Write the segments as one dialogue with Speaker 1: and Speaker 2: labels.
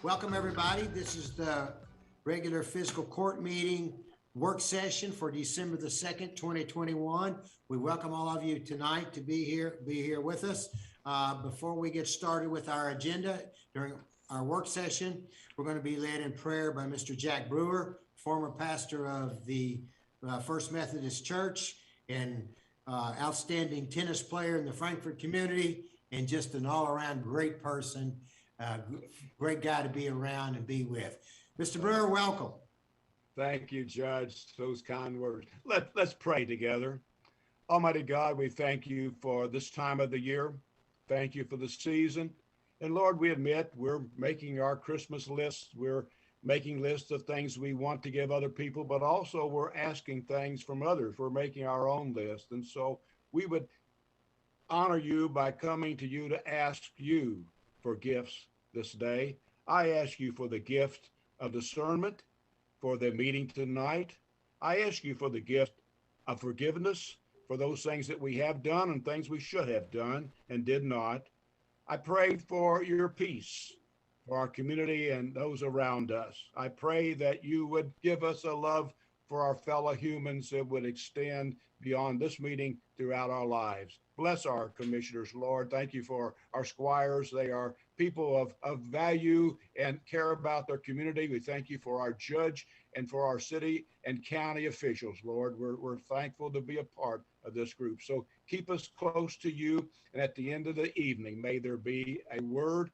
Speaker 1: Welcome, everybody. This is the regular fiscal court meeting work session for December the 2nd, 2021. We welcome all of you tonight to be here with us. Before we get started with our agenda during our work session, we're going to be led in prayer by Mr. Jack Brewer, former pastor of the First Methodist Church and outstanding tennis player in the Frankfort community, and just an all-around great person. Great guy to be around and be with. Mr. Brewer, welcome.
Speaker 2: Thank you, Judge. Those kind words. Let's pray together. Almighty God, we thank you for this time of the year. Thank you for the season. And Lord, we admit we're making our Christmas lists. We're making lists of things we want to give other people, but also we're asking things from others. We're making our own list. And so we would honor you by coming to you to ask you for gifts this day. I ask you for the gift of discernment for the meeting tonight. I ask you for the gift of forgiveness for those things that we have done and things we should have done and did not. I pray for your peace for our community and those around us. I pray that you would give us a love for our fellow humans that would extend beyond this meeting throughout our lives. Bless our commissioners, Lord. Thank you for our squires. They are people of value and care about their community. We thank you for our judge and for our city and county officials, Lord. We're thankful to be a part of this group. So keep us close to you. And at the end of the evening, may there be a word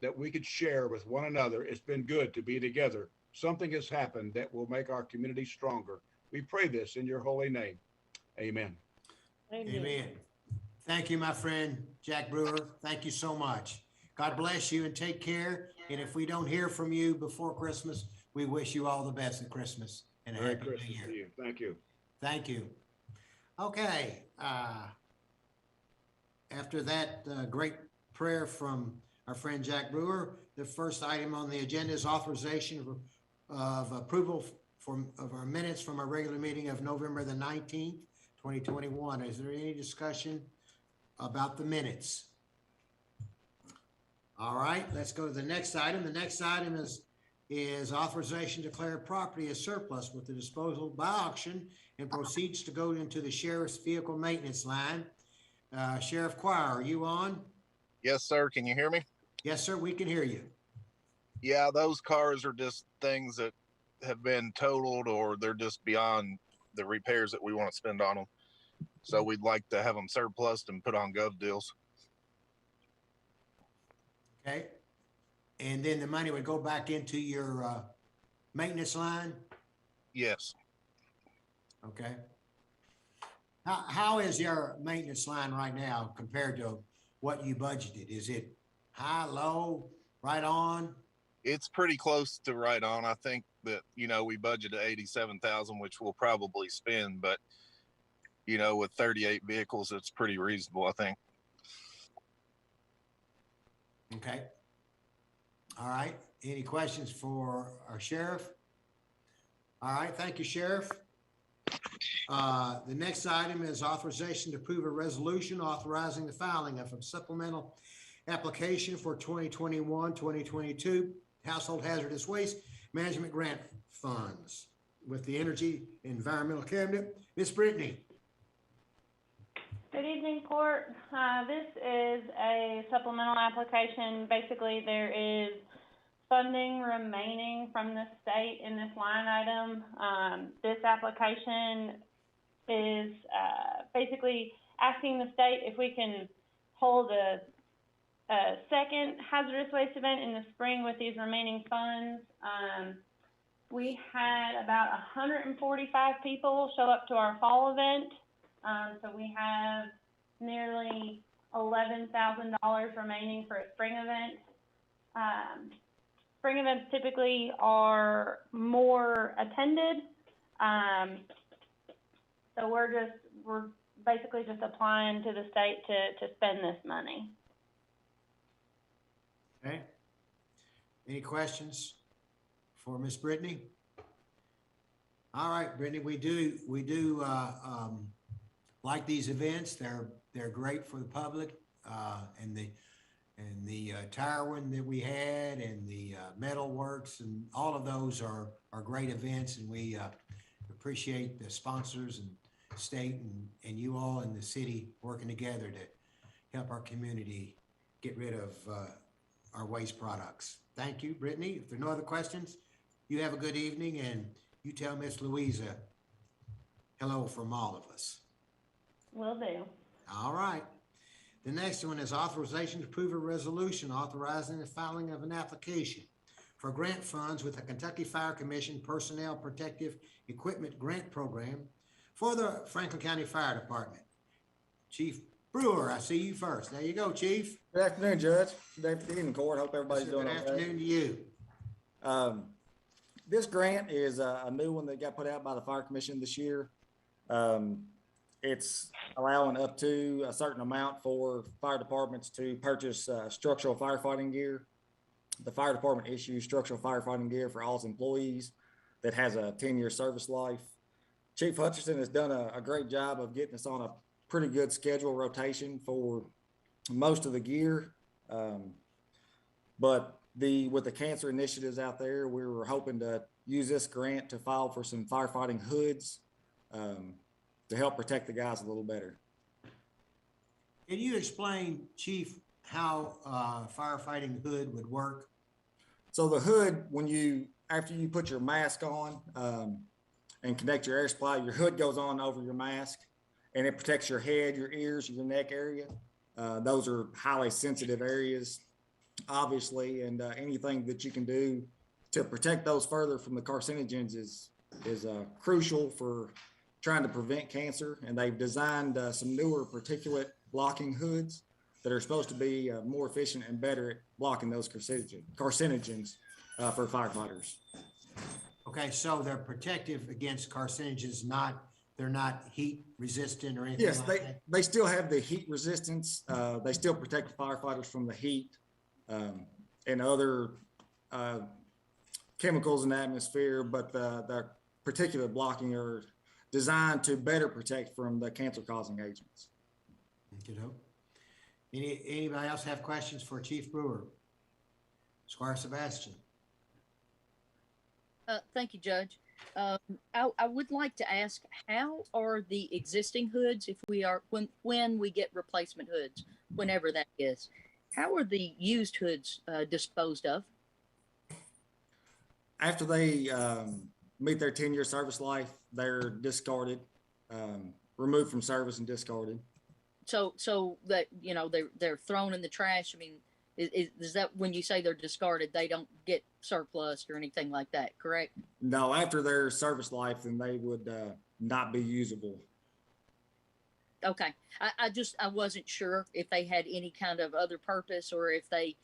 Speaker 2: that we could share with one another. It's been good to be together. Something has happened that will make our community stronger. We pray this in your holy name. Amen.
Speaker 1: Amen. Thank you, my friend, Jack Brewer. Thank you so much. God bless you and take care. And if we don't hear from you before Christmas, we wish you all the best at Christmas and a
Speaker 2: Merry
Speaker 1: happy
Speaker 2: Christmas
Speaker 1: New Year.
Speaker 2: to you. Thank you.
Speaker 1: Thank you. Okay. After that great prayer from our friend Jack Brewer, the first item on the agenda is authorization of approval of our minutes from our regular meeting of November the 19th, 2021. Is there any discussion about the minutes? All right, let's go to the next item. The next item is authorization to declare property as surplus with the disposal by auction and proceeds to go into the sheriff's vehicle maintenance line. Sheriff Choir, are you on?
Speaker 3: Yes, sir. Can you hear me?
Speaker 1: Yes, sir. We can hear you.
Speaker 3: Yeah, those cars are just things that have been totaled or they're just beyond the repairs that we want to spend on them. So we'd like to have them surplused and put on gov deals.
Speaker 1: Okay. And then the money would go back into your maintenance line?
Speaker 3: Yes.
Speaker 1: Okay. How is your maintenance line right now compared to what you budgeted? Is it high, low, right on?
Speaker 3: It's pretty close to right on. I think that, we budgeted 87,000, which we'll probably spend, but with 38 vehicles, it's pretty reasonable, I think.
Speaker 1: Okay. All right. Any questions for our sheriff? All right. Thank you, Sheriff. The next item is authorization to approve a resolution authorizing the filing of a supplemental application for 2021-2022 household hazardous waste management grant funds with the Energy Environmental Cabinet. Ms. Brittany.
Speaker 4: Good evening, Court. This is a supplemental application. Basically, there is funding remaining from the state in this line item. This application is basically asking the state if we can hold a second hazardous waste event in the spring with these remaining funds. We had about 145 people show up to our fall event. So we have nearly $11,000 remaining for a spring event. Spring events typically are more attended. So we're basically just applying to the state to spend this money.
Speaker 1: Okay. Any questions for Ms. Brittany? All right, Brittany, we do like these events. They're great for the public, and the tire one that we had, and the metal works, and all of those are great events, and we appreciate the sponsors and state and you all in the city working together to help our community get rid of our waste products. Thank you, Brittany. If there are no other questions, you have a good evening, and you tell Miss Louisa hello from all of us.
Speaker 4: Will do.
Speaker 1: All right. The next one is authorization to approve a resolution authorizing the filing of an application for grant funds with the Kentucky Fire Commission Personnel Protective Equipment Grant Program for the Franklin County Fire Department. Chief Brewer, I see you first. There you go, Chief.
Speaker 5: Good afternoon, Judge. Good afternoon, Court. Hope everybody's doing okay.
Speaker 1: Good afternoon to you.
Speaker 5: This grant is a new one that got put out by the Fire Commission this year. It's allowing up to a certain amount for fire departments to purchase structural firefighting gear. The fire department issues structural firefighting gear for all its employees that has a 10-year service life. Chief Hutchinson has done a great job of getting us on a pretty good schedule rotation for most of the gear. But with the cancer initiatives out there, we were hoping to use this grant to file for some firefighting hoods to help protect the guys a little better.
Speaker 1: Can you explain, Chief, how firefighting hood would work?
Speaker 5: So the hood, after you put your mask on and connect your air supply, your hood goes on over your mask, and it protects your head, your ears, your neck area. Those are highly sensitive areas, obviously, and anything that you can do to protect those further from the carcinogens is crucial for trying to prevent cancer. And they've designed some newer particulate blocking hoods that are supposed to be more efficient and better at blocking those carcinogens for firefighters.
Speaker 1: Okay, so they're protective against carcinogens, they're not heat resistant or anything
Speaker 5: yes,
Speaker 1: like that?
Speaker 5: They still have the heat resistance. They still protect firefighters from the heat and other chemicals in the atmosphere, but the particulate blocking are designed to better protect from the cancer-causing agents.
Speaker 1: You know, anybody else have questions for Chief Brewer? Squire Sebastian.
Speaker 6: Thank you, Judge. I would like to ask, how are the existing hoods, when we get replacement hoods, whenever that is, how are the used hoods disposed of?
Speaker 5: After they meet their 10-year service life, they're discarded, removed from service and discarded.
Speaker 6: So that, they're thrown in the trash. I mean, is that when you say they're discarded, they don't get surplus or anything like that, correct?
Speaker 5: No, after their service life, then they would not be usable.
Speaker 6: Okay. I wasn't sure if they had any kind of other purpose or if they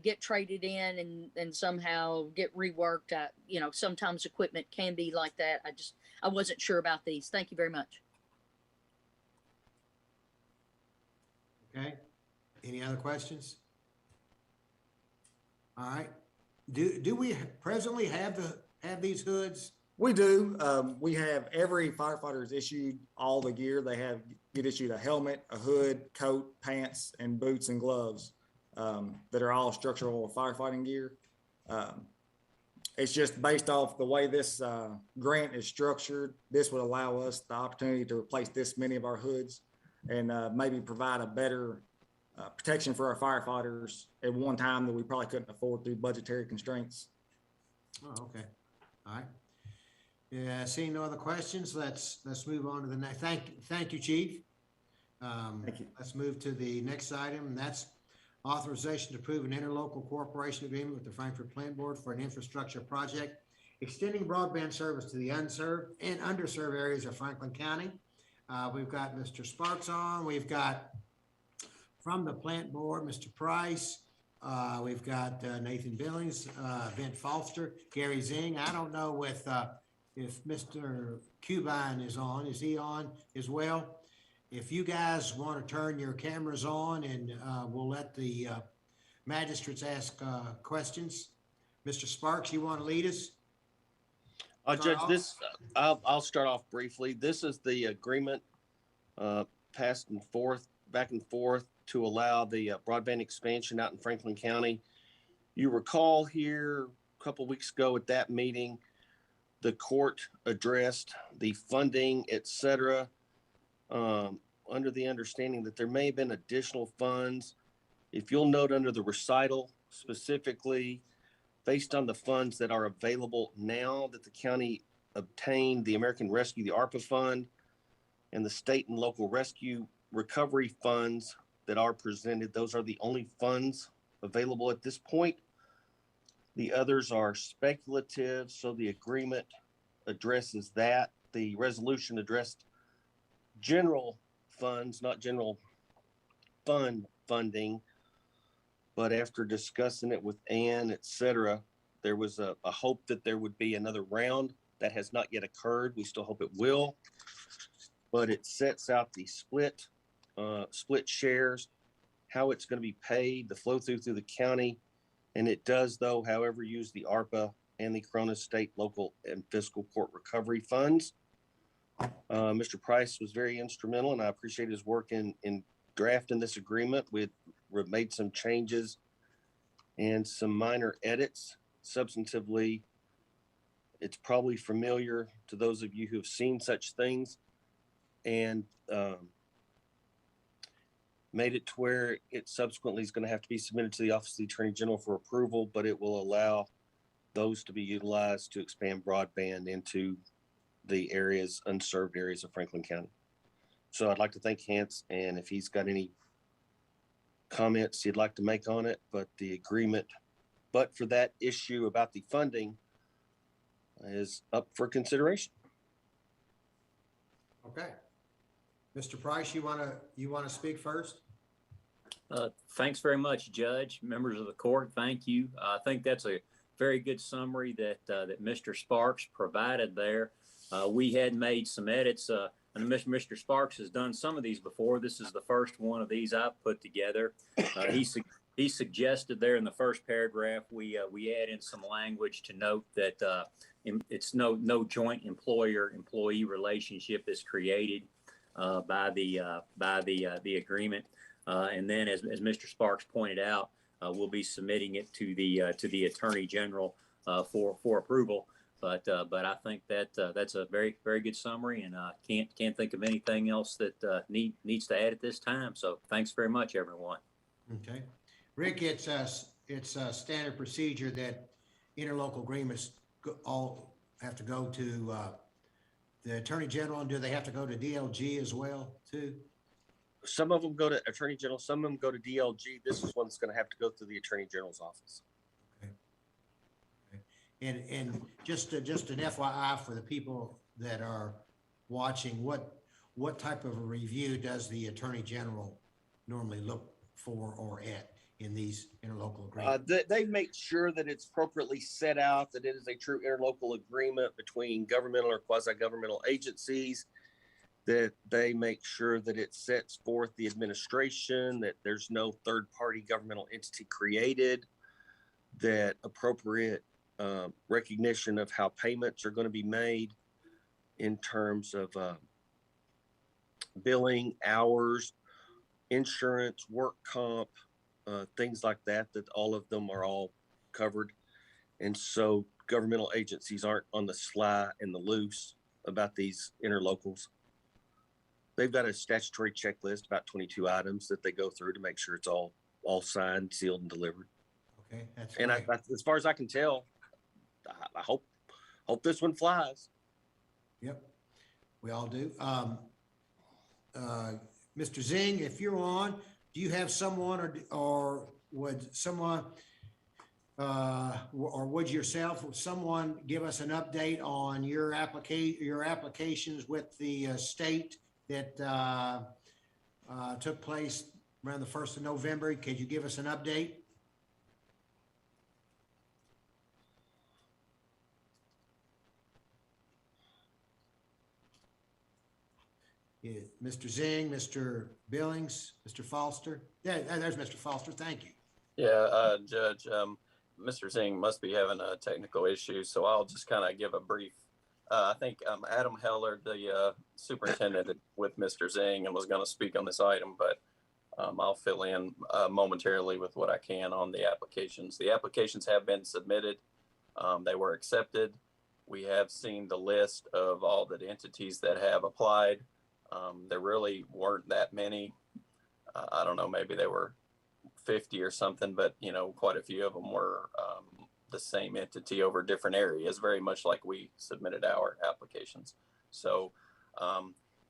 Speaker 6: get traded in and somehow get reworked. Sometimes equipment can be like that. I wasn't sure about these. Thank you very much.
Speaker 1: Okay, any other questions? All right, do we presently have these hoods?
Speaker 5: We do. We have every firefighter is issued all the gear. They get issued a helmet, a hood, coat, pants, and boots and gloves that are all structural firefighting gear. It's just based off the way this grant is structured. This would allow us the opportunity to replace this many of our hoods and maybe provide a better protection for our firefighters at one time that we probably couldn't afford through budgetary constraints.
Speaker 1: Oh, okay, all right. Yeah, seeing no other questions, let's move on to the next. Thank you, Chief.
Speaker 5: Thank you.
Speaker 1: Let's move to the next item, and that's authorization to approve an interlocal cooperation agreement with the Frankfurt Plant Board for an infrastructure project extending broadband service to the unserved and underserved areas of Franklin County. We've got Mr. Sparks on. We've got from the Plant Board, Mr. Price. We've got Nathan Billings, Vint Foster, Gary Zing. I don't know if Mr. Cubine is on. Is he on as well? If you guys want to turn your cameras on, and we'll let the magistrates ask questions. Mr. Sparks, you want to lead us?
Speaker 7: Judge, I'll start off briefly. This is the agreement passed and forth, back and forth to allow the broadband expansion out in Franklin County. You recall here a couple weeks ago at that meeting, the court addressed the funding, et cetera, under the understanding that there may have been additional funds. If you'll note under the recital specifically, based on the funds that are available now that the county obtained, the American Rescue, the ARPA fund, and the state and local rescue recovery funds that are presented, those are the only funds available at this point. The others are speculative, so the agreement addresses that. The resolution addressed general funds, not general fund funding, but after discussing it with Ann, et cetera, there was a hope that there would be another round. That has not yet occurred. We still hope it will, but it sets out the split shares, how it's going to be paid, the flow through the county. And it does, though, however, use the ARPA and the Corona State, Local, and Fiscal Court recovery funds. Mr. Price was very instrumental, and I appreciate his work in drafting this agreement. We've made some changes and some minor edits. Substantively, it's probably familiar to those of you who have seen such things, and made it to where it subsequently is going to have to be submitted to the Office of the Attorney General for approval, but it will allow those to be utilized to expand broadband into the unserved areas of Franklin County. So I'd like to thank Hans, and if he's got any comments he'd like to make on it, but the agreement, but for that issue about the funding, is up for consideration.
Speaker 1: Okay. Mr. Price, you want to speak first?
Speaker 8: Thanks very much, Judge. Members of the court, thank you. I think that's a very good summary that Mr. Sparks provided there. We had made some edits, and Mr. Sparks has done some of these before. This is the first one of these I've put together. He suggested there in the first paragraph we add in some language to note that it's no joint employer-employee relationship is created by the agreement, and then as Mr. Sparks pointed out, we'll be submitting it to the Attorney General for approval. But I think that's a very, very good summary, and can't think of anything else that needs to add at this time. So thanks very much, everyone.
Speaker 1: Okay, Rick, it's a standard procedure that interlocal agreements all have to go to the Attorney General, and do they have to go to DLG as well too?
Speaker 7: Some of them go to Attorney General, some of them go to DLG. This is one that's going to have to go through the Attorney General's office.
Speaker 1: Okay. And just an FYI for the people that are watching, what what type of a review does the Attorney General normally look for or at in these interlocal agreements?
Speaker 7: They make sure that it's appropriately set out, that it is a true interlocal agreement between governmental or quasi-governmental agencies, that they make sure that it sets forth the administration, that there's no third-party governmental entity created, that appropriate recognition of how payments are going to be made in terms of billing, hours, insurance, work comp, things like that, that all of them are all covered. And so governmental agencies aren't on the sly and the loose about these interlocals. They've got a statutory checklist, about 22 items that they go through to make sure it's all signed, sealed, and delivered.
Speaker 1: Okay, that's
Speaker 7: And
Speaker 1: great.
Speaker 7: as far as I can tell, I hope this one flies.
Speaker 1: Yep, we all do. Mr. Zing, if you're on, do you have someone or would someone or would someone give us an update on your applications with the state that took place around the 1st of November? Could you give us an update? Yeah, Mr. Zing, Mr. Billings, Mr. Foster. Yeah, there's Mr. Foster. Thank you.
Speaker 9: Yeah, Judge, Mr. Zing must be having a technical issue, so I'll just kind of give a brief. I think Adam Heller, the superintendent with Mr. Zing, and was going to speak on this item, but I'll fill in momentarily with what I can on the applications. The applications have been submitted. They were accepted. We have seen the list of all the entities that have applied. There really weren't that many. I don't know, maybe they were 50 or something, but quite a few of them were the same entity over different areas, very much like we submitted our applications. So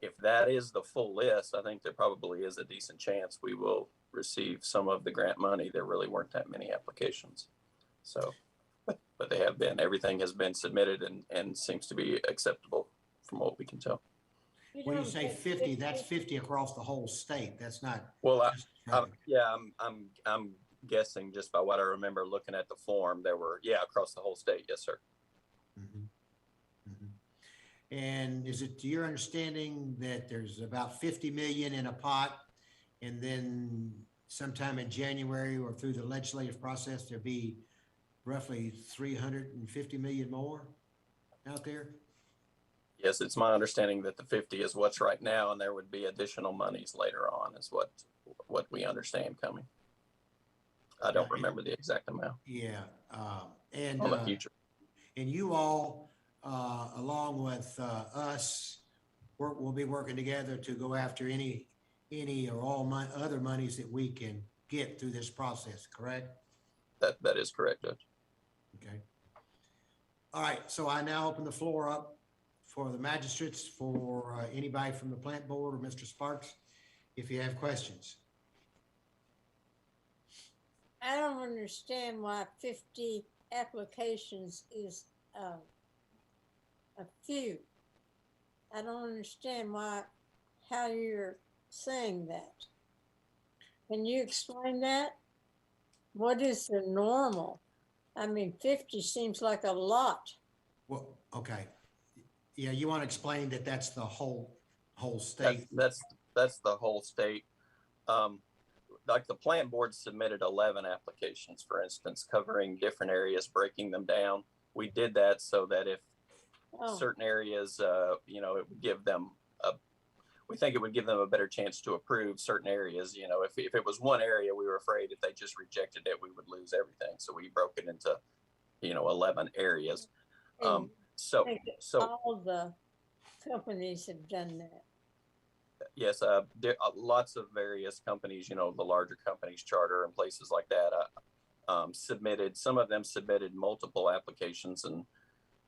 Speaker 9: if that is the full list, I think there probably is a decent chance we will receive some of the grant money. There really weren't that many applications. So, but they have been, everything has been submitted and seems to be acceptable from what we can tell.
Speaker 1: When you say 50, that's 50 across the whole state. That's not.
Speaker 9: Well, I'm guessing just by what I remember looking at the form, there were, across the whole state. Yes, sir.
Speaker 1: Mm-hmm. Mm-hmm. And is it to your understanding that there's about 50 million in a pot, and then sometime in January or through the legislative process, there'll be roughly 350 million more out there?
Speaker 9: Yes, it's my understanding that the 50 is what's right now, and there would be additional monies later on, is what we understand coming. I don't remember the exact amount.
Speaker 1: Yeah, and
Speaker 9: on the future.
Speaker 1: And you all, along with us, we'll be working together to go after any or all other monies that we can get through this process. Correct?
Speaker 9: That is correct, Judge.
Speaker 1: Okay. All right. So I now open the floor up for the magistrates, for anybody from the plant board or Mr. Sparks, if you have questions.
Speaker 10: I don't understand why 50 applications is a few. I don't understand how you're saying that. Can you explain that? What is the normal? I mean, 50 seems like a lot.
Speaker 1: Well, okay. Yeah, you want to explain that that's the whole state?
Speaker 9: That's the whole state. Like the plant board submitted 11 applications, for instance, covering different areas, breaking them down. We did that so that if certain areas, it would give them we think it would give them a better chance to approve certain areas. If it was one area, we were afraid if they just rejected it, we would lose everything. So we broke it into, 11 areas. So
Speaker 10: all the companies have done that.
Speaker 9: Yes, lots of various companies, the larger companies, Charter and places like that, submitted. Some of them submitted multiple applications, and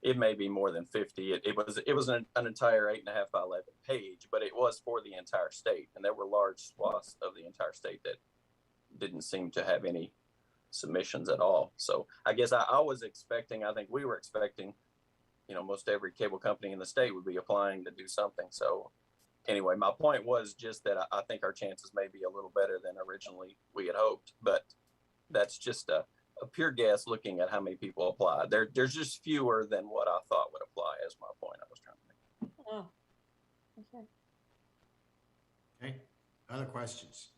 Speaker 9: it may be more than 50. It was an entire 8.5 by 11 page, but it was for the entire state, and there were large swaths of the entire state that didn't seem to have any submissions at all. So I guess I think we were expecting, most every cable company in the state would be applying to do something. So anyway, my point was just that I think our chances may be a little better than originally we had hoped, but that's just a pure guess looking at how many people applied. There's just fewer than what I thought would apply, is my point I was trying to make.
Speaker 10: Oh, okay.
Speaker 1: Okay, other questions?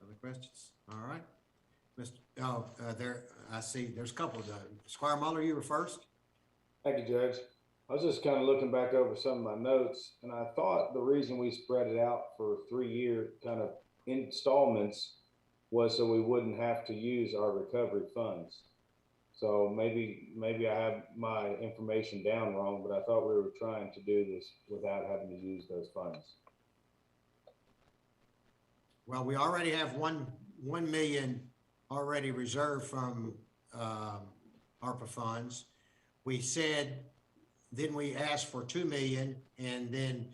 Speaker 1: Other questions? All right. I see, there's a couple of them. Squire Muller, you were first?
Speaker 11: Thank you, Judge. I was just kind of looking back over some of my notes, and I thought the reason we spread it out for 3-year kind of installments was so we wouldn't have to use our recovery funds. So maybe I have my information down wrong, but I thought we were trying to do this without having to use those funds.
Speaker 1: Well, we already have 1 million already reserved from ARPA funds. We said, then we asked for 2 million and then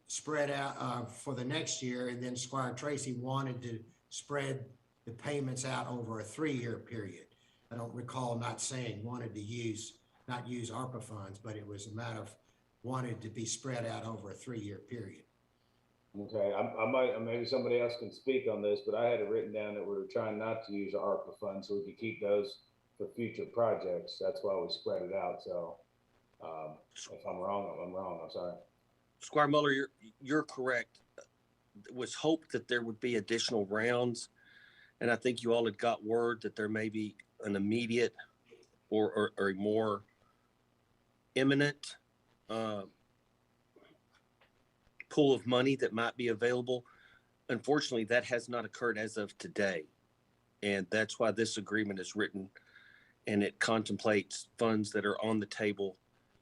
Speaker 1: spread out for the next year. And then Squire Tracy wanted to spread the payments out over a 3-year period. I don't recall not saying wanted to not use ARPA funds, but it was a matter of wanted to be spread out over a 3-year period.
Speaker 11: Okay, maybe somebody else can speak on this, but I had it written down that we were trying not to use our ARPA funds so we could keep those for future projects. That's why we spread it out. So if I'm wrong, I'm wrong. I'm sorry.
Speaker 7: Squire Muller, you're correct. It was hoped that there would be additional rounds, and I think you all had got word that there may be an immediate or a more imminent pool of money that might be available. Unfortunately, that has not occurred as of today, and that's why this agreement is written, and it contemplates funds that are on the table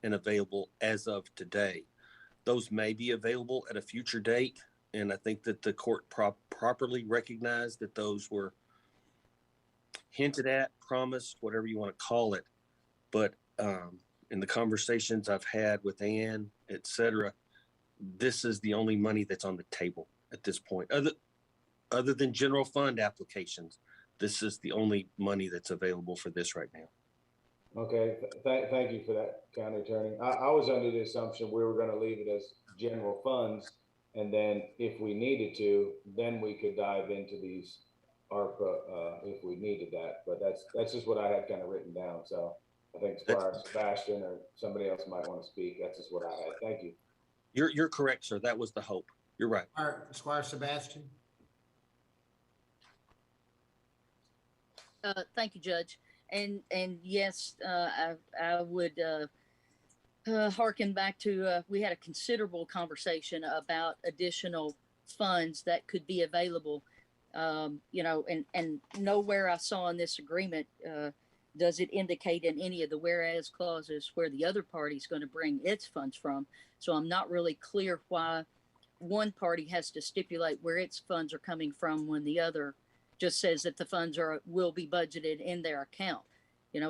Speaker 7: and available as of today. Those may be available at a future date, and I think that the court properly recognized that those were hinted at, promised, whatever you want to call it. But in the conversations I've had with Ann, et cetera, this is the only money that's on the table at this point. Other than general fund applications, this is the only money that's available for this right now.
Speaker 11: Okay, thank you for that, County Attorney. I was under the assumption we were going to leave it as general funds, and then if we needed to, then we could dive into these ARPA if we needed that. But that's just what I had kind of written down. So I think Squire Sebastian or somebody else might want to speak. That's just what I had. Thank you.
Speaker 7: You're correct, sir. That was the hope. You're right.
Speaker 1: Squire Sebastian.
Speaker 6: Thank you, Judge. And yes, I would harken back to we had a considerable conversation about additional funds that could be available. And nowhere I saw in this agreement does it indicate in any of the whereas clauses where the other party is going to bring its funds from. So I'm not really clear why one party has to stipulate where its funds are coming from when the other just says that the funds will be budgeted in their account.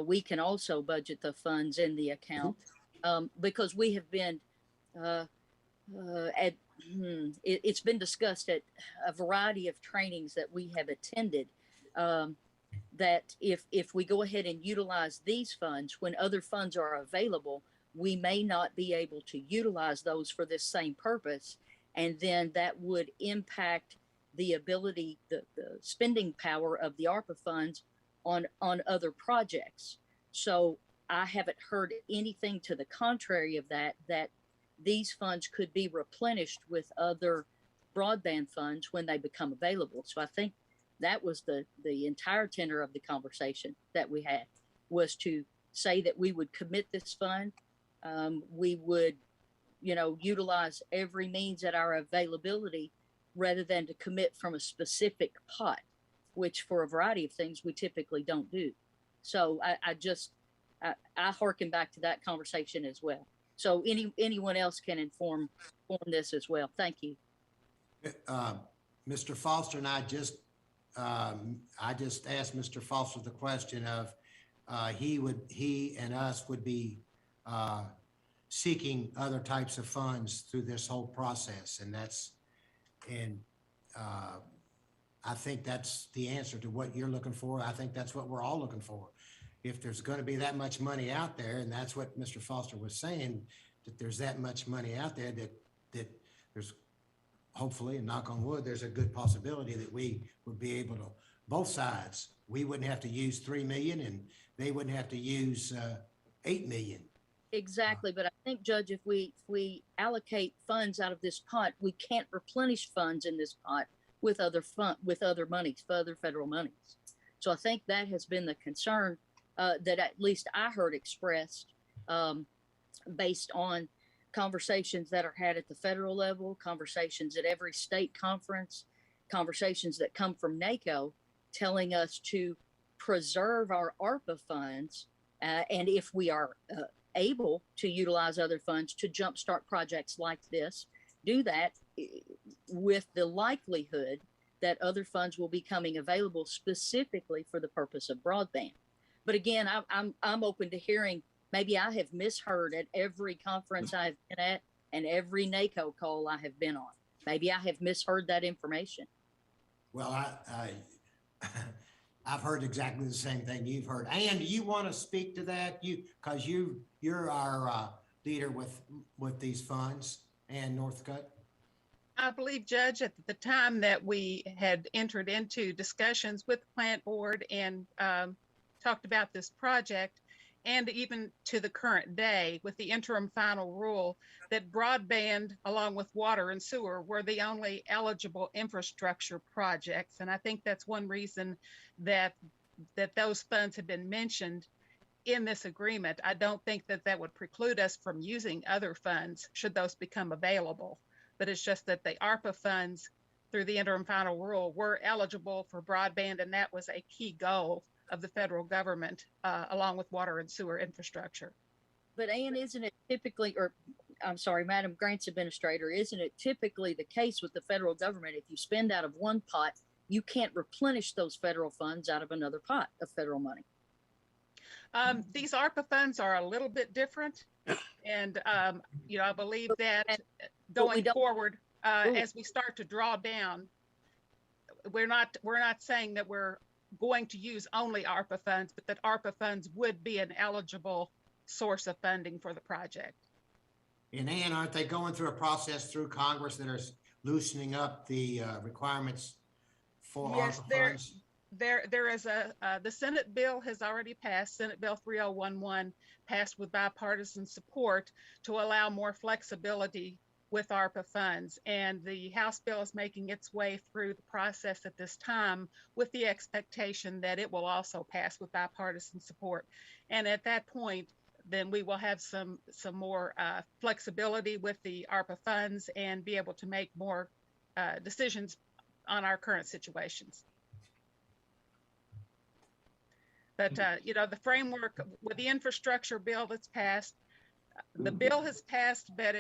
Speaker 6: We can also budget the funds in the account because we have been it's been discussed at a variety of trainings that we have attended that if we go ahead and utilize these funds when other funds are available, we may not be able to utilize those for this same purpose. And then that would impact the ability, the spending power of the ARPA funds on other projects. So I haven't heard anything to the contrary of that these funds could be replenished with other broadband funds when they become available. So I think that was the entire tenor of the conversation that we had, was to say that we would commit this fund. We would, utilize every means at our availability rather than to commit from a specific pot, which for a variety of things we typically don't do. So I hearken back to that conversation as well. So anyone else can inform this as well. Thank you.
Speaker 1: Mr. Foster and I just asked Mr. Foster the question of he and us would be seeking other types of funds through this whole process, and I think that's the answer to what you're looking for. I think that's what we're all looking for. If there's going to be that much money out there, and that's what Mr. Foster was saying, that there's that much money out there, that that there's hopefully, and knock on wood, there's a good possibility that we would be able to, both sides, we wouldn't have to use 3 million and they wouldn't have to use 8 million.
Speaker 6: Exactly, but I think, Judge, if we allocate funds out of this pot, we can't replenish funds in this pot with other monies, for other federal monies. So I think that has been the concern that at least I heard expressed based on conversations that are had at the federal level, conversations at every state conference, conversations that come from NACO, telling us to preserve our ARPA funds, and if we are able to utilize other funds to jumpstart projects like this, do that with the likelihood that other funds will be coming available specifically for the purpose of broadband. But again, I'm open to hearing. Maybe I have misheard at every conference I've been at and every NACO call I have been on. Maybe I have misheard that information.
Speaker 1: Well, I've heard exactly the same thing you've heard. Ann, do you want to speak to that? Because you're our leader with these funds, Ann Northcutt.
Speaker 12: I believe, Judge, at the time that we had entered into discussions with the plant board and talked about this project, and even to the current day with the interim final rule, that broadband along with water and sewer were the only eligible infrastructure projects. And I think that's one reason that those funds have been mentioned in this agreement. I don't think that would preclude us from using other funds should those become available. But it's just that the ARPA funds through the interim final rule were eligible for broadband, and that was a key goal of the federal government, along with water and sewer infrastructure.
Speaker 6: But Ann, isn't it typically, or I'm sorry, Madam Grants Administrator, isn't it typically the case with the federal government, if you spend out of one pot, you can't replenish those federal funds out of another pot of federal money?
Speaker 12: These ARPA funds are a little bit different. And, I believe that going forward, as we start to draw down, we're not saying that we're going to use only ARPA funds, but that ARPA funds would be an eligible source of funding for the project.
Speaker 1: And Ann, aren't they going through a process through Congress that are loosening up the requirements for ARPA funds?
Speaker 12: There is the Senate bill has already passed, Senate Bill 3011, passed with bipartisan support to allow more flexibility with ARPA funds. And the House bill is making its way through the process at this time with the expectation that it will also pass with bipartisan support. And at that point, then we will have some more flexibility with the ARPA funds and be able to make more decisions on our current situations. But, the framework with the infrastructure bill that's passed, the bill has passed, but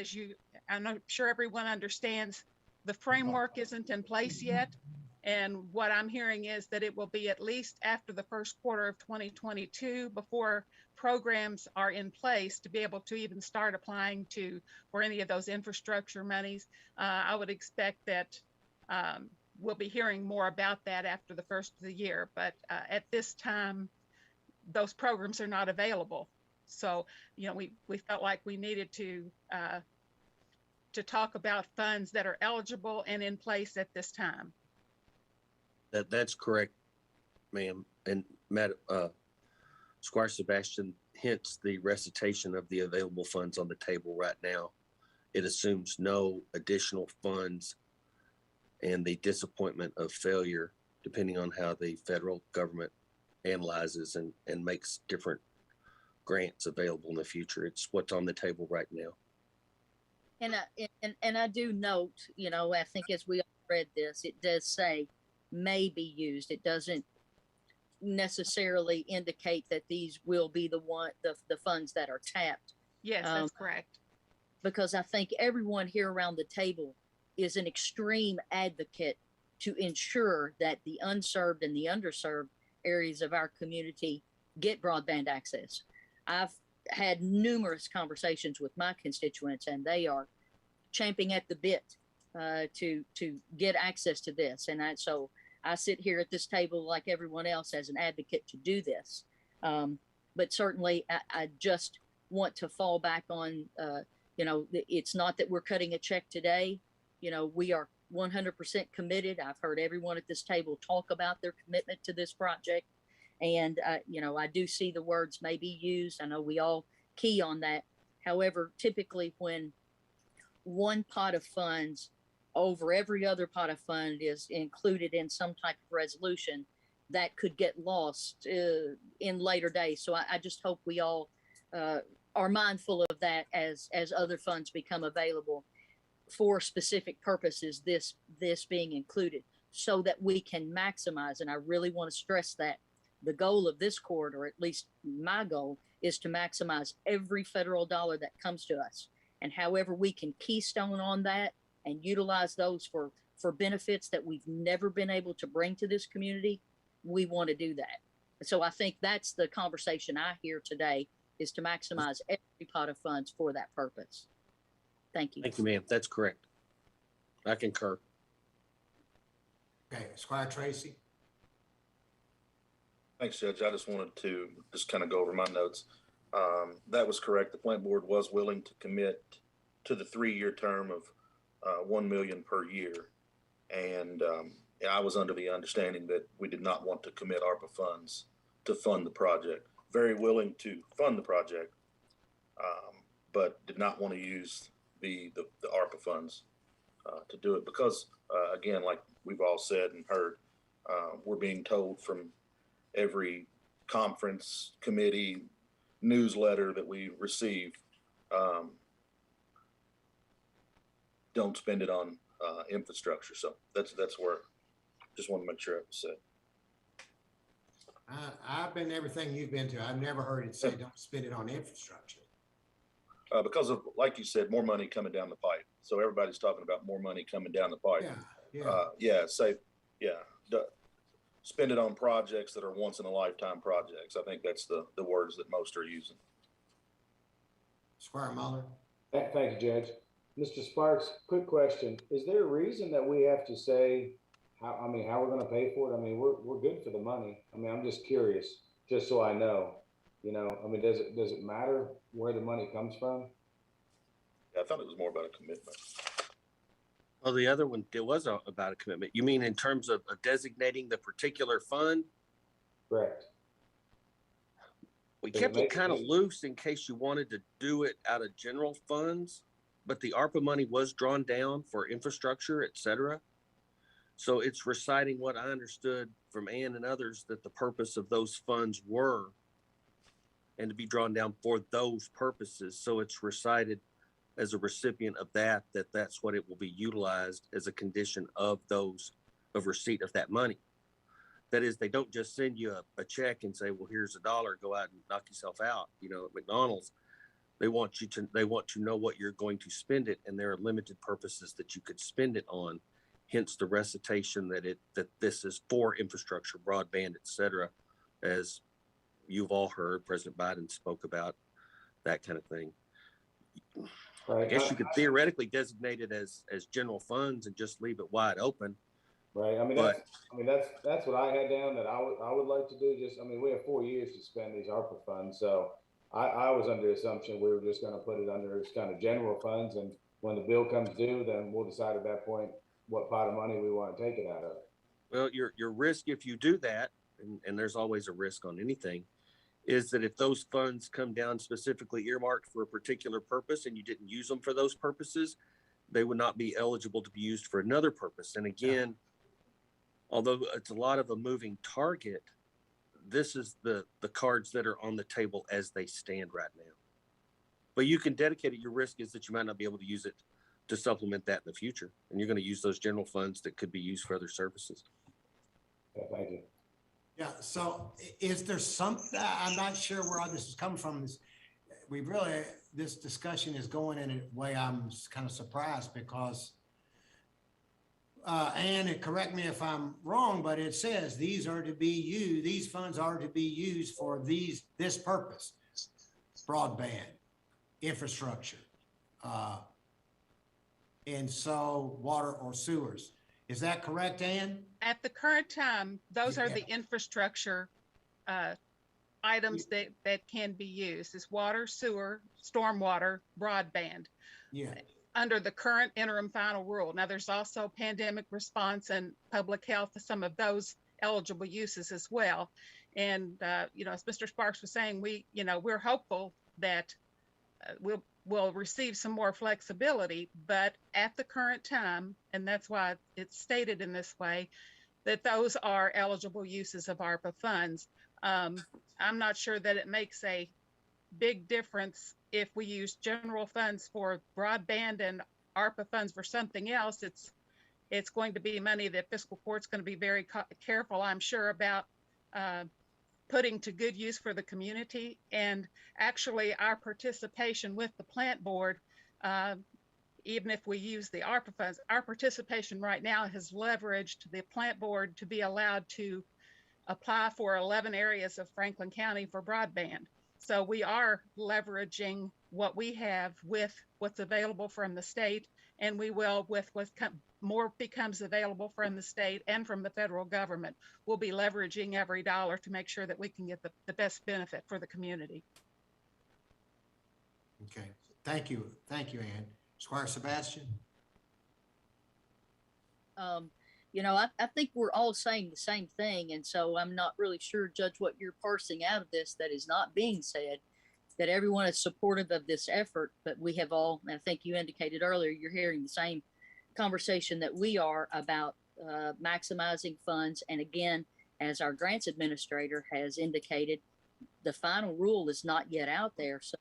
Speaker 12: I'm sure everyone understands, the framework isn't in place yet. And what I'm hearing is that it will be at least after the first quarter of 2022 before programs are in place to be able to even start applying for any of those infrastructure monies. I would expect that we'll be hearing more about that after the first of the year. But at this time, those programs are not available. So, we felt like we needed to talk about funds that are eligible and in place at this time.
Speaker 7: That's correct, ma'am. And Squire Sebastian, hence the recitation of the available funds on the table right now. It assumes no additional funds and the disappointment of failure, depending on how the federal government analyzes and makes different grants available in the future. It's what's on the table right now.
Speaker 6: And I do note, I think as we read this, it does say may be used. It doesn't necessarily indicate that these will be the funds that are tapped.
Speaker 12: Yes, that's correct.
Speaker 6: Because I think everyone here around the table is an extreme advocate to ensure that the unserved and the underserved areas of our community get broadband access. I've had numerous conversations with my constituents, and they are champing at the bit to get access to this. And so I sit here at this table like everyone else as an advocate to do this. But certainly I just want to fall back on It's not that we're cutting a check today. We are 100% committed. I've heard everyone at this table talk about their commitment to this project. And, I do see the words may be used. I know we all key on that. However, typically when one pot of funds over every other pot of fund is included in some type of resolution, that could get lost in later days. So I just hope we all are mindful of that as other funds become available for specific purposes, this being included, so that we can maximize. And I really want to stress that the goal of this court, or at least my goal, is to maximize every federal dollar that comes to us. And however we can keystone on that and utilize those for benefits that we've never been able to bring to this community, we want to do that. So I think that's the conversation I hear today, is to maximize every pot of funds for that purpose. Thank you.
Speaker 7: Thank you, ma'am. That's correct. I concur.
Speaker 1: Okay, Squire Tracy.
Speaker 13: Thanks, Judge. I just wanted to kind of go over my notes. That was correct. The plant board was willing to commit to the 3-year term of $1 million per year. And I was under the understanding that we did not want to commit ARPA funds to fund the project. Very willing to fund the project, but did not want to use the ARPA funds to do it because, again, like we've all said and heard, we're being told from every conference, committee, newsletter that we receive, don't spend it on infrastructure. So that's where just want to make sure it was said.
Speaker 1: I've been everything you've been to. I've never heard it say don't spend it on infrastructure.
Speaker 13: Because of, like you said, more money coming down the pipe. So everybody's talking about more money coming down the pipe. Spend it on projects that are once in a lifetime projects. I think that's the words that most are using.
Speaker 1: Squire Muller.
Speaker 11: Thank you, Judge. Mr. Sparks, quick question. Is there a reason that we have to say how we're going to pay for it? I mean, we're good for the money. I mean, I'm just curious, just so I know. Does it matter where the money comes from?
Speaker 13: I thought it was more about a commitment.
Speaker 7: Well, the other one, it was about a commitment. You mean in terms of designating the particular fund?
Speaker 11: Correct.
Speaker 7: We kept it kind of loose in case you wanted to do it out of general funds, but the ARPA money was drawn down for infrastructure, et cetera. So it's reciting what I understood from Ann and others, that the purpose of those funds were, and to be drawn down for those purposes. So it's recited as a recipient of that's what it will be utilized as a condition of receipt of that money. That is, they don't just send you a check and say, well, here's $1, go out and knock yourself out, at McDonald's. They want to know what you're going to spend it, and there are limited purposes that you could spend it on. Hence the recitation that this is for infrastructure, broadband, et cetera, as you've all heard President Biden spoke about, that kind of thing. Right. I guess you could theoretically designate it as general funds and just leave it wide open.
Speaker 11: Right. That's what I had down that I would like to do. We have 4 years to spend these ARPA funds. So I was under the assumption we were just going to put it under as kind of general funds. And when the bill comes due, then we'll decide at that point what pot of money we want to take it out of.
Speaker 7: Well, your risk, if you do that, and there's always a risk on anything, is that if those funds come down specifically earmarked for a particular purpose and you didn't use them for those purposes, they would not be eligible to be used for another purpose. And again, although it's a lot of a moving target, this is the cards that are on the table as they stand right now. But you can dedicate it. Your risk is that you might not be able to use it to supplement that in the future. And you're going to use those general funds that could be used for other services.
Speaker 11: Yeah, thank you.
Speaker 1: Yeah, so is there something, I'm not sure where all this is coming from. This discussion is going in a way I'm kind of surprised because, and correct me if I'm wrong, but it says these funds are to be used for this purpose: broadband, infrastructure, and so water or sewers. Is that correct, Ann?
Speaker 12: At the current time, those are the infrastructure items that can be used. It's water, sewer, stormwater, broadband.
Speaker 1: Yeah.
Speaker 12: Under the current interim final rule. Now, there's also pandemic response and public health, some of those eligible uses as well. And, as Mr. Sparks was saying, we're hopeful that we'll receive some more flexibility, but at the current time, and that's why it's stated in this way, that those are eligible uses of ARPA funds. I'm not sure that it makes a big difference if we use general funds for broadband and ARPA funds for something else. It's going to be money that fiscal court's going to be very careful, I'm sure, about putting to good use for the community. And actually, our participation with the plant board, even if we use the ARPA funds, our participation right now has leveraged the plant board to be allowed to apply for 11 areas of Franklin County for broadband. So we are leveraging what we have with what's available from the state, and we will with what more becomes available from the state and from the federal government. We'll be leveraging every dollar to make sure that we can get the best benefit for the community.
Speaker 1: Okay, thank you, Ann. Squire Sebastian?
Speaker 6: I think we're all saying the same thing. And so I'm not really sure, Judge, what you're parsing out of this that is not being said, that everyone is supportive of this effort, but we have all, and I think you indicated earlier, you're hearing the same conversation that we are about maximizing funds. And again, as our grants administrator has indicated, the final rule is not yet out there. So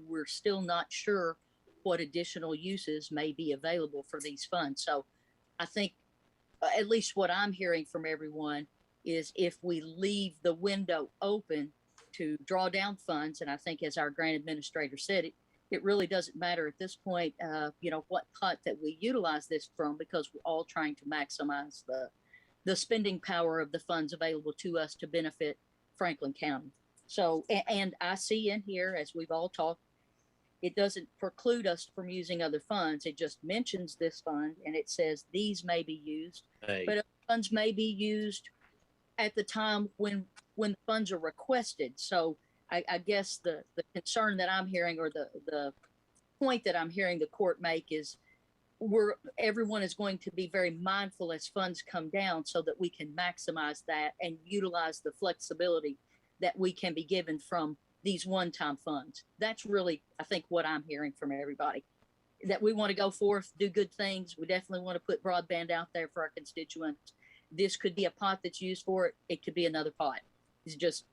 Speaker 6: we're still not sure what additional uses may be available for these funds. So I think at least what I'm hearing from everyone is if we leave the window open to draw down funds, and I think as our grant administrator said, it really doesn't matter at this point, what pot that we utilize this from, because we're all trying to maximize the spending power of the funds available to us to benefit Franklin County. So, and I see in here, as we've all talked, it doesn't preclude us from using other funds. It just mentions this fund and it says these may be used, but other funds may be used at the time when the funds are requested. So I guess the concern that I'm hearing, or the point that I'm hearing the court make, is everyone is going to be very mindful as funds come down so that we can maximize that and utilize the flexibility that we can be given from these one-time funds. That's really, I think, what I'm hearing from everybody, that we want to go forth, do good things. We definitely want to put broadband out there for our constituents. This could be a pot that's used for it. It could be another pot. It's just,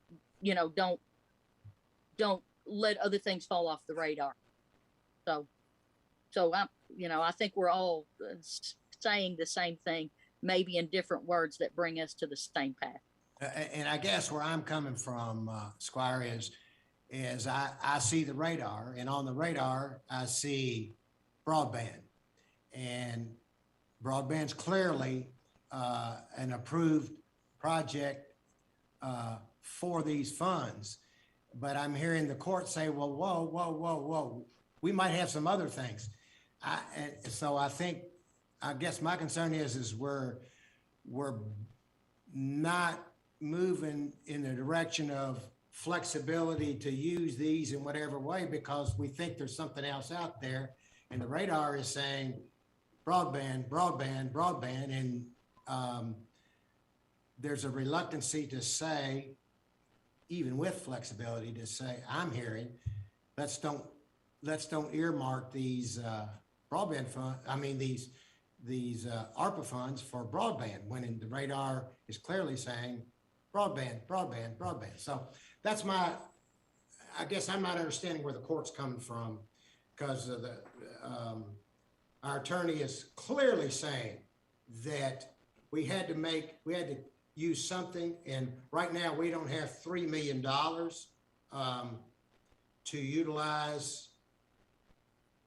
Speaker 6: don't let other things fall off the radar. So I think we're all saying the same thing, maybe in different words that bring us to the same path.
Speaker 1: And I guess where I'm coming from, Squire, is I see the radar, and on the radar, I see broadband. And broadband's clearly an approved project for these funds. But I'm hearing the court say, well, whoa, we might have some other things. So I guess my concern is we're not moving in the direction of flexibility to use these in whatever way, because we think there's something else out there, and the radar is saying broadband, and there's a reluctancy to say, even with flexibility, to say, I'm hearing, let's don't earmark these broadband funds. I mean these ARPA funds for broadband, when the radar is clearly saying broadband. So that's I guess I'm not understanding where the court's coming from, because of our attorney is clearly saying that we had to use something, and right now we don't have $3 million to utilize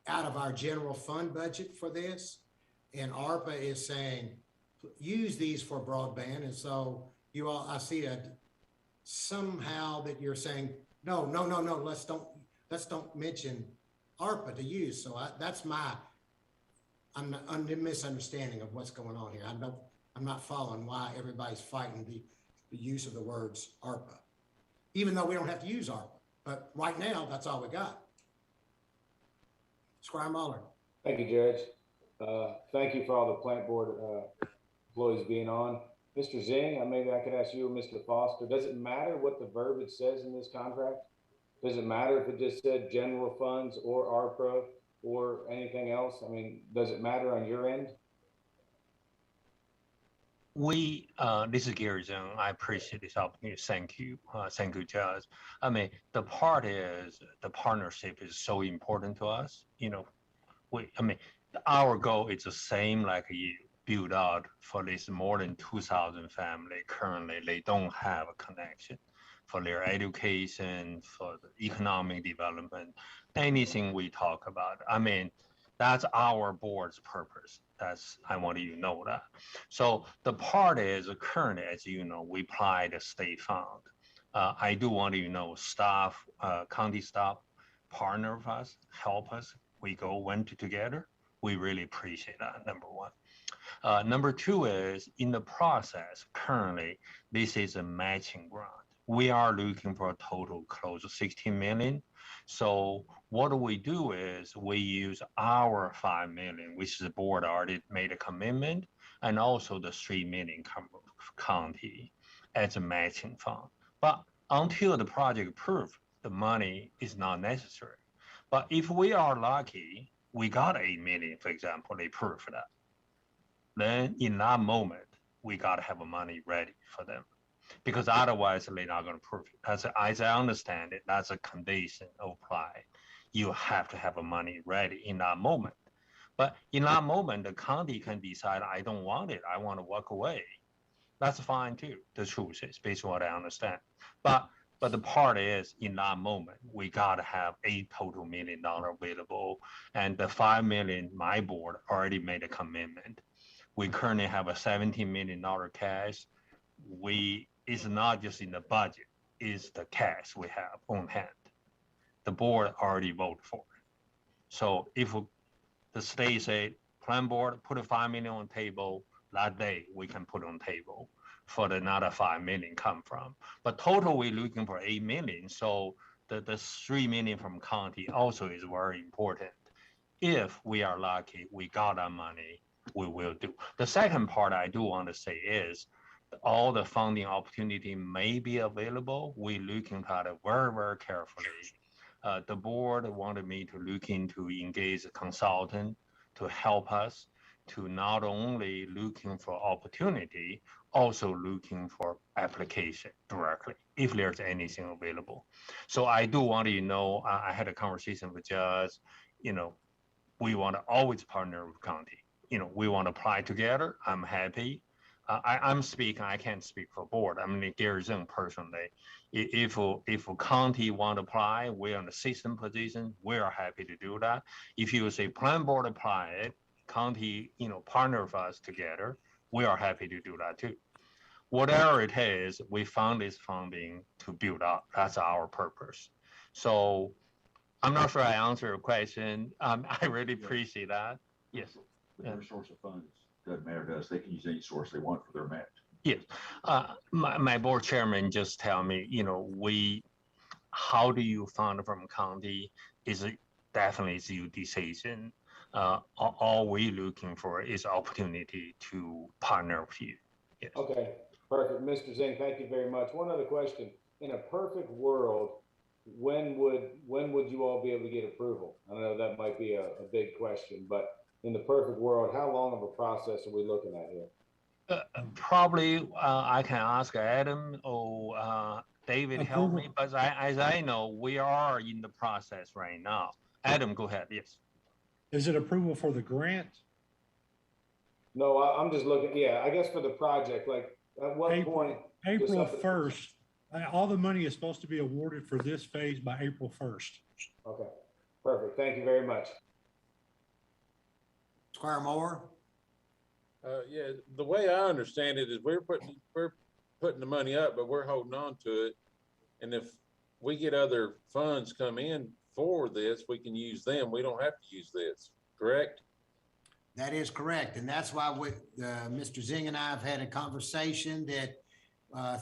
Speaker 1: out of our general fund budget for this. And ARPA is saying, use these for broadband. And so I see that somehow that you're saying, no, let's don't mention ARPA to use. So I'm a misunderstanding of what's going on here. I'm not following why everybody's fighting the use of the words ARPA. even though we don't have to use ARPA. But right now, that's all we got. Squire Muller.
Speaker 11: Thank you, Judge. Thank you for all the plant board employees being on. Mr. Zing, maybe I could ask you or Mr. Foster, does it matter what the verbiage says in this contract? Does it matter if it just said general funds or ARPA or anything else? I mean, does it matter on your end?
Speaker 14: This is Gary Zhang. I appreciate this opportunity. Thank you, Judge. I mean, the part is the partnership is so important to us. Our goal is the same like you build out for this more than 2,000 family. Currently, they don't have a connection for their education, for the economic development, anything we talk about. I mean, that's our board's purpose. I want you to know that. So the part is currently, as you know, we apply the state fund. I do want you to know staff, county staff partner with us, help us. We went together. We really appreciate that, number one. Number two is in the process, currently, this is a matching grant. We are looking for a total close to 16 million. So what we do is we use our 5 million, which the board already made a commitment, and also the 3 million county as a matching fund. But until the project approved, the money is not necessary. But if we are lucky, we got 8 million, for example, they approved that. Then in that moment, we got to have money ready for them, because otherwise they're not going to approve it. As I understand it, that's a condition applied. You have to have money ready in that moment. But in that moment, the county can decide, I don't want it, I want to walk away. That's fine too. The truth is, based on what I understand. But the part is, in that moment, we got to have $8 total million available. And the 5 million, my board already made a commitment. We currently have a $17 million cash. It's not just in the budget, it's the cash we have on hand. The board already voted for it. So if the state say, plan board, put a 5 million on the table, that day we can put on table for the another 5 million come from. But total, we're looking for 8 million. So the 3 million from county also is very important. If we are lucky, we got that money, we will do. The second part I do want to say is all the funding opportunity may be available. We're looking at it very, very carefully. The board wanted me to look into engage a consultant to help us to not only looking for opportunity, also looking for application directly, if there's anything available. So I do want you to know, I had a conversation with Judge, we want to always partner with county. We want to apply together. I'm happy. I'm speaking, I can't speak for board. I mean, Gary Zhang personally, if a county want to apply, we're in the system position, we are happy to do that. If you say plan board apply it, county, partner with us together, we are happy to do that too. Whatever it is, we found this funding to build up. That's our purpose. So I'm not sure I answered your question. I really appreciate that. Yes.
Speaker 15: Their source of funds doesn't matter to us. They can use any source they want for their match.
Speaker 14: Yes. My board chairman just tell me, how do you fund from county is definitely your decision. All we're looking for is opportunity to partner with you. Yes.
Speaker 11: Okay, perfect. Mr. Zing, thank you very much. One other question. In a perfect world, when would you all be able to get approval? I know that might be a big question, but in the perfect world, how long of a process are we looking at here?
Speaker 14: Probably I can ask Adam or David help me, but as I know, we are in the process right now. Adam, go ahead. Yes.
Speaker 16: Is it approval for the grant?
Speaker 11: No, I'm just looking. Yeah, I guess for the project, like at what point?
Speaker 16: April 1st. All the money is supposed to be awarded for this phase by April 1st.
Speaker 11: Okay, perfect. Thank you very much.
Speaker 1: Squire Moore.
Speaker 17: Yeah, the way I understand it is we're putting the money up, but we're holding on to it. And if we get other funds come in for this, we can use them. We don't have to use this, correct?
Speaker 1: That is correct. And that's why Mr. Zing and I have had a conversation that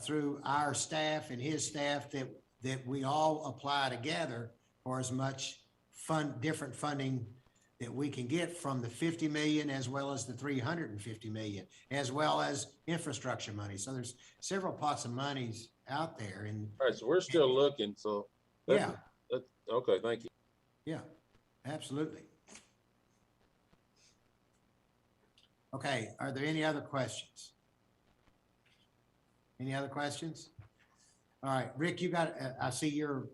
Speaker 1: through our staff and his staff, that that we all apply together for as much different funding that we can get from the 50 million as well as the 350 million, as well as infrastructure money. So there's several pots of monies out there. And
Speaker 17: All right, so we're still looking, so.
Speaker 1: yeah,
Speaker 17: Okay, thank you.
Speaker 1: yeah, absolutely. Okay, are there any other questions? Any other questions? All right, Rick, you got, I see your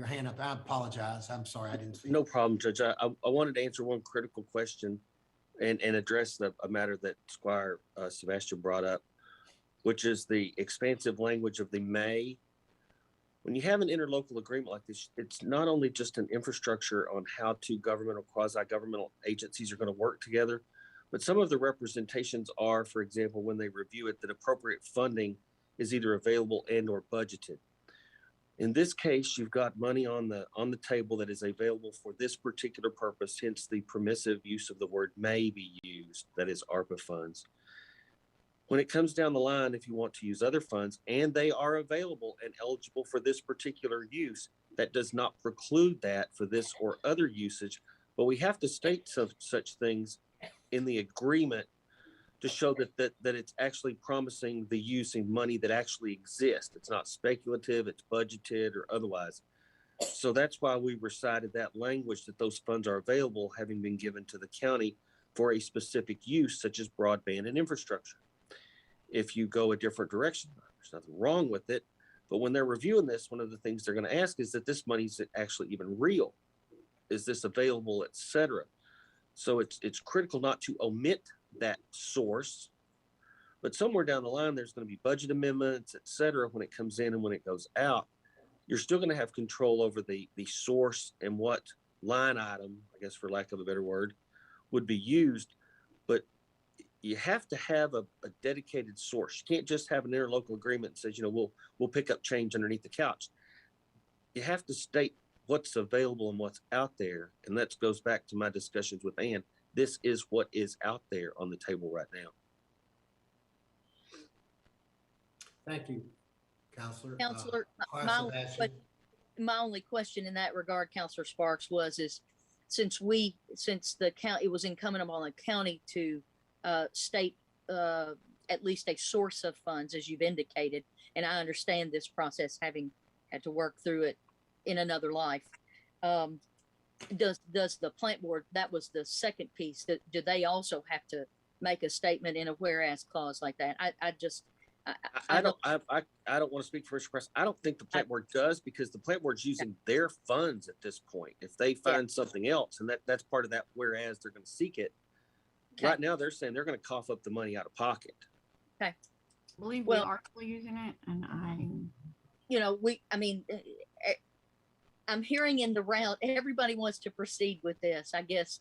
Speaker 1: hand up. I apologize. I'm sorry, I didn't see.
Speaker 7: No problem, Judge. I wanted to answer one critical question and address a matter that Squire Sebastian brought up, which is the expansive language of the may. When you have an interlocal agreement like this, it's not only just an infrastructure on how two governmental, quasi-governmental agencies are going to work together, but some of the representations are, for example, when they review it, that appropriate funding is either available and or budgeted. In this case, you've got money on the table that is available for this particular purpose, hence the permissive use of the word may be used, that is ARPA funds. When it comes down the line, if you want to use other funds and they are available and eligible for this particular use, that does not preclude that for this or other usage, but we have to state such things in the agreement to show that it's actually promising the use of money that actually exists. It's not speculative, it's budgeted or otherwise. So that's why we recited that language that those funds are available, having been given to the county for a specific use, such as broadband and infrastructure. If you go a different direction, there's nothing wrong with it. But when they're reviewing this, one of the things they're going to ask is that this money's actually even real. Is this available, et cetera? So it's critical not to omit that source, but somewhere down the line, there's going to be budget amendments, et cetera, when it comes in and when it goes out. You're still going to have control over the source and what line item, I guess for lack of a better word, would be used. But you have to have a dedicated source. You can't just have an interlocal agreement that says, we'll pick up change underneath the couch. You have to state what's available and what's out there. And that goes back to my discussions with Ann. This is what is out there on the table right now.
Speaker 1: Thank you, Counselor.
Speaker 6: Counselor, my only question in that regard, Counselor Sparks, is since the county, it was incumbent upon the county to state at least a source of funds, as you've indicated, and I understand this process, having had to work through it in another life. Does the plant board, that was the second piece, do they also have to make a statement in a whereas clause like that? I don't want to speak for Mr. Press. I don't think the plant board does, because the plant board's using their funds at this point. If they find something else, and that's part of that whereas they're going to seek it. Okay. Right now they're saying they're going to cough up the money out of pocket. Okay.
Speaker 18: I believe we are still using it, and I'm hearing in the round, everybody wants to proceed with this, I guess.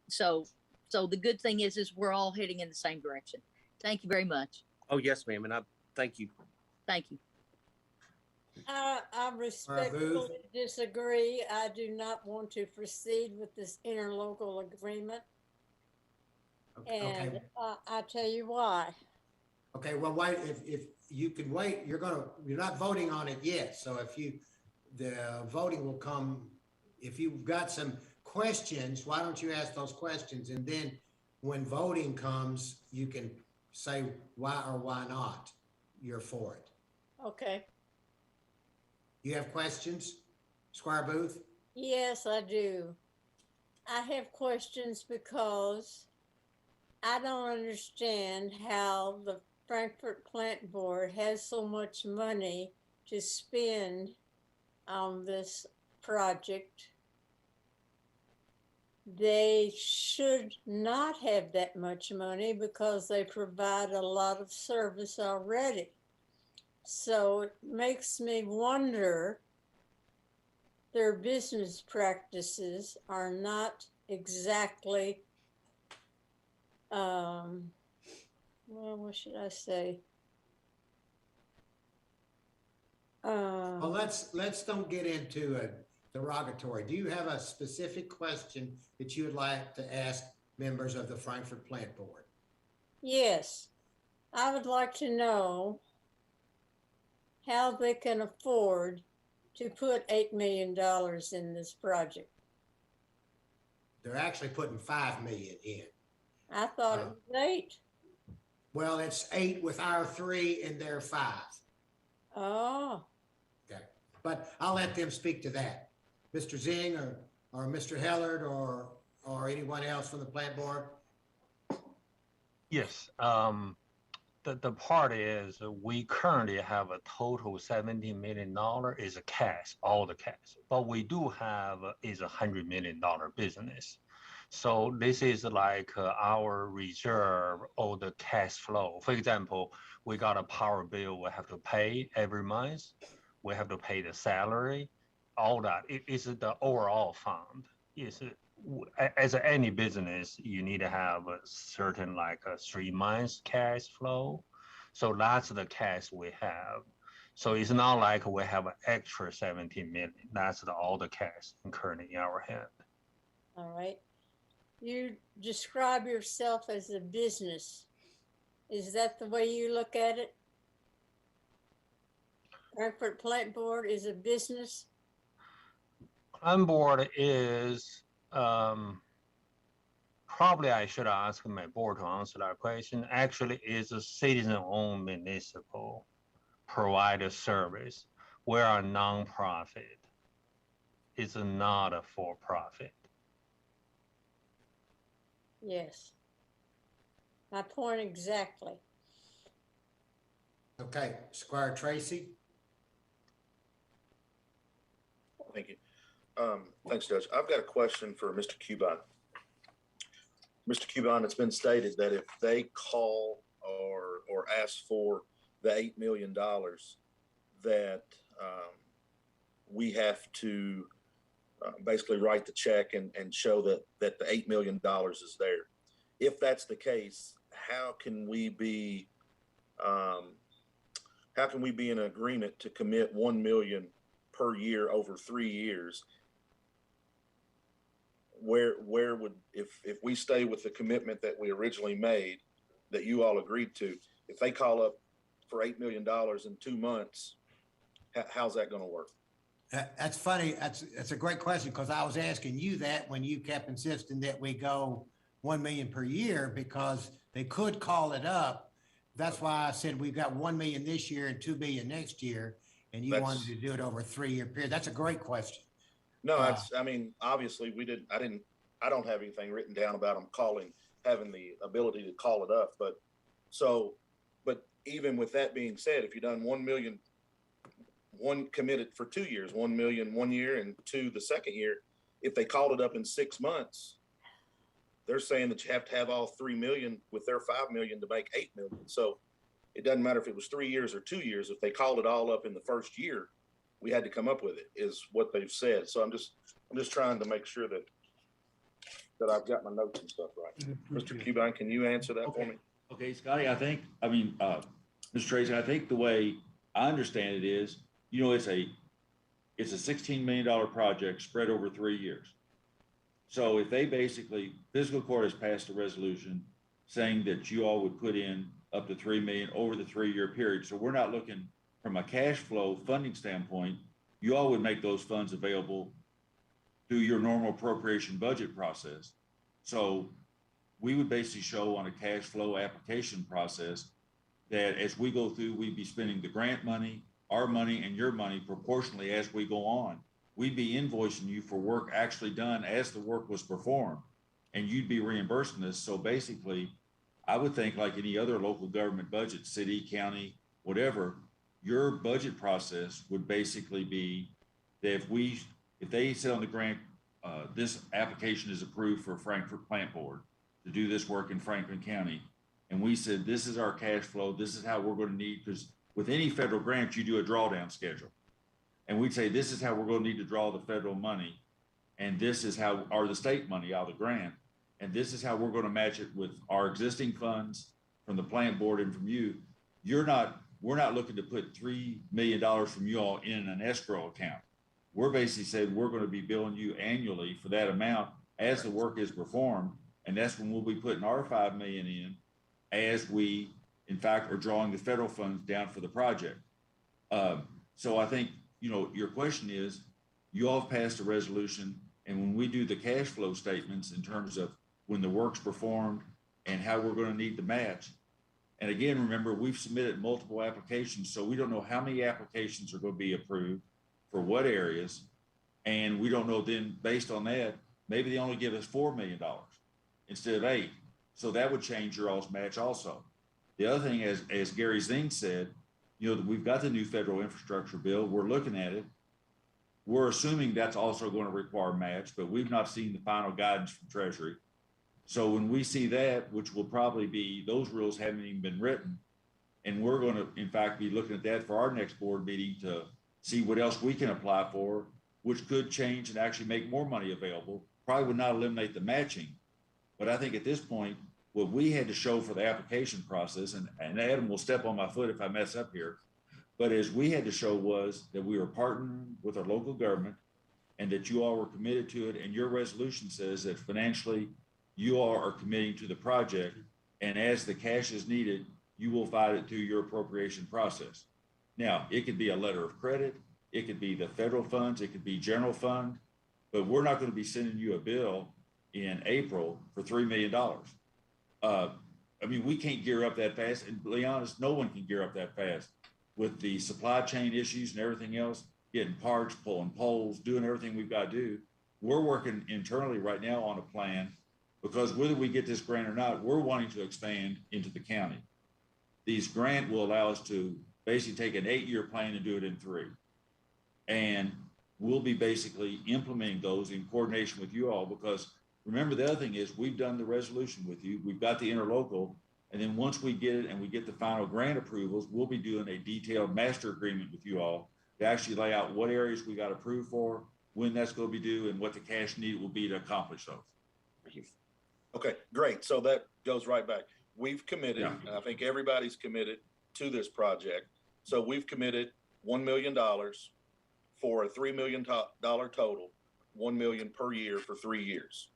Speaker 18: So the good thing is we're all heading in the same direction. Thank you very much.
Speaker 7: Oh, yes, ma'am. And I thank you.
Speaker 6: Thank you.
Speaker 10: I respectfully disagree. I do not want to proceed with this interlocal agreement. And I'll tell you why.
Speaker 1: Okay, well, wait, if you can wait, you're not voting on it yet. So the voting will come, if you've got some questions, why don't you ask those questions? And then when voting comes, you can say why or why not you're for it.
Speaker 10: Okay.
Speaker 1: You have questions, Squire Booth?
Speaker 10: Yes, I do. I have questions because I don't understand how the Frankfort Plant Board has so much money to spend on this project. They should not have that much money because they provide a lot of service already. So it makes me wonder, their business practices are not exactly, well, what should I say?
Speaker 1: Well, let's don't get into a derogatory. Do you have a specific question that you would like to ask members of the Frankfort Plant Board?
Speaker 10: Yes, I would like to know how they can afford to put $8 million in this project?
Speaker 1: They're actually putting 5 million in.
Speaker 10: I thought it was 8.
Speaker 1: Well, it's 8 with our 3 and their 5.
Speaker 10: Oh,
Speaker 1: Okay, but I'll let them speak to that. Mr. Zing or Mr. Hellard or anyone else from the plant board?
Speaker 14: Yes, the part is we currently have a total $70 million is a cash, all the cash, but we do have is $100 million business. So this is like our reserve or the cash flow. For example, we got a power bill we have to pay every month. We have to pay the salary, all that. It is the overall fund. Is as any business, you need to have a certain like a 3 months cash flow. So that's the cash we have. So it's not like we have an extra 17 million. That's all the cash currently in our hand.
Speaker 10: all right. You describe yourself as a business. Is that the way you look at it? Frankfurt Plant Board is a business?
Speaker 14: On board is probably I should ask my board to answer that question. Actually, it's a citizen-owned municipal provider service. We're a nonprofit. It's not a for-profit.
Speaker 10: Yes. My point exactly.
Speaker 1: Okay, Squire Tracy?
Speaker 13: Thank you. Thanks, Judge. I've got a question for Mr. Cuban. Mr. Cuban, it's been stated that if they call or ask for the $8 million, that we have to basically write the check and show that the $8 million is there. If that's the case, how can we be in agreement to commit 1 million per year over 3 years? Where would, if we stay with the commitment that we originally made, that you all agreed to, if they call up for $8 million in 2 months, how's that going to work?
Speaker 1: That's funny. That's a great question, because I was asking you that when you kept insisting that we go 1 million per year, because they could call it up. That's why I said we've got 1 million this year and 2 million next year, and you wanted to do it over a 3-year period. That's a great question.
Speaker 13: No, I mean, obviously I don't have anything written down about them having the ability to call it up. But even with that being said, if you've done 1 million, one committed for 2 years, 1 million 1 year and 2 the second year, if they called it up in 6 months, they're saying that you have to have all 3 million with their 5 million to make 8 million. So it doesn't matter if it was 3 years or 2 years. If they called it all up in the first year, we had to come up with it, is what they've said. So I'm just trying to make sure that I've got my notes and stuff right. Mr. Cuban, can you answer that for me?
Speaker 15: Okay, Scotty, Mr. Tracy, I think the way I understand it is, it's a $16 million project spread over 3 years. So if they Fiscal Court has passed a resolution saying that you all would put in up to 3 million over the 3-year period. So we're not looking from a cash flow funding standpoint. You all would make those funds available through your normal appropriation budget process. So we would basically show on a cash flow application process that as we go through, we'd be spending the grant money, our money, and your money proportionally as we go on. We'd be invoicing you for work actually done as the work was performed, and you'd be reimbursing us. So basically, I would think like any other local government budget, city, county, whatever, your budget process would basically be that if they said on the grant, this application is approved for Frankfurt Plant Board to do this work in Franklin County, and we said, this is our cash flow, this is how we're going to need, because with any federal grant, you do a drawdown schedule. And we'd say, this is how we're going to need to draw the federal money, and this is how, or the state money out of the grant, and this is how we're going to match it with our existing funds from the plant board and from you. We're not looking to put $3 million from you all in an escrow account. We're basically saying we're going to be billing you annually for that amount as the work is performed. And that's when we'll be putting our 5 million in as we, in fact, are drawing the federal funds down for the project. So I think you know, your question is, you all have passed a resolution, and when we do the cash flow statements in terms of when the work's performed and how we're going to need the match. And again, remember, we've submitted multiple applications, so we don't know how many applications are going to be approved for what areas. And we don't know then, based on that, maybe they only give us $4 million instead of 8. So that would change your all's match also. The other thing, as Gary Zing said, you know, we've got the new federal infrastructure bill. We're looking at it. We're assuming that's also going to require match, but we've not seen the final guidance from Treasury. So when we see that, which will probably be, those rules haven't even been written, and we're going to, in fact, be looking at that for our next board meeting to see what else we can apply for, which could change and actually make more money available. Probably would not eliminate the matching. But I think at this point, what we had to show for the application process, and Adam will step on my foot if I mess up here, but as we had to show was that we were partnering with our local government and that you all were committed to it. And your resolution says that financially, you all are committing to the project. And as the cash is needed, you will find it through your appropriation process. Now, it could be a letter of credit. It could be the federal funds. It could be general fund. But we're not going to be sending you a bill in April for $3 million. I mean, we can't gear up that fast. And to be honest, no one can gear up that fast with the supply chain issues and everything else, getting parts, pulling poles, doing everything we've got to do. We're working internally right now on a plan because whether we get this grant or not, we're wanting to expand into the county. These grant will allow us to basically take an 8-year plan and do it in 3. And we'll be basically implementing those in coordination with you all, because remember, the other thing is we've done the resolution with you. We've got the interlocal. And then once we get it and we get the final grant approvals, we'll be doing a detailed master agreement with you all to actually lay out what areas we got approved for, when that's going to be due, and what the cash need will be to accomplish those.
Speaker 13: Okay, great. So that goes right back. We've committed, and I think everybody's committed to this project. So we've committed $1 million for a $3 million total, $1 million per year for 3 years.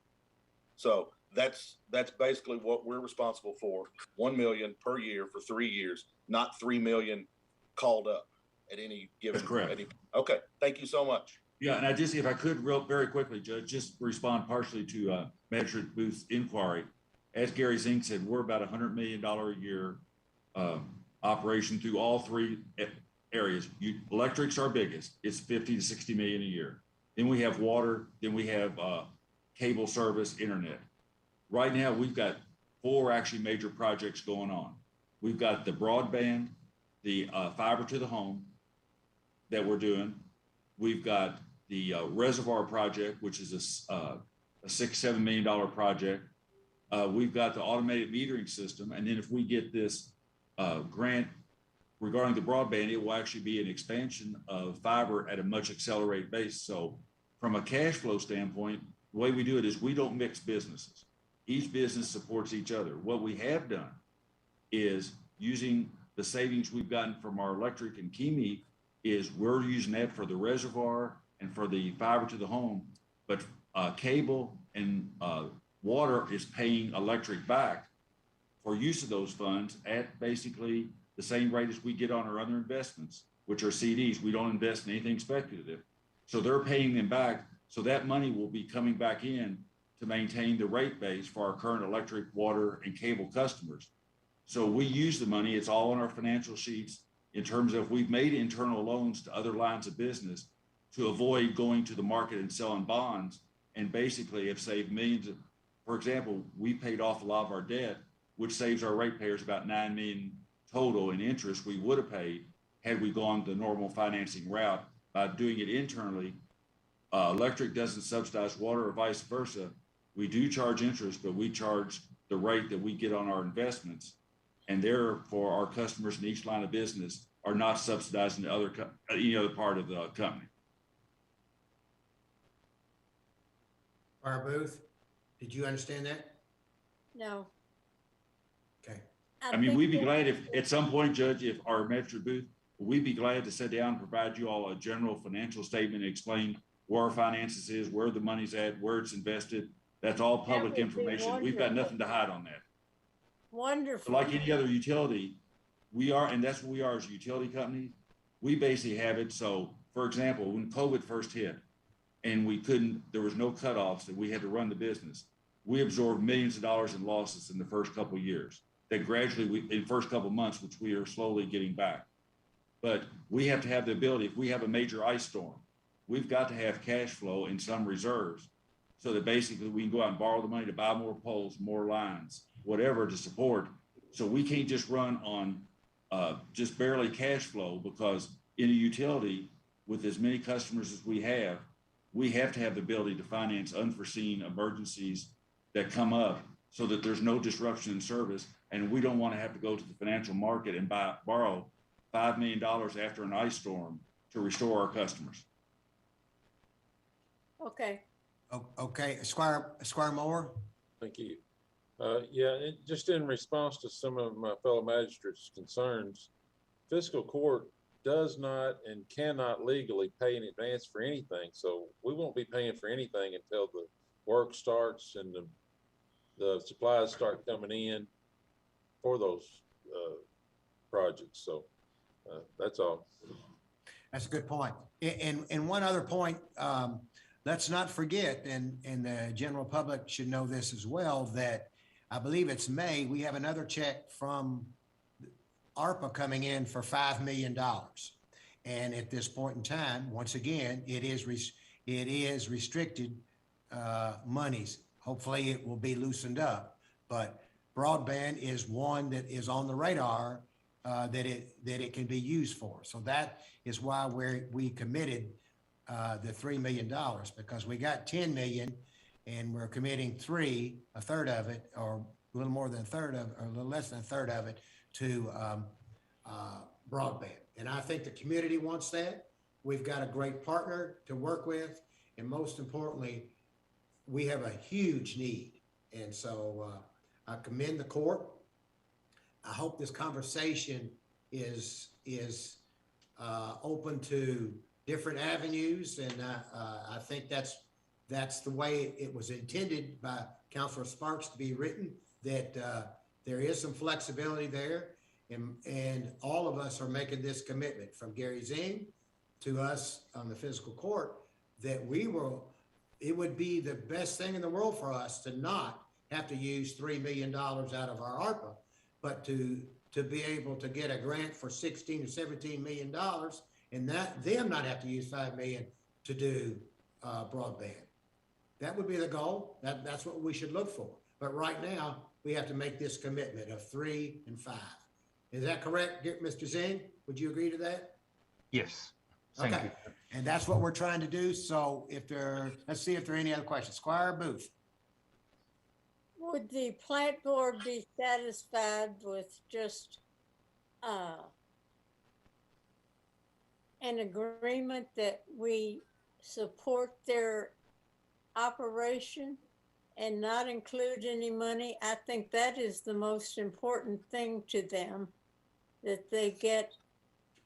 Speaker 13: So that's basically what we're responsible for. 1 million per year for 3 years, not 3 million called up at any given.
Speaker 15: That's correct.
Speaker 13: Okay, thank you so much.
Speaker 15: Yeah, and I just, if I could very quickly, Judge, just respond partially to Magistrate Booth's inquiry. As Gary Zing said, we're about $100 million a year operation through all 3 areas. Electric's our biggest. It's 50 to 60 million a year. Then we have water. Then we have cable service, internet. Right now, we've got 4 actually major projects going on. We've got the broadband, the fiber to the home that we're doing. We've got the reservoir project, which is a $6-7 million project. We've got the automated metering system. And then if we get this grant regarding the broadband, it will actually be an expansion of fiber at a much accelerated pace. So from a cash flow standpoint, the way we do it is we don't mix businesses. Each business supports each other. What we have done is using the savings we've gotten from our electric and KEMI is we're using that for the reservoir and for the fiber to the home, but cable and water is paying electric back for use of those funds at basically the same rate as we get on our other investments, which are CDs. We don't invest in anything speculative. So they're paying them back. So that money will be coming back in to maintain the rate base for our current electric, water, and cable customers. So we use the money. It's all on our financial sheets in terms of we've made internal loans to other lines of business to avoid going to the market and selling bonds, and basically have saved millions of, for example, we paid off a lot of our debt, which saves our ratepayers about $9 million total in interest we would have paid had we gone the normal financing route. By doing it internally, electric doesn't subsidize water or vice versa. We do charge interest, but we charge the rate that we get on our investments. And therefore, our customers in each line of business are not subsidizing any other part of the company.
Speaker 1: Barbara Booth, did you understand that?
Speaker 10: No.
Speaker 1: Okay.
Speaker 15: I mean, we'd be glad if at some point, Judge, if our Magistrate Booth, we'd be glad to sit down and provide you all a general financial statement and explain where our finances is, where the money's at, where it's invested. That's all public information. We've got nothing to hide on that.
Speaker 10: Wonderful.
Speaker 15: But like any other utility, we are, and that's what we are as a utility company. We basically have it so For example, when COVID first hit and there was no cutoffs and we had to run the business, we absorbed millions of dollars in losses in the first couple of years. That gradually, in the first couple of months, which we are slowly getting back. But we have to have the ability, if we have a major ice storm, we've got to have cash flow in some reserves so that basically we can go out and borrow the money to buy more poles, more lines, whatever to support. So we can't just run on just barely cash flow, because in a utility with as many customers as we have to have the ability to finance unforeseen emergencies that come up so that there's no disruption in service. And we don't want to have to go to the financial market and borrow $5 million after an ice storm to restore our customers.
Speaker 10: Okay.
Speaker 1: Okay, Squire Moore.
Speaker 17: Thank you. Just in response to some of my fellow magistrates' concerns, Fiscal Court does not and cannot legally pay in advance for anything. So we won't be paying for anything until the work starts and the supplies start coming in for those projects. So that's all.
Speaker 1: That's a good point. And one other point, let's not forget, and the general public should know this as well, that I believe it's May, we have another check from ARPA coming in for $5 million. And at this point in time, once again, it is restricted monies. Hopefully it will be loosened up, but broadband is one that is on the radar that it can be used for. So that is why we committed the $3 million, because we got 10 million and we're committing a third of it, or a little more than a third of, or a little less than a third of it to broadband. And I think the community wants that. We've got a great partner to work with. And most importantly, we have a huge need. And so I commend the court. I hope this conversation is open to different avenues. And I think that's the way it was intended by Councilor Sparks to be written, that there is some flexibility there. And all of us are making this commitment, from Gary Zing to us on the fiscal court, that it would be the best thing in the world for us to not have to use $3 million out of our ARPA, but to be able to get a grant for $16 or $17 million, and them not have to use $5 million to do broadband. That would be the goal. That's what we should look for. But right now, we have to make this commitment of 3 and 5. Is that correct, Mr. Zing? Would you agree to that?
Speaker 14: Yes. Thank
Speaker 1: Okay.
Speaker 14: you.
Speaker 1: And that's what we're trying to do. So let's see if there are any other questions. Squire Booth.
Speaker 10: Would the plant board be satisfied with just an agreement that we support their operation and not include any money? I think that is the most important thing to them, that they get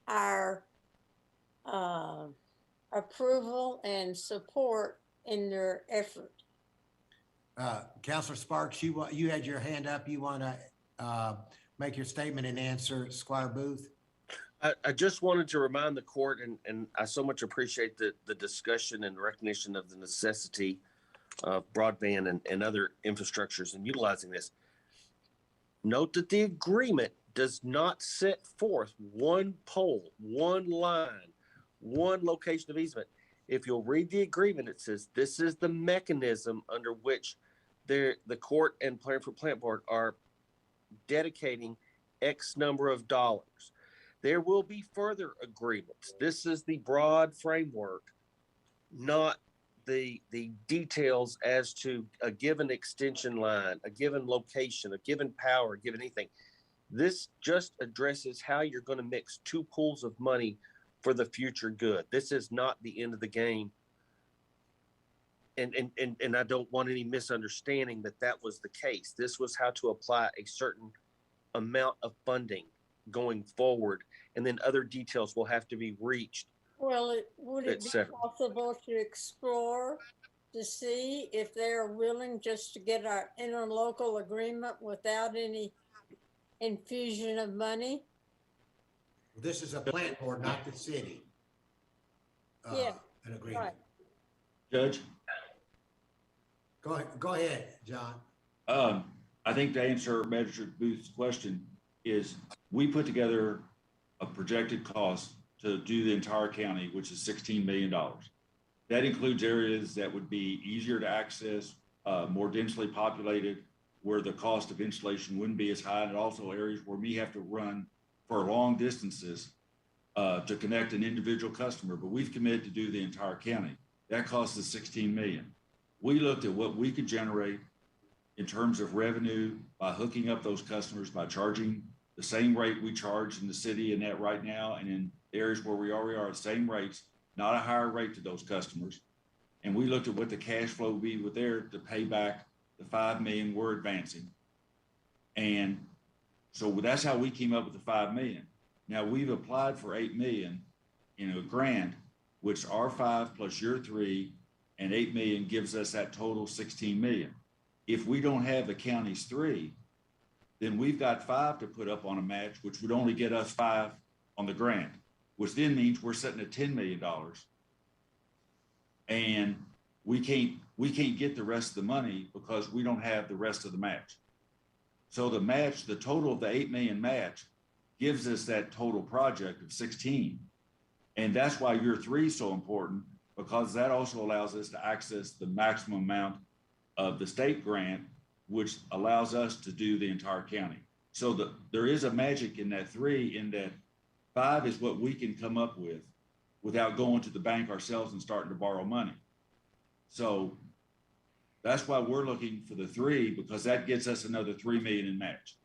Speaker 10: our approval and support in their effort.
Speaker 1: Councilor Sparks, you had your hand up. You want to make your statement and answer Squire Booth?
Speaker 7: I just wanted to remind the court, and I so much appreciate the discussion and recognition of the necessity of broadband and other infrastructures and utilizing this. Note that the agreement does not set forth one pole, one line, one location of easement. If you'll read the agreement, it says this is the mechanism under which the court and plant board are dedicating X number of dollars. There will be further agreements. This is the broad framework, not the details as to a given extension line, a given location, a given power, a given anything. This just addresses how you're going to mix two pools of money for the future good. This is not the end of the game. And I don't want any misunderstanding that was the case. This was how to apply a certain amount of funding going forward, and then other details will have to be reached.
Speaker 10: Well, would it be possible to explore to see if they're willing just to get our interlocal agreement without any infusion of money?
Speaker 1: This is a plant board, not the city.
Speaker 10: Yeah,
Speaker 1: an agreement.
Speaker 10: right.
Speaker 15: Judge,
Speaker 1: Go ahead, John.
Speaker 15: I think to answer Magistrate Booth's question is we put together a projected cost to do the entire county, which is $16 million. That includes areas that would be easier to access, more densely populated, where the cost of installation wouldn't be as high, and also areas where we have to run for long distances to connect an individual customer. But we've committed to do the entire county. That cost us $16 million. We looked at what we could generate in terms of revenue by hooking up those customers, by charging the same rate we charge in the city and that right now, and in areas where we already are at the same rates, not a higher rate to those customers. And we looked at what the cash flow would be with there to pay back the $5 million we're advancing. And so that's how we came up with the $5 million. Now we've applied for $8 million in a grant, which our 5 plus your 3 and $8 million gives us that total $16 million. If we don't have the county's 3, then we've got 5 to put up on a match, which would only get us 5 on the grant, which then means we're sitting at $10 million. And we can't get the rest of the money because we don't have the rest of the match. So the match, the total of the 8 million match gives us that total project of 16. And that's why year 3 is so important, because that also allows us to access the maximum amount of the state grant, which allows us to do the entire county. So there is a magic in that 3, in that 5 is what we can come up with without going to the bank ourselves and starting to borrow money. So that's why we're looking for the 3, because that gets us another 3 million in match.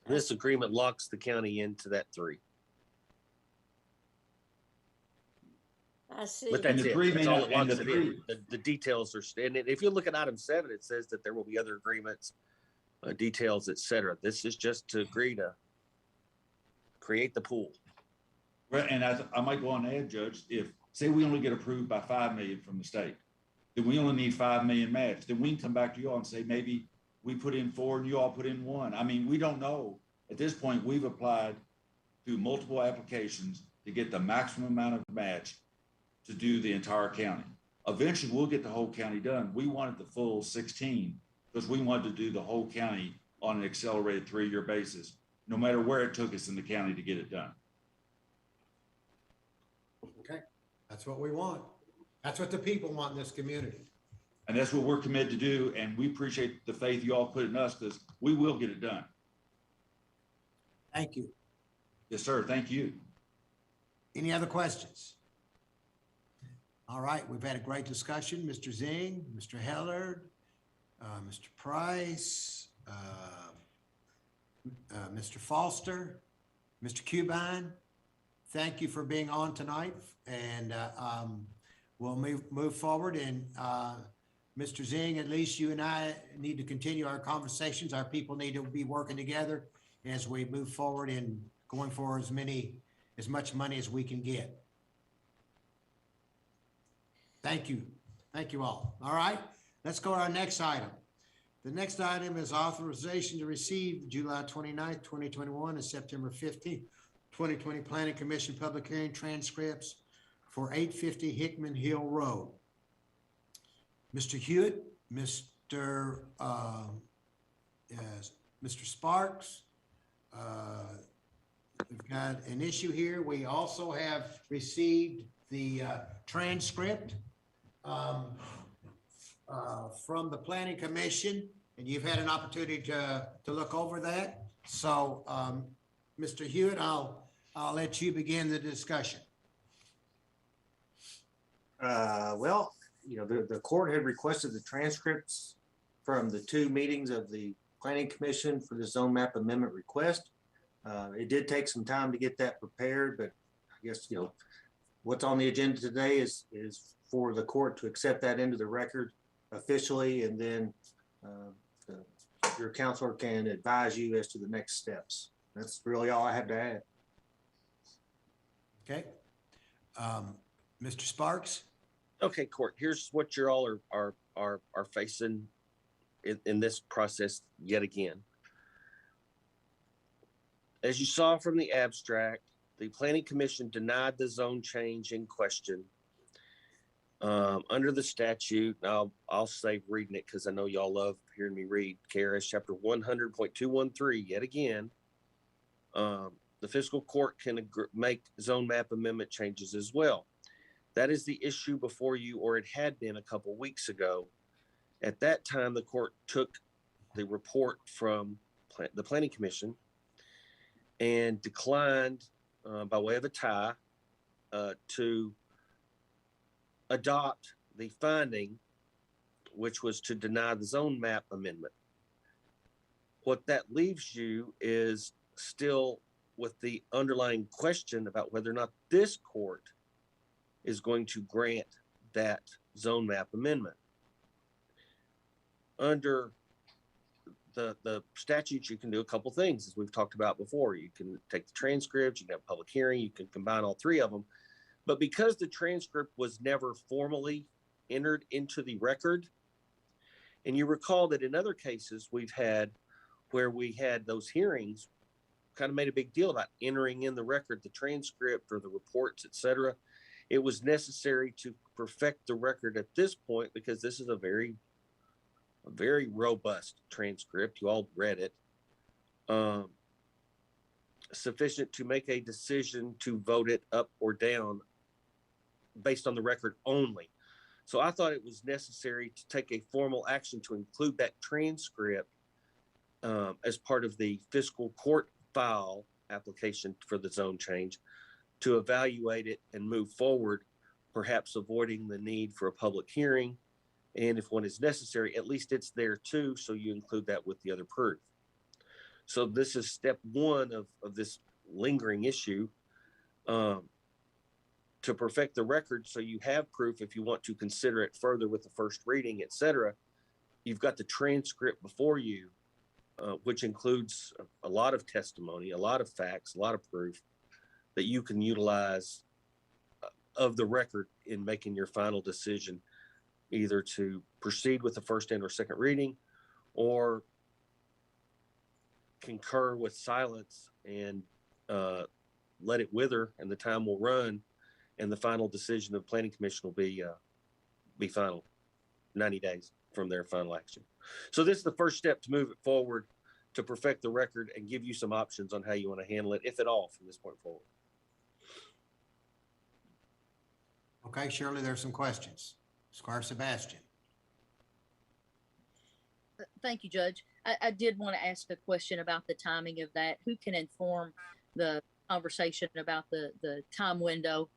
Speaker 7: This agreement locks the county into that 3.
Speaker 10: I see.
Speaker 7: But that's
Speaker 15: And the
Speaker 7: it.
Speaker 15: 3
Speaker 7: That's all it
Speaker 15: million, and
Speaker 7: locks
Speaker 15: the
Speaker 7: it in.
Speaker 15: 3,
Speaker 7: The details are, and if you look at item 7, it says that there will be other agreements, details, et cetera. This is just to agree to create the pool.
Speaker 15: right, and I might go on and add, Judge, if, say we only get approved by 5 million from the state, then we only need 5 million match, then we can come back to you all and say, maybe we put in 4 and you all put in 1. I mean, we don't know. At this point, we've applied through multiple applications to get the maximum amount of match to do the entire county. Eventually, we'll get the whole county done. We wanted the full 16 because we wanted to do the whole county on an accelerated 3-year basis, no matter where it took us in the county to get it done.
Speaker 1: Okay, that's what we want. That's what the people want in this community.
Speaker 15: And that's what we're committed to do. And we appreciate the faith you all put in us, because we will get it done.
Speaker 1: Thank you.
Speaker 15: Yes, sir. Thank you.
Speaker 1: Any other questions? All right, we've had a great discussion. Mr. Zing, Mr. Hellard, Mr. Price, Mr. Foster, Mr. Cubine, thank you for being on tonight. And we'll move forward. And Mr. Zing, at least you and I need to continue our conversations. Our people need to be working together as we move forward in going for as much money as we can get. Thank you. Thank you all. All right, let's go to our next item. The next item is authorization to receive July 29th, 2021 and September 15th, 2020 Planning Commission public hearing transcripts for 850 Hickman Hill Road. Mr. Hewitt, Mr. Sparks, we've got an issue here. We also have received the transcript from the Planning Commission, and you've had an opportunity to look over that. So, Mr. Hewitt, I'll let you begin the discussion.
Speaker 19: Well, you know, the court had requested the transcripts from the 2 meetings of the Planning Commission for the zone map amendment request. It did take some time to get that prepared, but I guess, you know, what's on the agenda today is for the court to accept that into the record officially, and then your counselor can advise you as to the next steps. That's really all I have to add.
Speaker 1: Okay. Mr. Sparks?
Speaker 7: Okay, court, here's what you all are facing in this process yet again. As you saw from the abstract, the Planning Commission denied the zone change in question under the statute. I'll save reading it because I know y'all love hearing me read. KRS chapter 100.213. Yet again, the fiscal court can make zone map amendment changes as well. That is the issue before you, or it had been a couple weeks ago. At that time, the court took the report from the Planning Commission and declined by way of a tie to adopt the finding, which was to deny the zone map amendment. What that leaves you is still with the underlying question about whether or not this court is going to grant that zone map amendment. Under the statutes, you can do a couple things, as we've talked about before. You can take the transcript, you can have a public hearing, you can combine all three of them. But because the transcript was never formally entered into the record, and you recall that in other cases we've had where we had those hearings, kind of made a big deal about entering in the record, the transcript or the reports, etc. It was necessary to perfect the record at this point because this is a very robust transcript. You all read it. Sufficient to make a decision to vote it up or down based on the record only. So I thought it was necessary to take a formal action to include that transcript as part of the fiscal court file application for the zone change to evaluate it and move forward, perhaps avoiding the need for a public hearing. And if one is necessary, at least it's there too, so you include that with the other proof. So this is step one of this lingering issue, to perfect the record so you have proof if you want to consider it further with the first reading, etc. You've got the transcript before you, which includes a lot of testimony, a lot of facts, a lot of proof that you can utilize of the record in making your final decision, either to proceed with the first and or second reading or concur with silence and let it wither, and the time will run and the final decision of Planning Commission will be final 90 days from their final action. So this is the first step to move it forward, to perfect the record and give you some options on how you want to handle it, if at all, from this point forward.
Speaker 1: Okay, Shirley, there's some questions. Squire Sebastian.
Speaker 6: Thank you, Judge. I did want to ask a question about the timing of that. Who can inform the conversation about the time window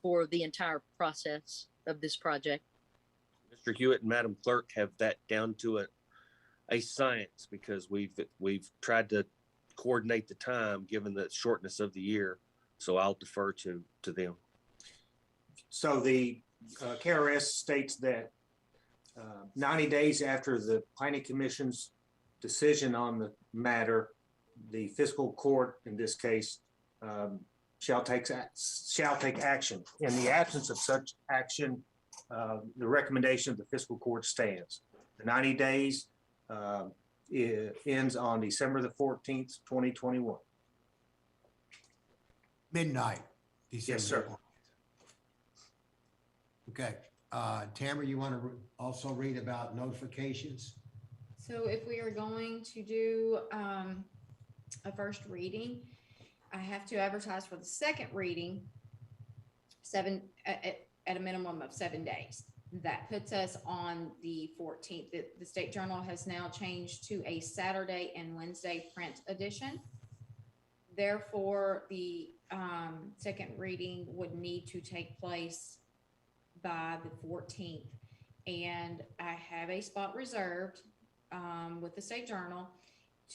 Speaker 6: for the entire process of this project?
Speaker 7: Mr. Hewitt and Madam Clerk have that down to a science, because we've tried to coordinate the time given the shortness of the year. So I'll defer to them.
Speaker 19: So the KRS states that 90 days after the Planning Commission's decision on the matter, the fiscal court, in this case, shall take action. In the absence of such action, the recommendation of the fiscal court stands. The 90 days ends on December the 14th, 2021.
Speaker 1: Midnight. December.
Speaker 19: Yes, sir.
Speaker 1: 14th. Okay. Tamara, you want to also read about notifications?
Speaker 20: So if we are going to do a first reading, I have to advertise for the second reading at a minimum of 7 days. That puts us on the 14th. The State Journal has now changed to a Saturday and Wednesday print edition. Therefore, the second reading would need to take place by the 14th. And I have a spot reserved with the State Journal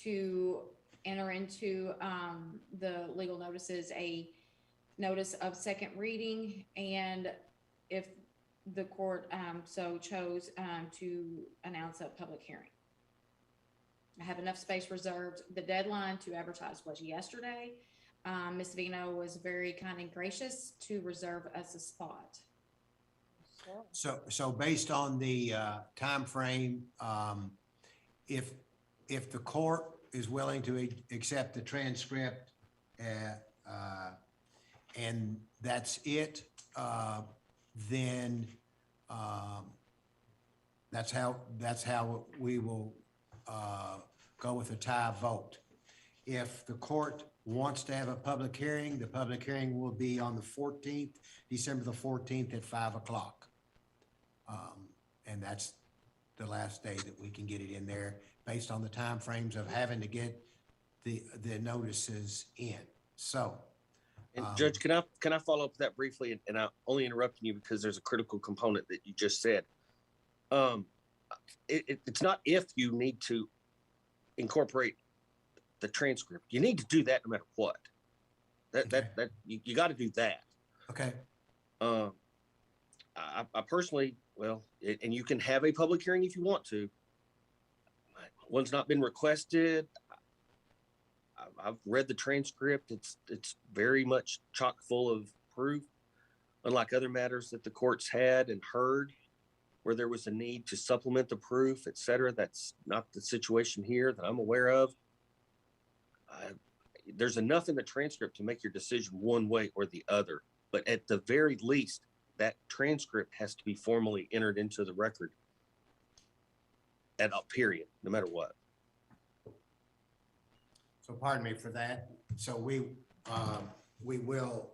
Speaker 20: to enter into the legal notices a notice of second reading, and if the court so chose to announce a public hearing. I have enough space reserved. The deadline to advertise was yesterday. Ms. Vino was very kind and gracious to reserve us a spot.
Speaker 1: So based on the time frame, if the court is willing to accept the transcript and that's it, then that's how we will go with a tie vote. If the court wants to have a public hearing, the public hearing will be on the 14th, December the 14th at 5 o'clock. And that's the last day that we can get it in there based on the timeframes of having to get the notices in. So.
Speaker 7: And Judge, can I follow up that briefly? And I'm only interrupting you because there's a critical component that you just said. It's not if you need to incorporate the transcript. You need to do that no matter what. That you got to do that.
Speaker 1: Okay.
Speaker 7: I personally, and you can have a public hearing if you want to. One's not been requested. I've read the transcript. It's very much chock full of proof, unlike other matters that the courts had and heard where there was a need to supplement the proof, et cetera. That's not the situation here that I'm aware of. There's enough in the transcript to make your decision one way or the other. But at the very least, that transcript has to be formally entered into the record at a period, no matter what.
Speaker 1: So pardon me for that. So we will,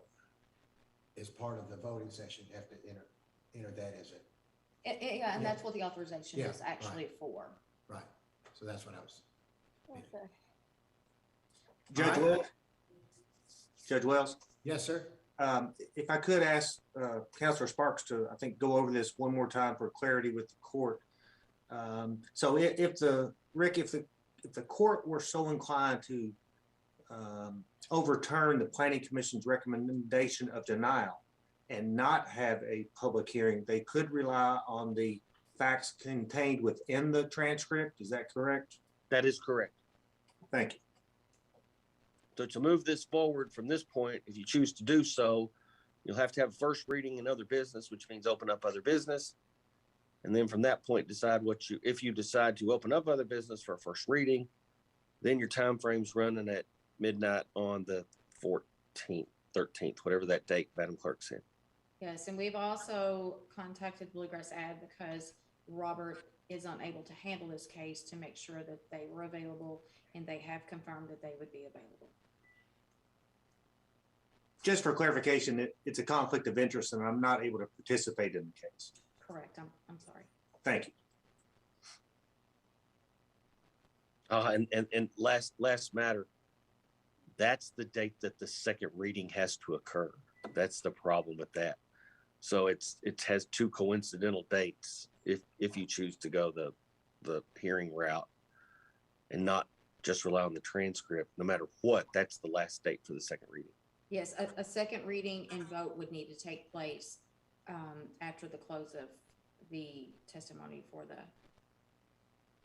Speaker 1: as part of the voting session, have to enter that as it.
Speaker 20: Yeah, and that's what the authorization
Speaker 1: Yeah,
Speaker 20: is actually
Speaker 1: right.
Speaker 20: for.
Speaker 1: Right. So that's what I was.
Speaker 10: Okay.
Speaker 19: Judge Wells? Judge Wells?
Speaker 1: Yes, sir.
Speaker 19: If I could ask Councilor Sparks to, I think, go over this one more time for clarity with the court. So if the court were so inclined to overturn the Planning Commission's recommendation of denial and not have a public hearing, they could rely on the facts contained within the transcript. Is that correct?
Speaker 7: That is correct.
Speaker 19: Thank you.
Speaker 7: So to move this forward from this point, if you choose to do so, you'll have to have first reading in other business, which means open up other business. And then from that point, decide if you decide to open up other business for a first reading, then your time frame's running at midnight on the 14th, 13th, whatever that date Madam Clerk said.
Speaker 20: Yes, and we've also contacted Bluegrass Ad because Robert is unable to handle this case to make sure that they were available, and they have confirmed that they would be available.
Speaker 19: Just for clarification, it's a conflict of interest and I'm not able to participate in the case.
Speaker 20: Correct. I'm sorry.
Speaker 19: Thank you.
Speaker 7: And last matter, that's the date that the second reading has to occur. That's the problem with that. So it has two coincidental dates if you choose to go the hearing route and not just rely on the transcript. No matter what, that's the last date for the second reading.
Speaker 20: Yes, a second reading and vote would need to take place after the close of the testimony for the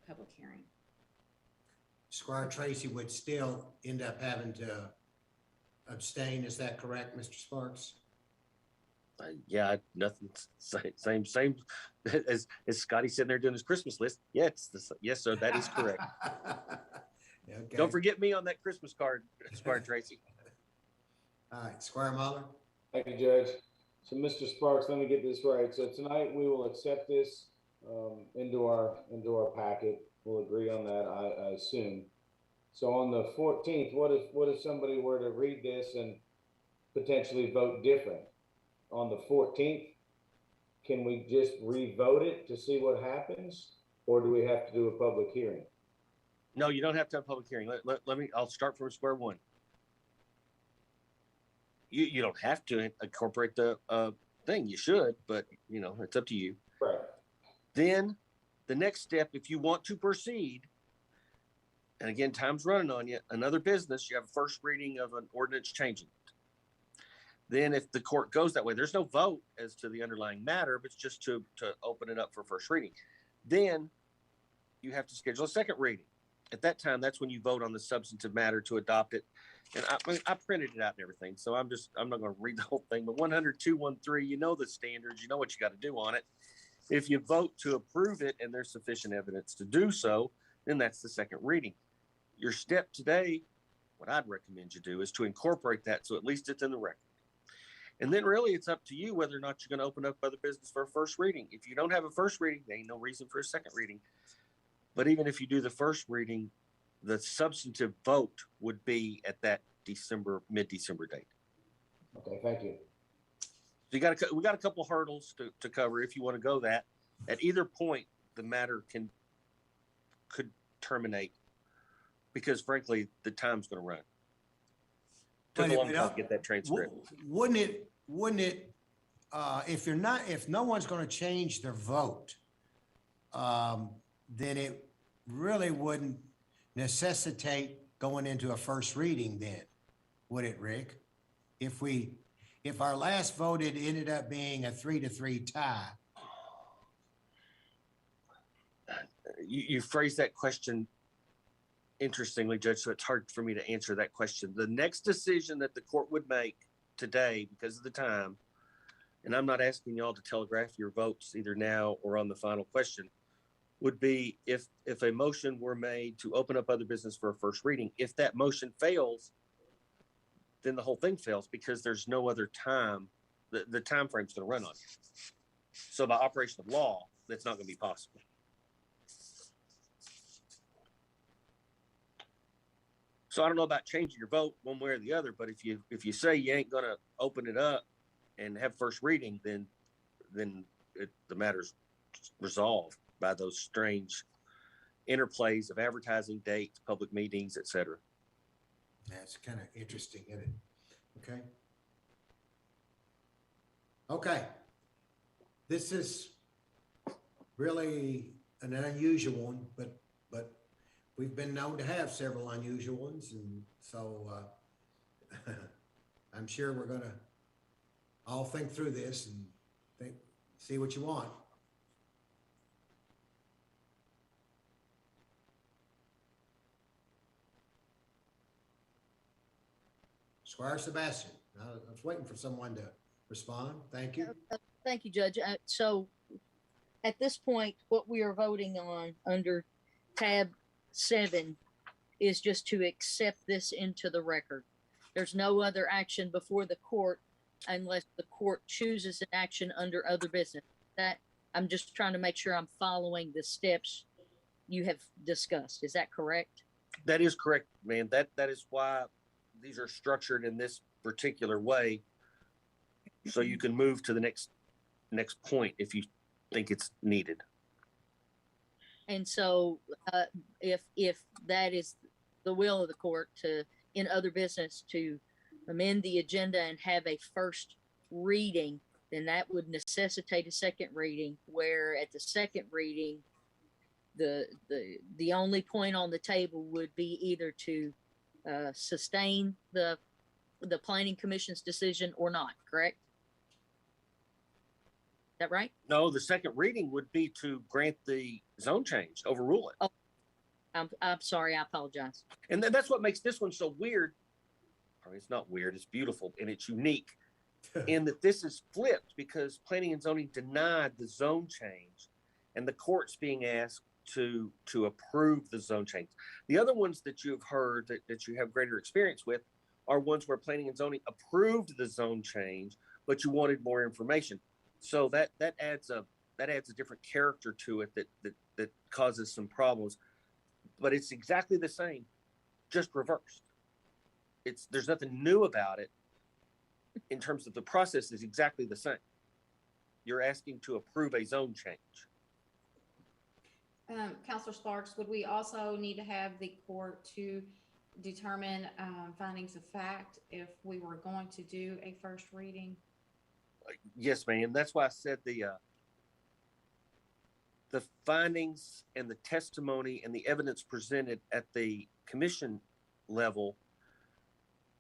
Speaker 20: public hearing.
Speaker 1: Squire Tracy would still end up having to abstain. Is that correct, Mr. Sparks?
Speaker 7: Yeah, nothing. Same as Scotty sitting there doing his Christmas list. Yeah, yes, sir. That is correct.
Speaker 1: Okay.
Speaker 7: Don't forget me on that Christmas card, Squire Tracy.
Speaker 1: All right, Squire Muller.
Speaker 11: Thank you, Judge. So, Mr. Sparks, let me get this right. So tonight we will accept this into our packet. We'll agree on that, I assume. So on the 14th, what if somebody were to read this and potentially vote different? On the 14th, can we just re-vote it to see what happens, or do we have to do a public hearing?
Speaker 7: No, you don't have to have a public hearing. I'll start from square one. You don't have to incorporate the thing. You should, but it's up to you.
Speaker 11: Right.
Speaker 7: Then the next step, if you want to proceed, and again, time's running on you, another business, you have a first reading of an ordinance changing it. Then if the court goes that way, there's no vote as to the underlying matter, but it's just to open it up for first reading. Then you have to schedule a second reading. At that time, that's when you vote on the substantive matter to adopt it. And I printed it out and everything, so I'm not going to read the whole thing, but 100-213, you know the standards, you know what you got to do on it. If you vote to approve it and there's sufficient evidence to do so, then that's the second reading. Your step today what I'd recommend you do is to incorporate that so at least it's in the record. And then really it's up to you whether or not you're going to open up other business for a first reading. If you don't have a first reading, there ain't no reason for a second reading. But even if you do the first reading, the substantive vote would be at that mid-December date.
Speaker 11: Okay, thank you.
Speaker 7: So we got a couple of hurdles to cover if you want to go that. At either point, the matter could terminate because frankly, the time's going to run. Took a long time to get that transcript.
Speaker 1: Wouldn't it, if no one's going to change their vote, then it really wouldn't necessitate going into a first reading then, would it, Rick? If our last vote had ended up being a 3-3 tie.
Speaker 7: You phrased that question interestingly, Judge, so it's hard for me to answer that question. The next decision that the court would make today, because of the time, and I'm not asking y'all to telegraph your votes either now or on the final question, would be if a motion were made to open up other business for a first reading. If that motion fails, then the whole thing fails because there's no other time. The time frame's going to run on you. So by operation of law, that's not going to be possible. So I don't know about changing your vote one way or the other, but if you say you ain't going to open it up and have first reading, then the matter's resolved by those strange interplays of advertising dates, public meetings, et cetera.
Speaker 1: That's kind of interesting, isn't it? Okay. Okay. This is really an unusual one, but we've been known to have several unusual ones, and so I'm sure we're going to all think through this and see what you want. Squire Sebastian, I was waiting for someone to respond. Thank you.
Speaker 6: Thank you, Judge. So at this point, what we are voting on under tab 7 is just to accept this into the record. There's no other action before the court unless the court chooses an action under other business. That I'm just trying to make sure I'm following the steps you have discussed. Is that correct?
Speaker 7: That is correct, man. That is why these are structured in this particular way, so you can move to the next point if you think it's needed.
Speaker 6: And so if that is the will of the court to, in other business, to amend the agenda and have a first reading, then that would necessitate a second reading, where at the second reading, the only point on the table would be either to sustain the planning commission's decision or not, correct? Is that right?
Speaker 7: No, the second reading would be to grant the zone change, overrule it.
Speaker 6: Oh, I'm sorry, I apologize.
Speaker 7: And that's what makes this one so weird. I mean, it's not weird, it's beautiful and it's unique in that this is flipped because planning and zoning denied the zone change and the court's being asked to approve the zone change. The other ones that you've heard that you have greater experience with are ones where planning and zoning approved the zone change, but you wanted more information. So that adds a different character to it that causes some problems. But it's exactly the same, just reversed. There's nothing new about it in terms of the process is exactly the same. You're asking to approve a zone change.
Speaker 20: Counselor Sparks, would we also need to have the court to determine findings of fact if we were going to do a first reading?
Speaker 7: Yes, ma'am. That's why I said the findings and the testimony and the evidence presented at the commission level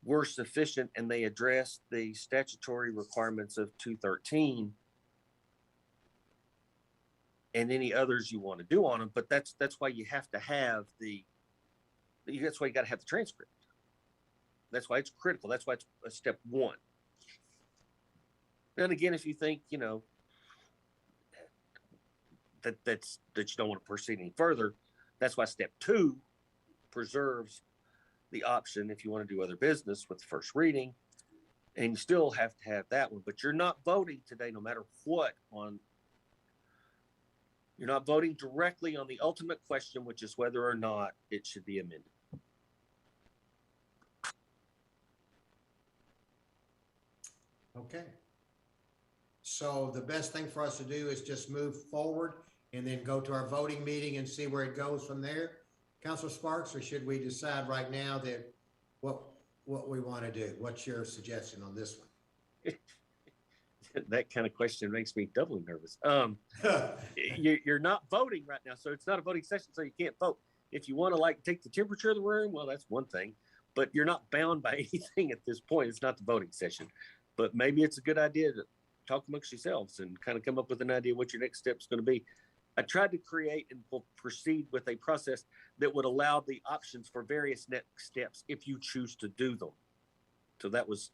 Speaker 7: were sufficient and they addressed the statutory requirements of 213 and any others you want to do on them. But that's why you have to have that's why you got to have the transcript. That's why it's critical. That's why it's a step 1. And again, if you think, that you don't want to proceed any further, that's why step 2 preserves the option if you want to do other business with the first reading, and you still have to have that one, but you're not voting today, no matter what, you're not voting directly on the ultimate question, which is whether or not it should be amended.
Speaker 1: Okay. So the best thing for us to do is just move forward and then go to our voting meeting and see where it goes from there. Councilor Sparks, or should we decide right now that what we want to do? What's your suggestion on this one?
Speaker 7: That kind of question makes me doubly nervous. You're not voting right now, so it's not a voting session, so you can't vote. If you want to like take the temperature of the room, well, that's one thing, but you're not bound by anything at this point. It's not the voting session, but maybe it's a good idea to talk amongst yourselves and kind of come up with an idea what your next step is going to be. I tried to create and will proceed with a process that would allow the options for various next steps if you choose to do them. So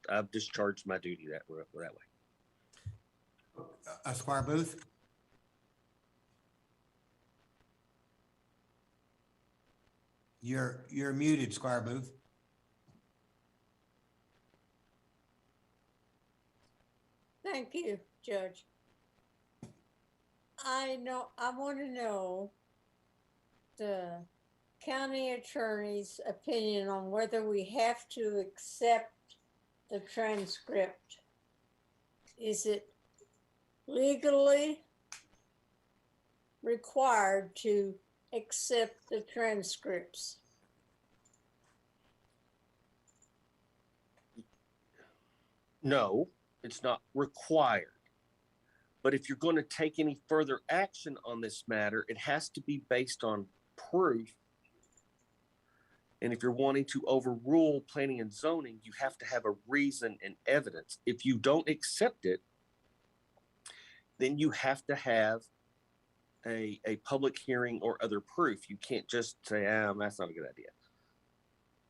Speaker 7: I've discharged my duty that way.
Speaker 1: Squire Booth? You're muted, Squire Booth.
Speaker 10: Thank you, Judge. I want to know the county attorney's opinion on whether we have to accept the transcript. Is it legally required to accept the transcripts?
Speaker 7: No, it's not required. But if you're going to take any further action on this matter, it has to be based on proof. And if you're wanting to overrule planning and zoning, you have to have a reason and evidence. If you don't accept it, then you have to have a public hearing or other proof. You can't just say, that's not a good idea.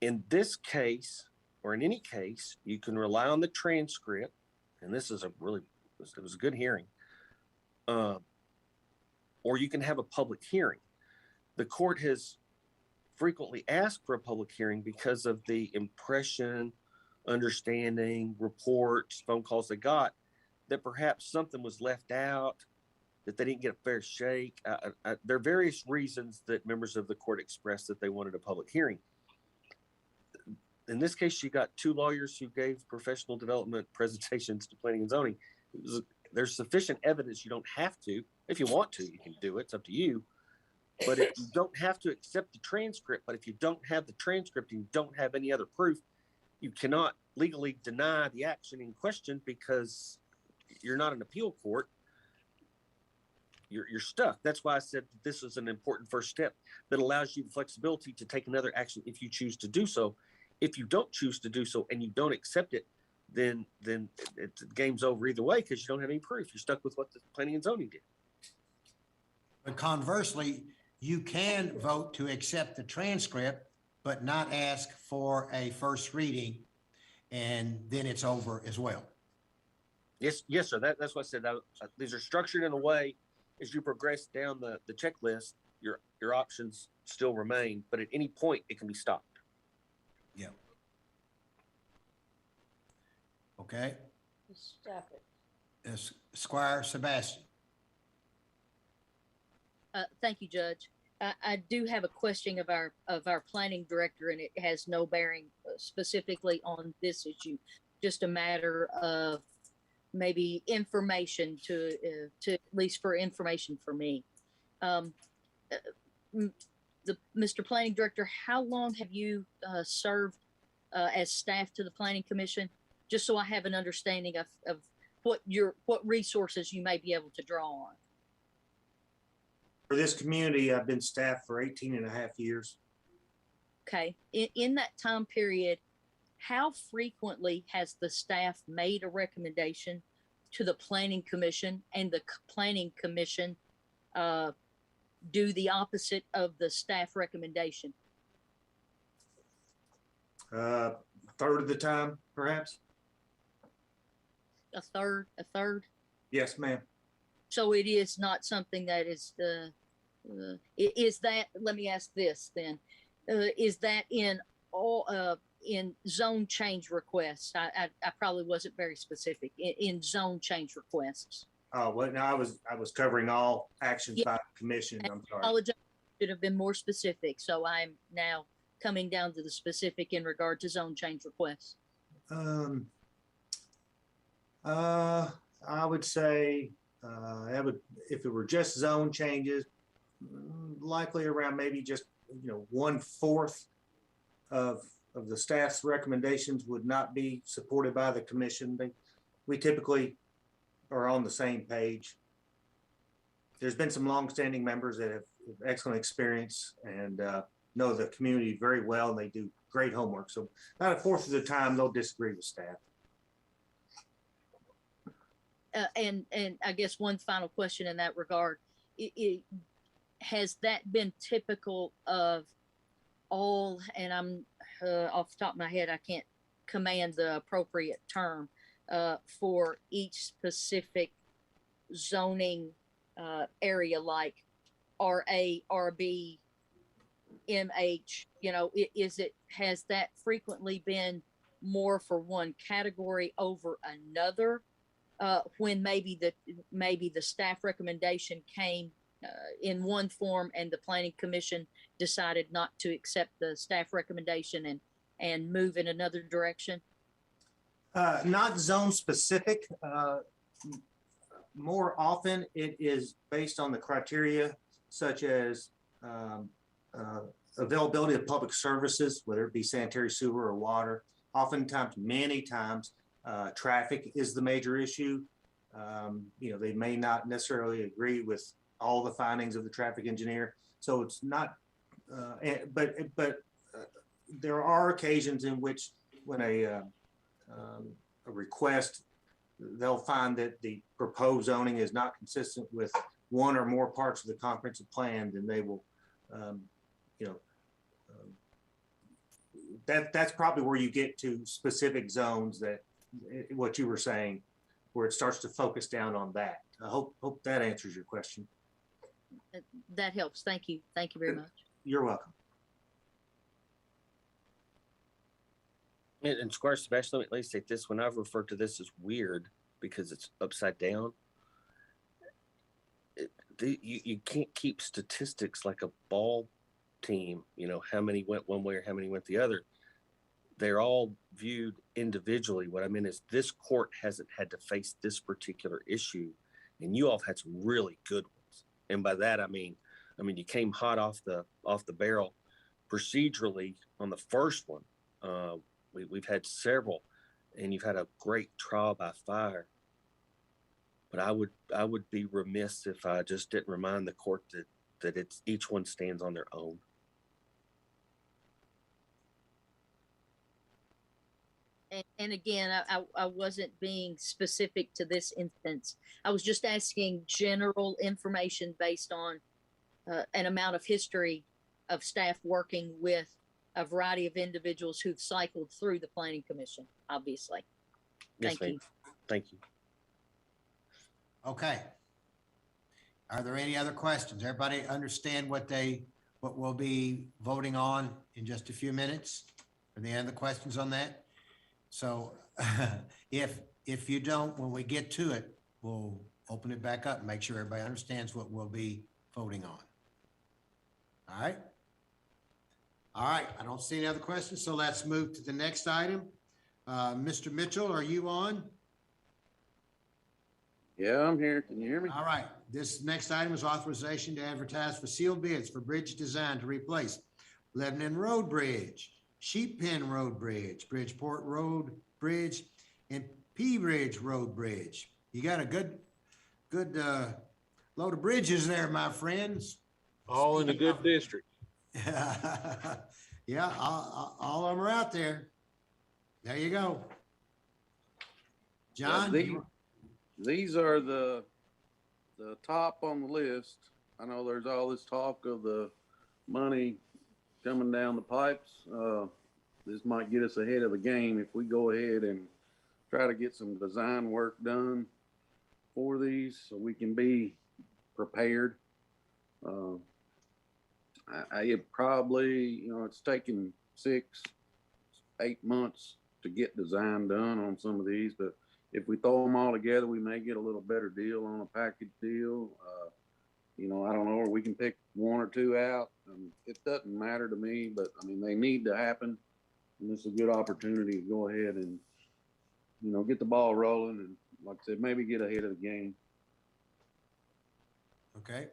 Speaker 7: In this case, or in any case, you can rely on the transcript, and this is it was a good hearing, or you can have a public hearing. The court has frequently asked for a public hearing because of the impression, understanding, reports, phone calls they got that perhaps something was left out, that they didn't get a fair shake. There are various reasons that members of the court expressed that they wanted a public hearing. In this case, you got two lawyers who gave professional development presentations to planning and zoning. There's sufficient evidence. You don't have to. If you want to, you can do it. It's up to you. But if you don't have to accept the transcript, but if you don't have the transcript and you don't have any other proof, you cannot legally deny the action in question because you're not an appeal court. You're stuck. That's why I said that this is an important first step that allows you the flexibility to take another action if you choose to do so. If you don't choose to do so and you don't accept it, then the game's over either way because you don't have any proof. You're stuck with what the planning and zoning did.
Speaker 1: But conversely, you can vote to accept the transcript, but not ask for a first reading, and then it's over as well.
Speaker 7: Yes, sir. That's what I said. These are structured in a way as you progress down the checklist, your options still remain, but at any point it can be stopped.
Speaker 1: Yeah. Okay.
Speaker 10: Stop it.
Speaker 1: Squire Sebastian.
Speaker 18: Thank you, Judge. I do have a question of our planning director, and it has no bearing specifically on this issue. Just a matter of maybe information to at least for information for me. Mr. Planning Director, how long have you served as staff to the Planning Commission? Just so I have an understanding of what resources you may be able to draw on.
Speaker 19: For this community, I've been staff for 18 and a half years.
Speaker 18: Okay. In that time period, how frequently has the staff made a recommendation to the Planning Commission and the Planning Commission do the opposite of the staff recommendation?
Speaker 19: A third of the time, perhaps.
Speaker 18: A third?
Speaker 19: Yes, ma'am.
Speaker 18: So it is not something that is, is that, let me ask this then, is that in
Speaker 6: all in zone change requests. I probably wasn't very specific in zone change requests.
Speaker 19: Oh, well, no, I was covering all actions
Speaker 6: Yeah.
Speaker 19: by the commission. I'm
Speaker 6: I
Speaker 19: sorry.
Speaker 6: apologize. Should have been more specific. So I'm now coming down to the specific in regard to zone change requests.
Speaker 19: I would say, if it were just zone changes, likely around maybe just, 1/4 of the staff's recommendations would not be supported by the commission. We typically are on the same page. There's been some longstanding members that have excellent experience and know the community very well, and they do great homework. So about 1/4 of the time, they'll disagree with staff.
Speaker 6: And I guess one final question in that regard, has that been typical of all, and I'm off the top of my head, I can't command the appropriate term for each specific zoning area, like RA, RB, MH, has that frequently been more for one category over another? When maybe the staff recommendation came in one form and the planning commission decided not to accept the staff recommendation and move in another direction?
Speaker 19: Not zone specific. More often it is based on the criteria such as availability of public services, whether it be sanitary, sewer, or water. Oftentimes, many times, traffic is the major issue. They may not necessarily agree with all the findings of the traffic engineer. So it's not, but there are occasions in which when a request, they'll find that the proposed zoning is not consistent with one or more parts of the comprehensive plan, then they will, that's probably where you get to specific zones that what you were saying, where it starts to focus down on that. I hope that answers your question.
Speaker 6: That helps. Thank you. Thank you very much.
Speaker 19: You're welcome.
Speaker 7: And Squire Sebastian, let me say this, when I've referred to this as weird because it's upside down, you can't keep statistics like a ball team, how many went one way or how many went the other. They're all viewed individually. What I mean is this court hasn't had to face this particular issue, and you all have had some really good ones. And by that, I mean, you came hot off the barrel procedurally on the first one. We've had several, and you've had a great trial by fire. But I would be remiss if I just didn't remind the court that it's each one stands on their own.
Speaker 6: And again, I wasn't being specific to this instance. I was just asking general information based on an amount of history of staff working with a variety of individuals who've cycled through the planning commission, obviously.
Speaker 7: Yes,
Speaker 6: Thank you.
Speaker 7: Thank you.
Speaker 1: Okay. Are there any other questions? Everybody understand what we'll be voting on in just a few minutes? Are there any other questions on that? So if you don't, when we get to it, we'll open it back up and make sure everybody understands what we'll be voting on. All right. All right. I don't see any other questions. So let's move to the next item. Mr. Mitchell, are you on?
Speaker 21: Yeah, I'm here. Can you hear me?
Speaker 1: All right. This next item is authorization to advertise for sealed bids for bridge design to replace Lebanon Road Bridge, Sheep Pen Road Bridge, Bridgeport Road Bridge, and Pea Ridge Road Bridge. You got a good load of bridges there, my friends.
Speaker 17: All in a good district.
Speaker 1: Yeah, all of them are out there. There you go. John?
Speaker 21: Yeah, these are the top on the list. I know there's all this talk of the money coming down the pipes. This might get us ahead of the game if we go ahead and try to get some design work done for these so we can be prepared. I probably, it's taken 6, 8 months to get design done on some of these, but if we throw them all together, we may get a little better deal on a package deal. You know, I don't know, or we can pick one or two out. It doesn't matter to me, but I mean, they need to happen. And this is a good opportunity to go ahead and, you know, get the ball rolling and, like I said, maybe get ahead of the game.
Speaker 1: Okay.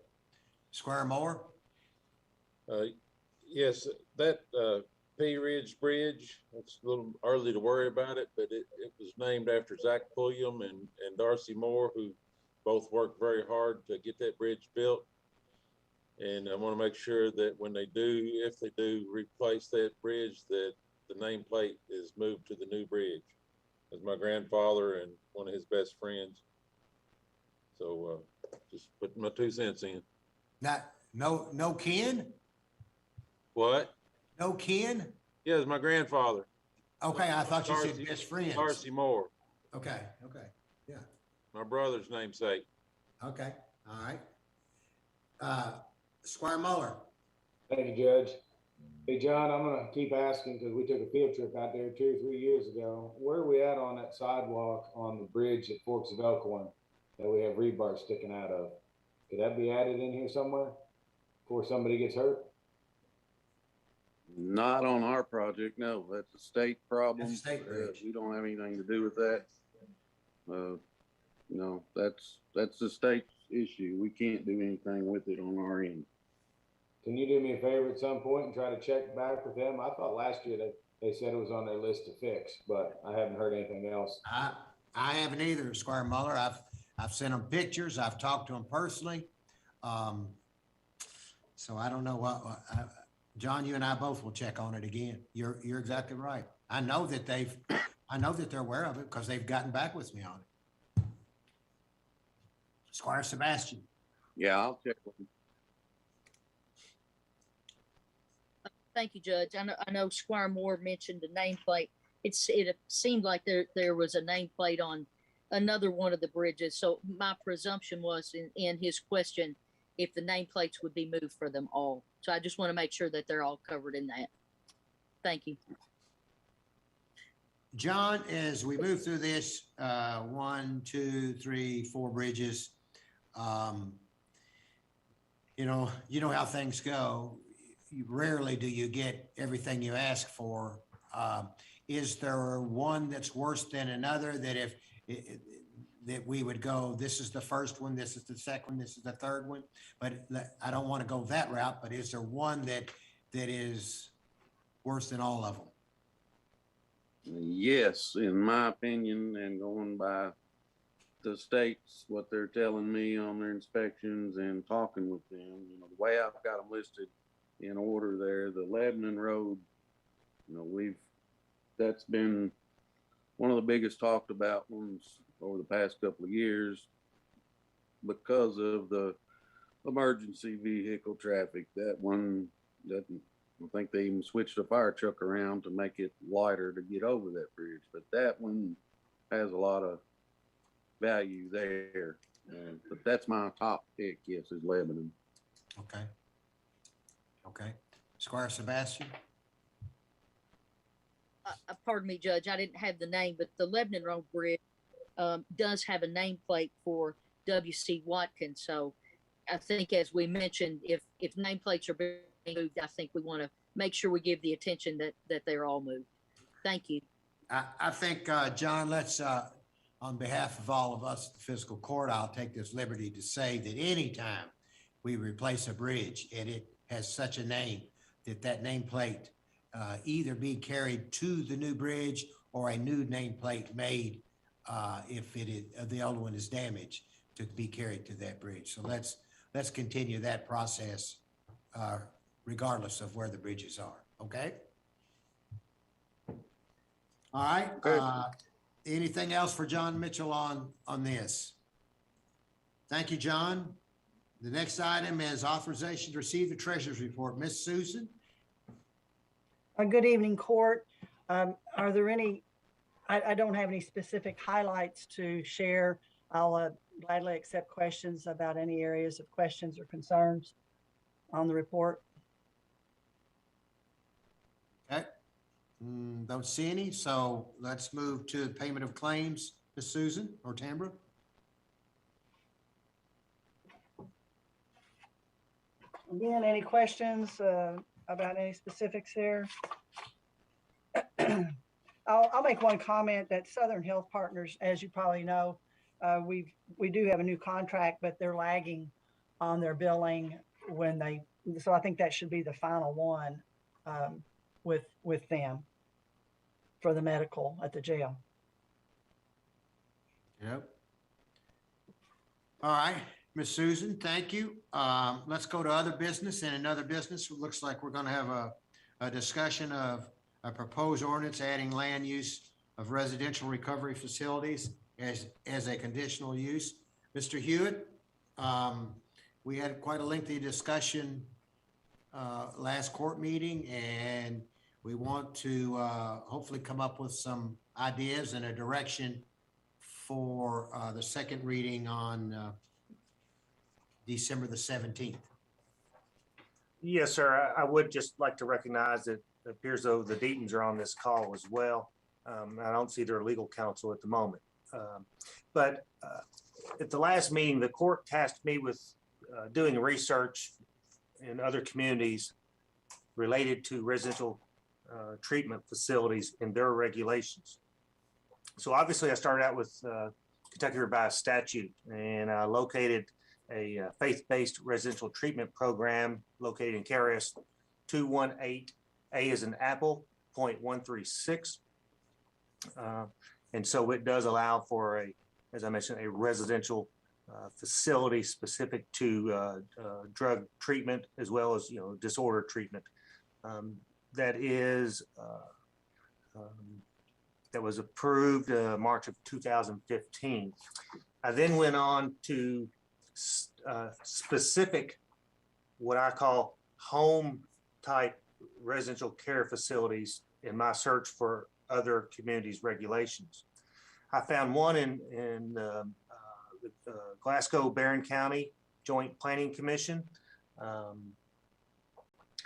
Speaker 1: Squire Moore?
Speaker 17: Yes, that P Ridge Bridge, it's a little early to worry about it, but it was named after Zach Pulliam and Darcy Moore, who both worked very hard to get that bridge built. And I want to make sure that when they do, if they do replace that bridge, that the nameplate is moved to the new bridge. As my grandfather and one of his best friends. So just putting my 2 cents in.
Speaker 1: No kin?
Speaker 17: What?
Speaker 1: No kin?
Speaker 17: Yeah, it's my grandfather.
Speaker 1: Okay, I thought you said best friends.
Speaker 17: Darcy Moore.
Speaker 1: Okay, yeah.
Speaker 17: My brother's namesake.
Speaker 1: Okay, all right. Squire Muller.
Speaker 11: Thank you, Judge. Hey, John, I'm gonna keep asking because we took a field trip out there 2 or 3 years ago. Where are we at on that sidewalk on the bridge at Forks of Elkhorn that we have rebar sticking out of? Could that be added in here somewhere before somebody gets hurt?
Speaker 21: Not on our project, no. That's a state problem.
Speaker 1: That's a state bridge.
Speaker 21: We don't have anything to do with that. No, that's a state issue. We can't do anything with it on our end.
Speaker 11: Can you do me a favor at some point and try to check back with them? I thought last year that they said it was on their list to fix, but I haven't heard anything else.
Speaker 1: I haven't either, Squire Muller. I've sent them pictures. I've talked to them personally. So I don't know what, John, you and I both will check on it again. You're exactly right. I know that they're aware of it because they've gotten back with me on it. Squire Sebastian.
Speaker 21: Yeah, I'll check with them.
Speaker 6: Thank you, Judge. I know Squire Moore mentioned the nameplate. It seemed like there was a nameplate on another one of the bridges. So my presumption was in his question, if the nameplates would be moved for them all. So I just want to make sure that they're all covered in that. Thank you.
Speaker 1: John, as we move through this, 1, 2, 3, 4 bridges, you know how things go. Rarely do you get everything you ask for. Is there one that's worse than another that that we would go, this is the first one, this is the second one, this is the third one? But I don't want to go that route, but is there one that is worse than all of them?
Speaker 21: Yes, in my opinion, and going by the states, what they're telling me on their inspections and talking with them, you know, the way I've got them listed in order there, the Lebanon Road, you know, that's been one of the biggest talked about ones over the past couple of years because of the emergency vehicle traffic. That one, I think they even switched a fire truck around to make it lighter to get over that bridge. But that one has a lot of value there. But that's my top pick, yes, is Lebanon.
Speaker 1: Okay. Squire Sebastian?
Speaker 6: Pardon me, Judge, I didn't have the name, but the Lebanon Road Bridge does have a nameplate for W.C. Watkins. So I think, as we mentioned, if nameplates are being moved, I think we want to make sure we give the attention that they're all moved. Thank you.
Speaker 1: I think, John, let's, on behalf of all of us at the Fiscal Court, I'll take this liberty to say that anytime we replace a bridge and it has such a name, that nameplate either be carried to the new bridge or a new nameplate made if the old one is damaged, to be carried to that bridge. So let's continue that process regardless of where the bridges are. Okay. All right.
Speaker 21: Okay.
Speaker 1: Anything else for John Mitchell on this? Thank you, John. The next item is authorization to receive the treasurer's report. Ms. Susan?
Speaker 2: Good evening, Court. Are there any, I don't have any specific highlights to share. I'll gladly accept questions about any areas of questions or concerns on the report.
Speaker 1: Okay. Don't see any, so let's move to payment of claims. Ms. Susan or Tambra?
Speaker 2: Again, any questions about any specifics there? I'll make one comment that Southern Health Partners, as you probably know, we do have a new contract, but they're lagging on their billing so I think that should be the final one with them for the medical at the jail.
Speaker 1: Yep. All right, Ms. Susan, thank you. Let's go to other business. And in other business, it looks like we're going to have a discussion of a proposed ordinance adding land use of residential recovery facilities as a conditional use. Mr. Hewitt, we had quite a lengthy discussion last court meeting, and we want to hopefully come up with some ideas and a direction for the second reading on December the 17th.
Speaker 19: Yes, sir. I would just like to recognize that it appears though the Deatons are on this call as well. I don't see their legal counsel at the moment. But at the last meeting, the court tasked me with doing research in other communities related to residential treatment facilities and their regulations. So obviously I started out with Kentucky Revised Statute, and I located a faith-based residential treatment program located in KRS 218A as an apple, 0.136. And so it does allow for as I mentioned, a residential facility specific to drug treatment as well as, disorder treatment. That was approved March of 2015. I then went on to specific, what I call home type residential care facilities in my search for other communities' regulations. I found one in Glasgow Barron County Joint Planning Commission,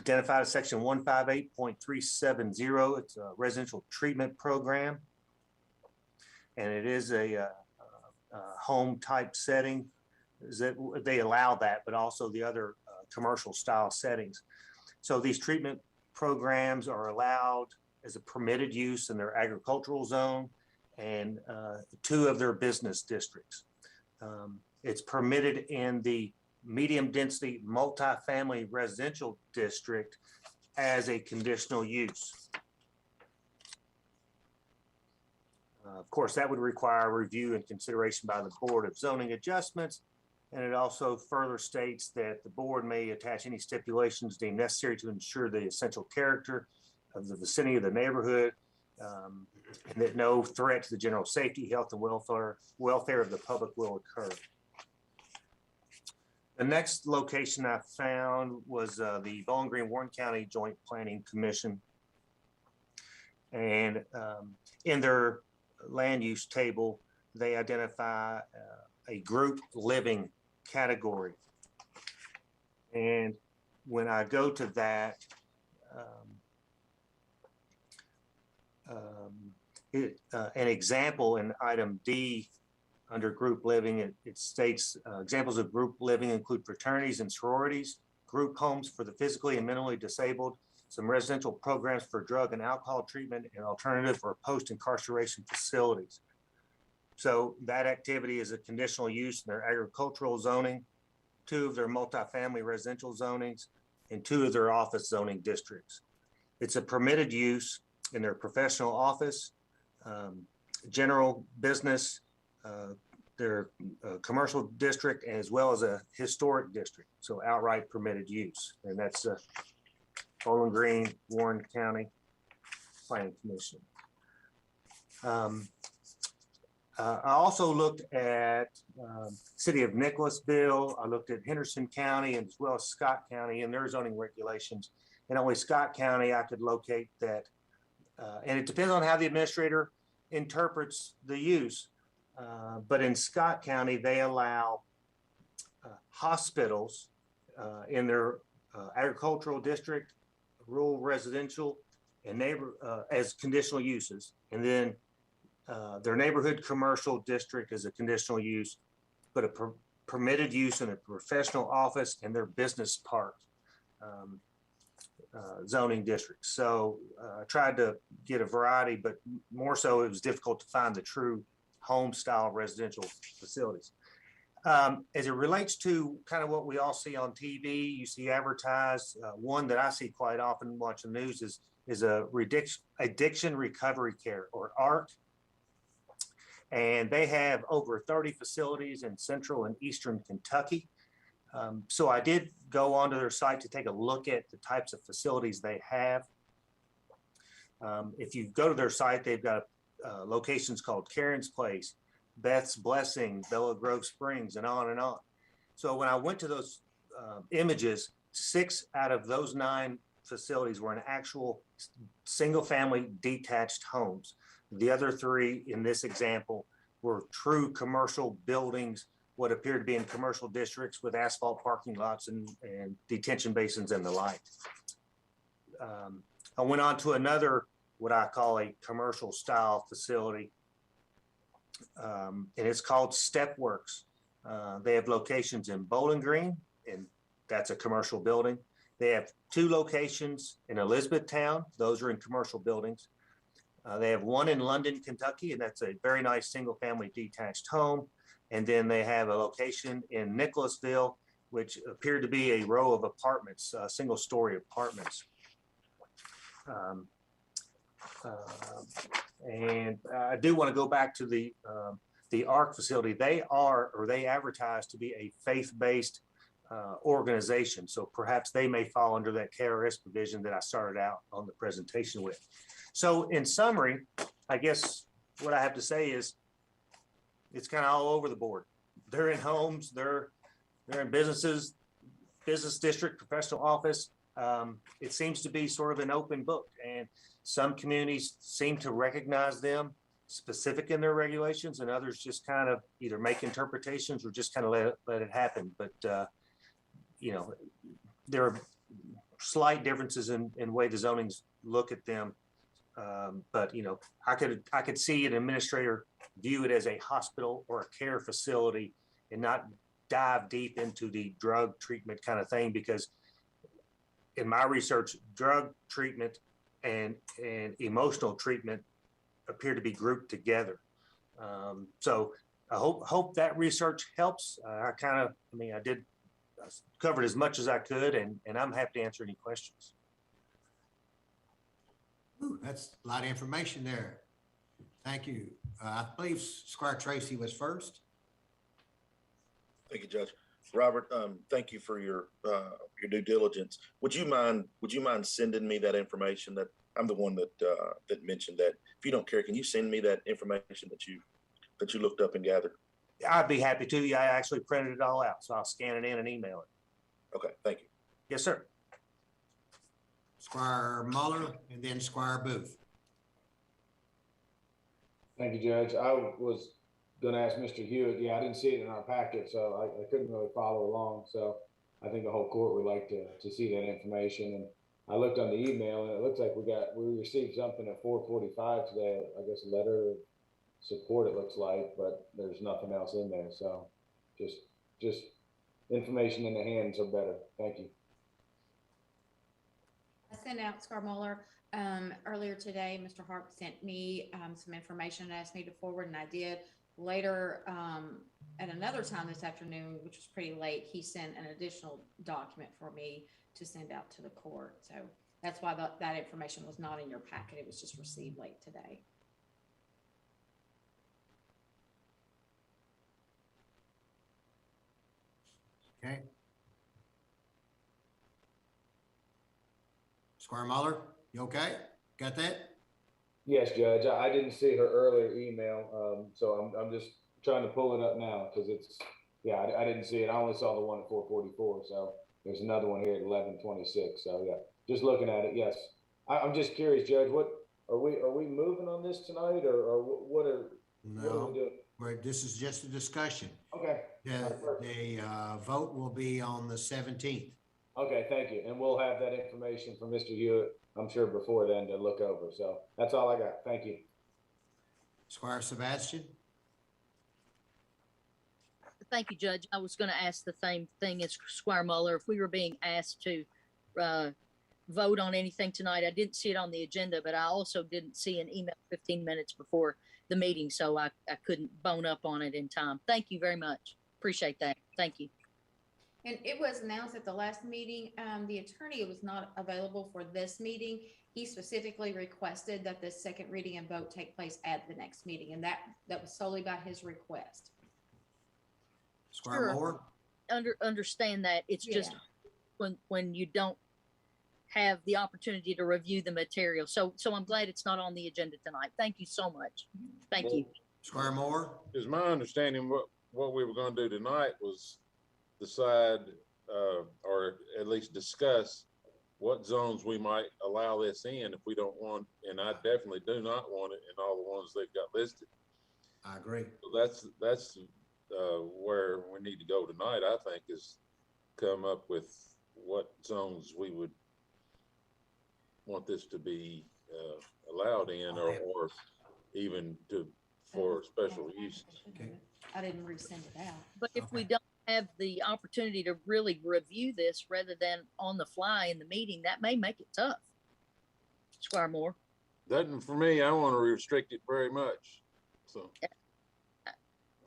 Speaker 19: identified as section 158.370. It's a residential treatment program, and it is a home type setting. That they allow that, but also the other commercial style settings. So these treatment programs are allowed as a permitted use in their agricultural zone and 2 of their business districts. It's permitted in the medium density multifamily residential district as a conditional use. Of course, that would require review and consideration by the Board of Zoning Adjustments. And it also further states that the board may attach any stipulations deemed necessary to ensure the essential character of the vicinity of the neighborhood, and that no threat to the general safety, health, and welfare of the public will occur. The next location I found was the Bowling Green Warren County Joint Planning Commission. And in their land use table, they identify a group living category. And when I go to that, an example in item D under group living, it states examples of group living include fraternities and sororities, group homes for the physically and mentally disabled, some residential programs for drug and alcohol treatment, and alternative or post-incarceration facilities. So that activity is a conditional use in their agricultural zoning, 2 of their multifamily residential zonings, and 2 of their office zoning districts. It's a permitted use in their professional office, general business, their commercial district, as well as a historic district. So outright permitted use. And that's Bowling Green, Warren County Planning Commission. I also looked at City of Nicholasville. I looked at Henderson County and as well as Scott County and their zoning regulations. And only Scott County I could locate that. And it depends on how the administrator interprets the use. But in Scott County, they allow hospitals in their agricultural district, rural residential, and as conditional uses. And then their neighborhood commercial district is a conditional use, but a permitted use in a professional office and their business park zoning districts. So I tried to get a variety, but more so it was difficult to find the true home style residential facilities. As it relates to kind of what we all see on TV, you see advertised, one that I see quite often watching the news is a addiction recovery care, or ARC. And they have over 30 facilities in central and eastern Kentucky. So I did go onto their site to take a look at the types of facilities they have. If you go to their site, they've got locations called Karen's Place, Beth's Blessing, Bella Grove Springs, and on and on. So when I went to those images, 6 out of those 9 facilities were in actual single-family detached homes. The other 3 in this example were true commercial buildings, what appeared to be in commercial districts with asphalt parking lots and detention basins and the like. I went on to another, what I call a commercial style facility, and it's called Stepworks. They have locations in Bowling Green, and that's a commercial building. They have 2 locations in Elizabethtown. Those are in commercial buildings. They have 1 in London, Kentucky, and that's a very nice single-family detached home. And then they have a location in Nicholasville, which appeared to be a row of apartments, single-story apartments. And I do want to go back to the ARC facility. They advertise to be a faith-based organization. So perhaps they may fall under that KRS provision that I started out on the presentation with. So in summary, I guess what I have to say is it's kind of all over the board. They're in homes, they're in businesses, business district, professional office. It seems to be sort of an open book, and some communities seem to recognize them specific in their regulations, and others just kind of either make interpretations or just kind of let it happen. But you know, there are slight differences in way the zonings look at them. But you know, I could see an administrator view it as a hospital or a care facility and not dive deep into the drug treatment kind of thing, because in my research, drug treatment and emotional treatment appear to be grouped together. So I hope that research helps. I did covered as much as I could, and I'm happy to answer any questions.
Speaker 1: Ooh, that's a lot of information there. Thank you. I believe Squire Tracy was first.
Speaker 13: Thank you, Judge. Robert, thank you for your due diligence. Would you mind sending me that information? That I'm the one that mentioned that. If you don't care, can you send me that information that you looked up and gathered?
Speaker 19: I'd be happy to. Yeah, I actually printed it all out, so I'll scan it in and email it.
Speaker 13: Okay, thank you.
Speaker 19: Yes, sir.
Speaker 1: Squire Muller and then Squire Booth.
Speaker 11: Thank you, Judge. I was going to ask Mr. Hewitt. Yeah, I didn't see it in our packet, so I couldn't really follow along. So I think the whole court would like to see that information. And I looked on the email, and it looks like we received something at 4:45 today. I guess a letter of support, it looks like, but there's nothing else in there. So just information in the hands are better. Thank you.
Speaker 20: I sent out Scarmuller earlier today. Mr. Hart sent me some information and asked me to forward, and I did. Later, at another time this afternoon, which was pretty late, he sent an additional document for me to send out to the court. So that's why that information was not in your packet. It was just received late today.
Speaker 1: Okay. Squire Muller, you okay? Got that?
Speaker 11: Yes, Judge. I didn't see her earlier email, so I'm just trying to pull it up now because I didn't see it. I only saw the one at 4:44, so there's another one here at 11:26. So yeah, just looking at it. Yes, I'm just curious, Judge. What are we moving on this tonight, or what are we doing?
Speaker 1: This is just a discussion.
Speaker 11: Okay.
Speaker 1: The vote will be on the 17th.
Speaker 11: Okay, thank you. And we'll have that information from Mr. Hewitt, I'm sure before then to look over. So that's all I got. Thank you.
Speaker 1: Squire Sebastian?
Speaker 6: Thank you, Judge. I was going to ask the same thing as Squire Muller. If we were being asked to vote on anything tonight, I didn't see it on the agenda, but I also didn't see an email 15 minutes before the meeting, so I couldn't bone up on it in time. Thank you very much. Appreciate that. Thank you.
Speaker 20: And it was announced at the last meeting, the attorney was not available for this meeting. He specifically requested that the second reading and vote take place at the next meeting, and that was solely by his request.
Speaker 1: Squire Moore?
Speaker 6: Understand that. It's just when you don't have the opportunity to review the material. So I'm glad it's not on the agenda tonight. Thank you so much. Thank you.
Speaker 1: Squire Moore?
Speaker 17: Is my understanding what we were going to do tonight was decide or at least discuss what zones we might allow this in if we don't want, and I definitely do not want it in all the ones they've got listed.
Speaker 1: I agree.
Speaker 17: So that's where we need to go tonight, I think, is come up with what zones we would want this to be allowed in, or even for special uses.
Speaker 1: Okay.
Speaker 20: I didn't resend it out.
Speaker 6: But if we don't have the opportunity to really review this rather than on the fly in the meeting, that may make it tough. Squire Moore.
Speaker 17: Doesn't for me. I want to restrict it very much. So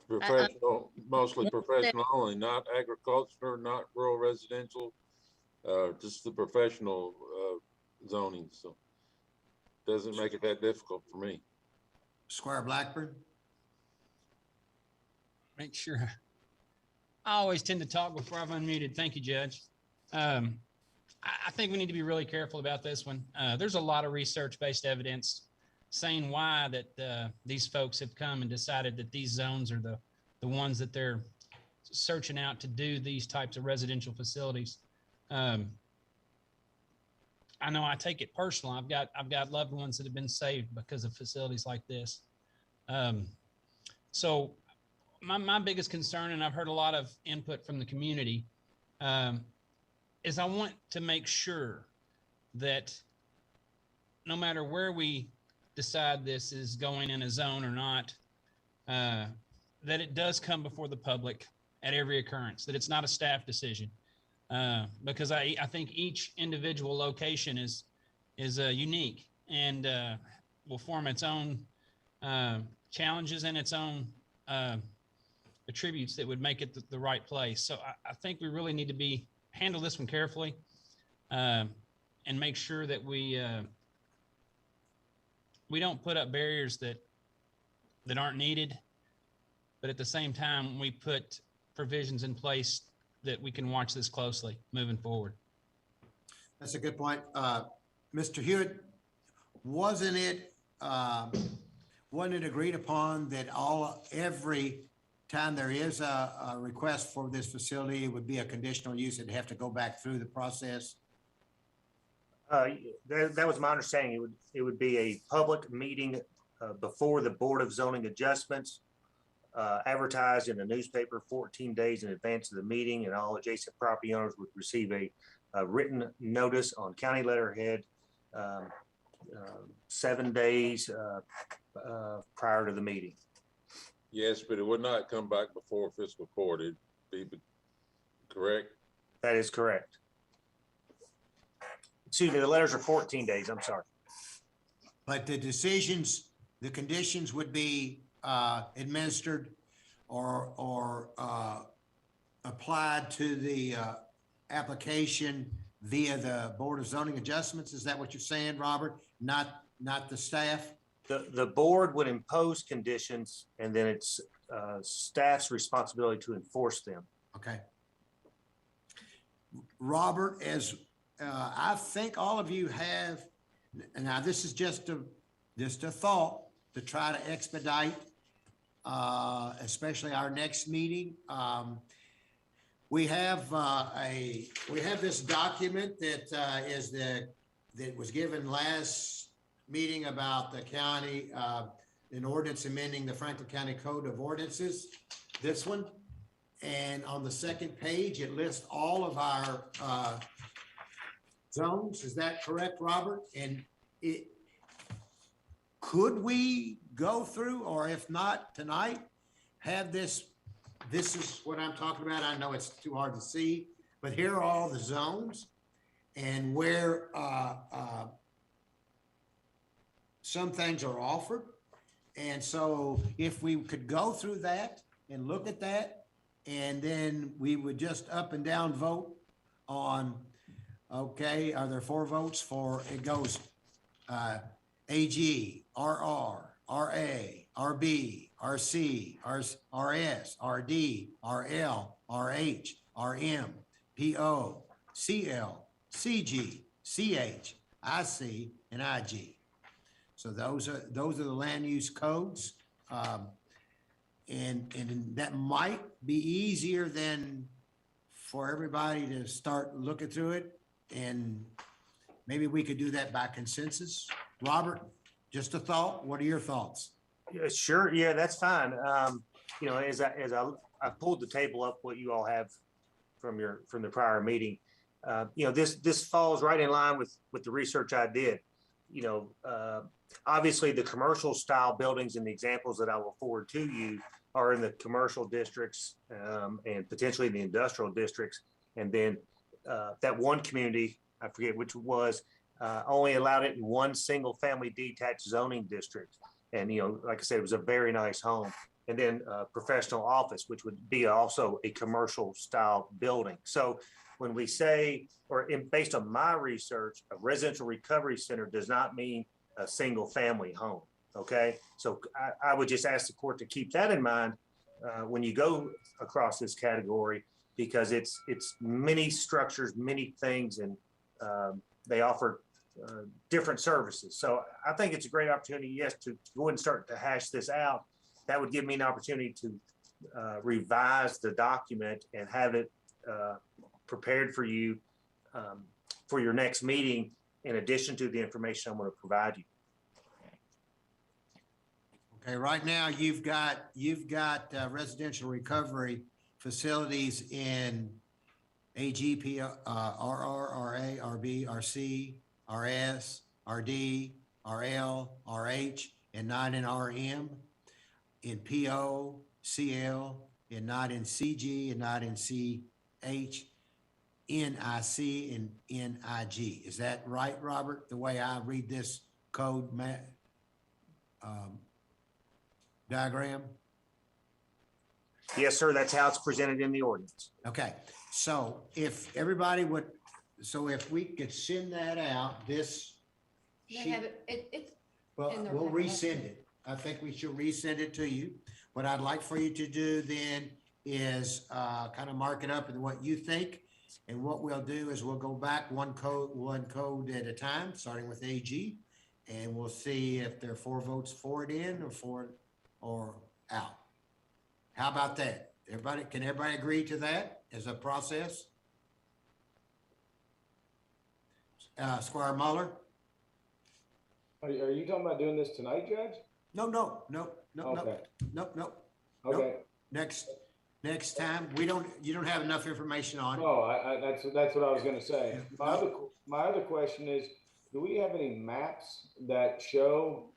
Speaker 17: professional, mostly professional only, not agriculture, not rural residential, just the professional zoning. So doesn't make it that difficult for me.
Speaker 1: Squire Blackburn?
Speaker 3: Make sure. I always tend to talk before I've unmuted. Thank you, Judge. I think we need to be really careful about this one. There's a lot of research-based evidence saying why that these folks have come and decided that these zones are the ones that they're searching out to do these types of residential facilities. I know I take it personal. I've got loved ones that have been saved because of facilities like this. So my biggest concern, and I've heard a lot of input from the community, is I want to make sure that no matter where we decide this is going in a zone or not, that it does come before the public at every occurrence, that it's not a staff decision. Because I think each individual location is unique and will form its own challenges and its own attributes that would make it the right place. So I think we really need to handle this one carefully and make sure that we don't put up barriers that aren't needed, but at the same time, we put provisions in place that we can watch this closely moving forward.
Speaker 1: That's a good point. Mr. Hewitt, wasn't it agreed upon that every time there is a request for this facility, it would be a conditional use, it'd have to go back through the process?
Speaker 19: That was my understanding. It would be a public meeting before the Board of Zoning Adjustments, advertised in the newspaper 14 days in advance of the meeting, and all adjacent property owners would receive a written notice on county letterhead 7 days prior to the meeting.
Speaker 17: Yes, but it would not come back before fiscal court. It'd be correct.
Speaker 19: That is correct. Excuse me, the letters are 14 days. I'm sorry.
Speaker 1: But the conditions would be administered or applied to the application via the Board of Zoning Adjustments. Is that what you're saying, Robert? Not the staff?
Speaker 19: The board would impose conditions, and then it's staff's responsibility to enforce them.
Speaker 1: Okay. Robert, as I think all of you have, and now this is just a thought to try to expedite, especially our next meeting. We have this document that was given last meeting about the county, an ordinance amending the Franklin County Code of Ordinances. This one And on the second page, it lists all of our zones. Is that correct, Robert? And could we go through, or if not tonight, have this is what I'm talking about. I know it's too hard to see, but here are all the zones and where some things are offered. And so if we could go through that and look at that, and then we would just up and down vote on, okay, are there 4 votes for, it goes AG, RR, RA, RB, RC, RS, RD, RL, RH, RM, PO, CL, CG, CH, IC, and IG. So those are the land use codes. And that might be easier than for everybody to start looking through it. And maybe we could do that by consensus. Robert, just a thought. What are your thoughts?
Speaker 19: Yeah, sure. Yeah, that's fine. You know, as I pulled the table up, what you all have from the prior meeting, you know, this falls right in line with the research I did. You know, obviously the commercial style buildings and the examples that I will forward to you are in the commercial districts and potentially the industrial districts. And then that one community, I forget which it was, only allowed it in one single family detached zoning district. And, you know, like I said, it was a very nice home. And then professional office, which would be also a commercial style building. So when we say, based on my research, a residential recovery center does not mean a single family home. Okay. So I would just ask the court to keep that in mind when you go across this category, because it's many structures, many things, and they offer different services. So I think it's a great opportunity, yes, to go and start to hash this out. That would give me an opportunity to revise the document and have it prepared for you for your next meeting, in addition to the information I'm going to provide you.
Speaker 1: Okay, right now you've got residential recovery facilities in AGP, RR, RA, RB, RC, RS, RD, RL, RH, and not in RM, in PO, CL, and not in CG, and not in CH, NIC, and NIG. Is that right, Robert? The way I read this code diagram?
Speaker 19: Yes, sir. That's how it's presented in the ordinance.
Speaker 1: Okay. So if everybody would, so if we could send that out, this
Speaker 20: They
Speaker 1: sheet,
Speaker 20: have it's
Speaker 1: well,
Speaker 20: in their
Speaker 1: we'll
Speaker 20: packet.
Speaker 1: resend it. I think we should resend it to you. What I'd like for you to do then is kind of mark it up in what you think. And what we'll do is we'll go back one code at a time, starting with AG, and we'll see if there are 4 votes for it in or for it or out. How about that? Can everybody agree to that as a process? Squire Muller?
Speaker 11: Are you talking about doing this tonight, Judge?
Speaker 1: No.
Speaker 11: Okay.
Speaker 1: Nope.
Speaker 11: Okay.
Speaker 1: Next time, you don't have enough information on it.
Speaker 11: No, that's what I was gonna say. My other question is, do we have any maps that show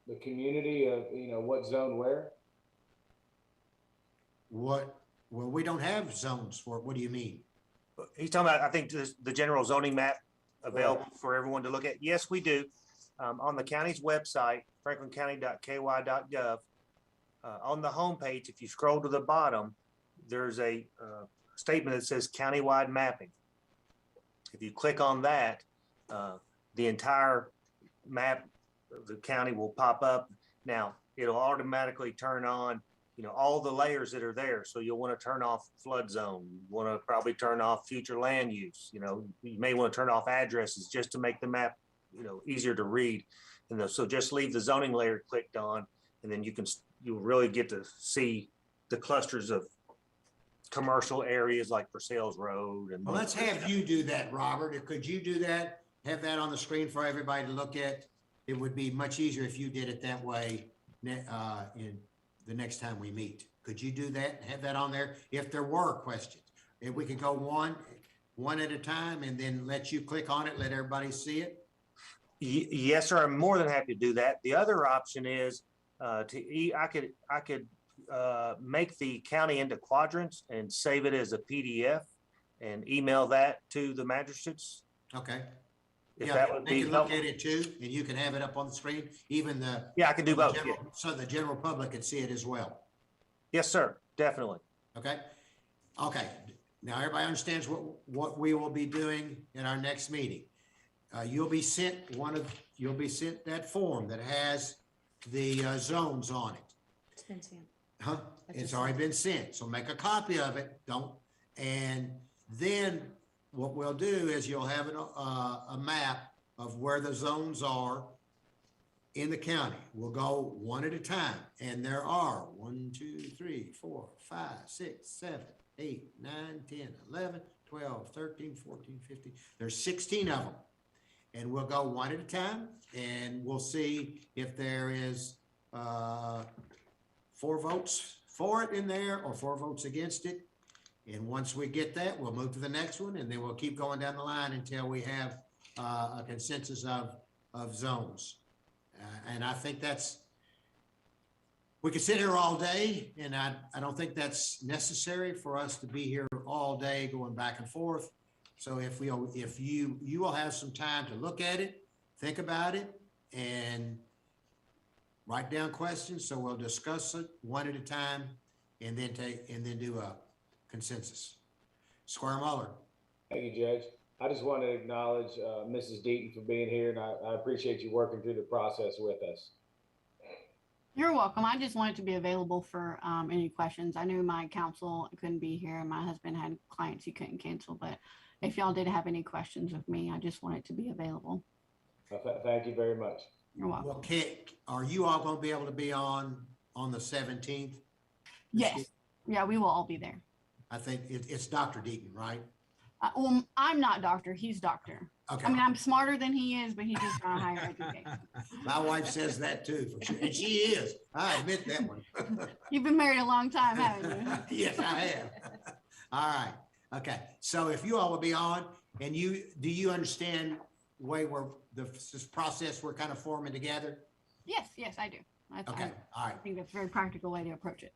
Speaker 11: the community of, you know, what zone where?
Speaker 1: Well, we don't have zones for it. What do you mean?
Speaker 19: He's talking about, I think, the general zoning map available for everyone to look at. Yes, we do. On the county's website, franklincounty.ky.gov, on the homepage, if you scroll to the bottom, there's a statement that says countywide mapping. If you click on that, the entire map of the county will pop up. Now, it'll automatically turn on, you know, all the layers that are there. So you'll want to turn off flood zone. You want to probably turn off future land use. You know, you may want to turn off addresses just to make the map, you know, easier to read. And so just leave the zoning layer clicked on, and then you'll really get to see the clusters of commercial areas like Purcell's Road. And
Speaker 1: well, let's have you do that, Robert. Could you do that? Have that on the screen for everybody to look at? It would be much easier if you did it that way in the next time we meet. Could you do that and have that on there if there were questions? If we could go one at a time and then let you click on it, let everybody see it?
Speaker 19: Yes, sir. I'm more than happy to do that. The other option is I could make the county into quadrants and save it as a PDF and email that to the magistrates.
Speaker 1: Okay.
Speaker 19: If
Speaker 1: Yeah,
Speaker 19: that would
Speaker 1: they
Speaker 19: be
Speaker 1: can look
Speaker 19: helpful.
Speaker 1: at it too, and you can have it up on the screen, even the.
Speaker 19: Yeah, I can do
Speaker 1: so the
Speaker 19: both,
Speaker 1: general-
Speaker 19: yeah.
Speaker 1: So the general public can see it as well.
Speaker 19: Yes, sir. Definitely.
Speaker 1: Okay. Okay. Now everybody understands what we will be doing in our next meeting. You'll be sent that form that has the zones on it.
Speaker 20: It's been sent.
Speaker 1: Huh? It's already been sent, so make a copy of it, and then what we'll do is you'll have a map of where the zones are in the county. We'll go one at a time, and there are 1, 2, 3, 4, 5, 6, 7, 8, 9, 10, 11, 12, 13, 14, 15. There's 16 of them. And we'll go one at a time, and we'll see if there is 4 votes for it in there or 4 votes against it. And once we get that, we'll move to the next one, and then we'll keep going down the line until we have a consensus of zones. And I think we could sit here all day, and I don't think that's necessary for us to be here all day going back and forth. So if you will have some time to look at it, think about it, and write down questions. So we'll discuss it one at a time, and then do a consensus. Squire Muller.
Speaker 11: Thank you, Judge. I just want to acknowledge Mrs. Deaton for being here, and I appreciate you working through the process with us.
Speaker 4: You're welcome. I just wanted to be available for any questions. I knew my counsel couldn't be here, and my husband had clients he couldn't cancel, but if y'all did have any questions of me, I just wanted to be available.
Speaker 11: Thank you very much.
Speaker 4: You're welcome.
Speaker 1: Well, are you all going to be able to be on the 17th?
Speaker 4: Yes. Yeah, we will all be there.
Speaker 1: I think it's Dr. Deaton, right?
Speaker 4: Well, I'm not doctor. He's doctor.
Speaker 1: Okay.
Speaker 4: I mean, I'm smarter than he is, but he's just got a higher education.
Speaker 1: My wife says that too, for sure. And she is. I admit that one.
Speaker 4: You've been married a long time, haven't you?
Speaker 1: Yes, I have. All right. Okay. So if you all will be on, and do you understand the way this process we're kind of forming together?
Speaker 4: Yes, I do.
Speaker 1: Okay. All right.
Speaker 4: I think that's a very practical way to approach it.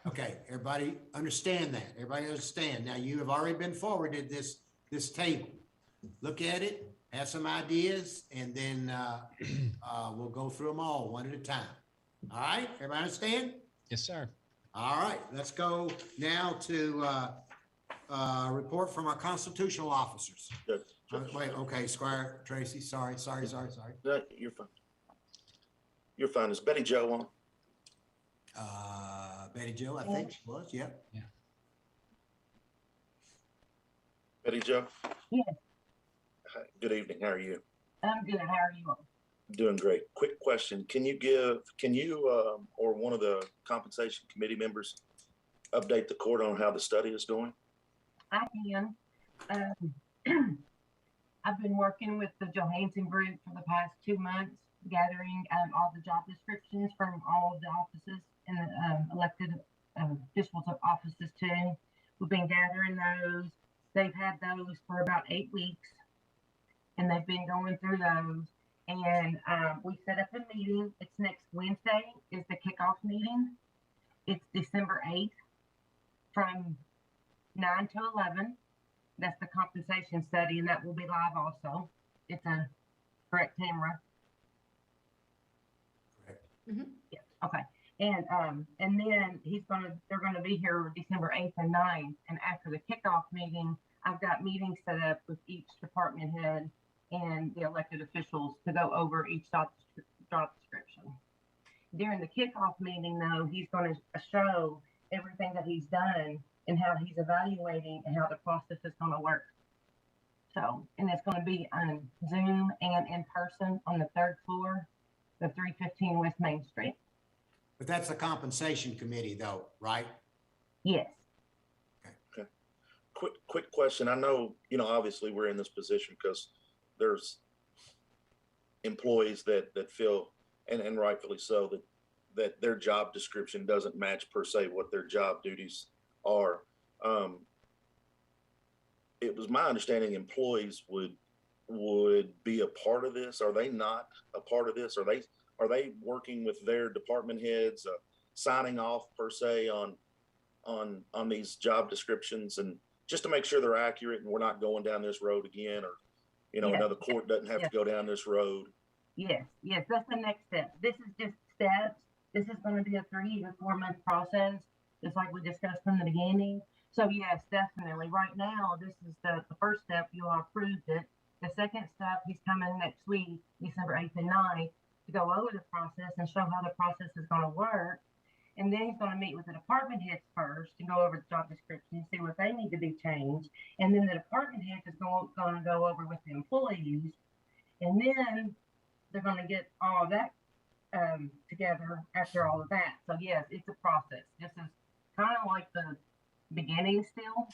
Speaker 1: Okay. Everybody understand that. Everybody understand. Now you have already been forwarded this table. Look at it, have some ideas, and then we'll go through them all one at a time. All right, everybody understand?
Speaker 3: Yes, sir.
Speaker 1: All right, let's go now to report from our constitutional officers. Wait, okay, Squire Tracy, sorry.
Speaker 13: No, you're fine. You're fine. Is Betty Jo on?
Speaker 1: Betty Jo, I think she was, yep.
Speaker 3: Yeah.
Speaker 13: Betty Jo?
Speaker 22: Yes,
Speaker 13: Hi, good evening. How are you?
Speaker 22: I'm good. How are you all?
Speaker 13: Doing great. Quick question. Can you or one of the compensation committee members update the court on how the study is going?
Speaker 22: I can. I've been working with the Johansson group for the past 2 months, gathering all the job descriptions from all of the offices and the elected officials of offices too. We've been gathering those. They've had those for about 8 weeks, and they've been going through those. And we set up a meeting. It's next Wednesday is the kickoff meeting. It's December 8th from 9 to 11. That's the compensation study, and that will be live also. It's a correct camera.
Speaker 1: Correct.
Speaker 22: Mm-hmm. Yeah. Okay. And then they're gonna be here December 8th and 9th. And after the kickoff meeting, I've got meetings set up with each department head and the elected officials to go over each job description. During the kickoff meeting, though, he's going to show everything that he's done and how he's evaluating and how the process is going to work. So, and it's going to be on Zoom and in person on the 3rd floor, the 315 West Main Street.
Speaker 1: But that's a compensation committee though, right?
Speaker 22: Yes.
Speaker 13: Okay. Quick question. I know, obviously we're in this position because there's employees that feel, and rightfully so, that that their job description doesn't match per se what their job duties are. It was my understanding employees would be a part of this. Are they not a part of this? Are they working with their department heads, signing off per se on these job descriptions, and just to make sure they're accurate and we're not going down this road again, or
Speaker 22: Yes.
Speaker 13: another court doesn't have to go down this road?
Speaker 22: Yes, that's the next step. This is just steps. This is going to be a 3 to 4 month process, just like we discussed from the beginning. So yes, definitely. Right now, this is the first step. You all approved it. The second step, he's coming next week, December 8th and 9th, to go over the process and show how the process is going to work. And then he's going to meet with the department heads first and go over the job description, see what they need to be changed. And then the department head is going to go over with the employees. And then they're going to get all of that together after all of that. So yes, it's a process. This is kind of like the beginning still.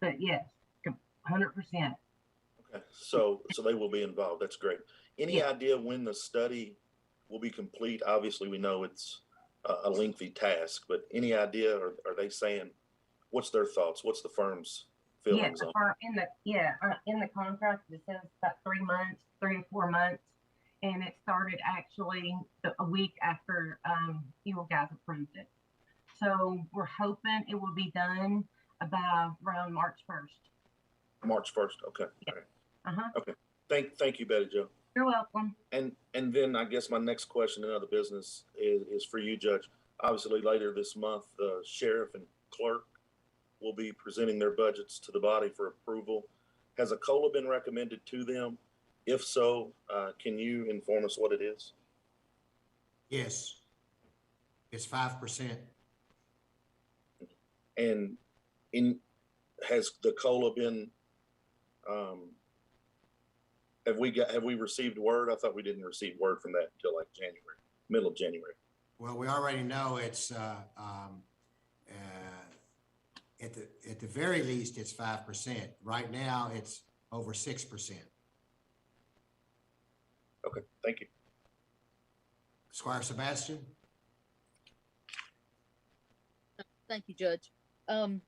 Speaker 22: But yes, 100%.
Speaker 13: Okay, so they will be involved. That's great. Any
Speaker 22: Yeah.
Speaker 13: idea when the study will be complete? Obviously, we know it's a lengthy task, but any idea, or are they saying, what's their thoughts? What's the firm's feelings on?
Speaker 22: In the contract, it says about 3 months, 3 to 4 months. And it started actually a week after you guys approved it. So we're hoping it will be done about around March 1st.
Speaker 13: March 1st. Okay.
Speaker 22: Yeah.
Speaker 13: All right. Okay. Thank you, Betty Jo.
Speaker 22: You're welcome.
Speaker 13: And then I guess my next question in other business is for you, Judge. Obviously, later this month, the sheriff and clerk will be presenting their budgets to the body for approval. Has a COLA been recommended to them? If so, can you inform us what it is?
Speaker 1: Yes. It's 5%.
Speaker 13: And has the COLA been, have we received word? I thought we didn't receive word from that until like January, middle of January.
Speaker 1: Well, we already know it's, at the very least, it's 5%. Right now, it's over 6%.
Speaker 13: Okay, thank you.
Speaker 1: Squire Sebastian?
Speaker 6: Thank you, Judge. And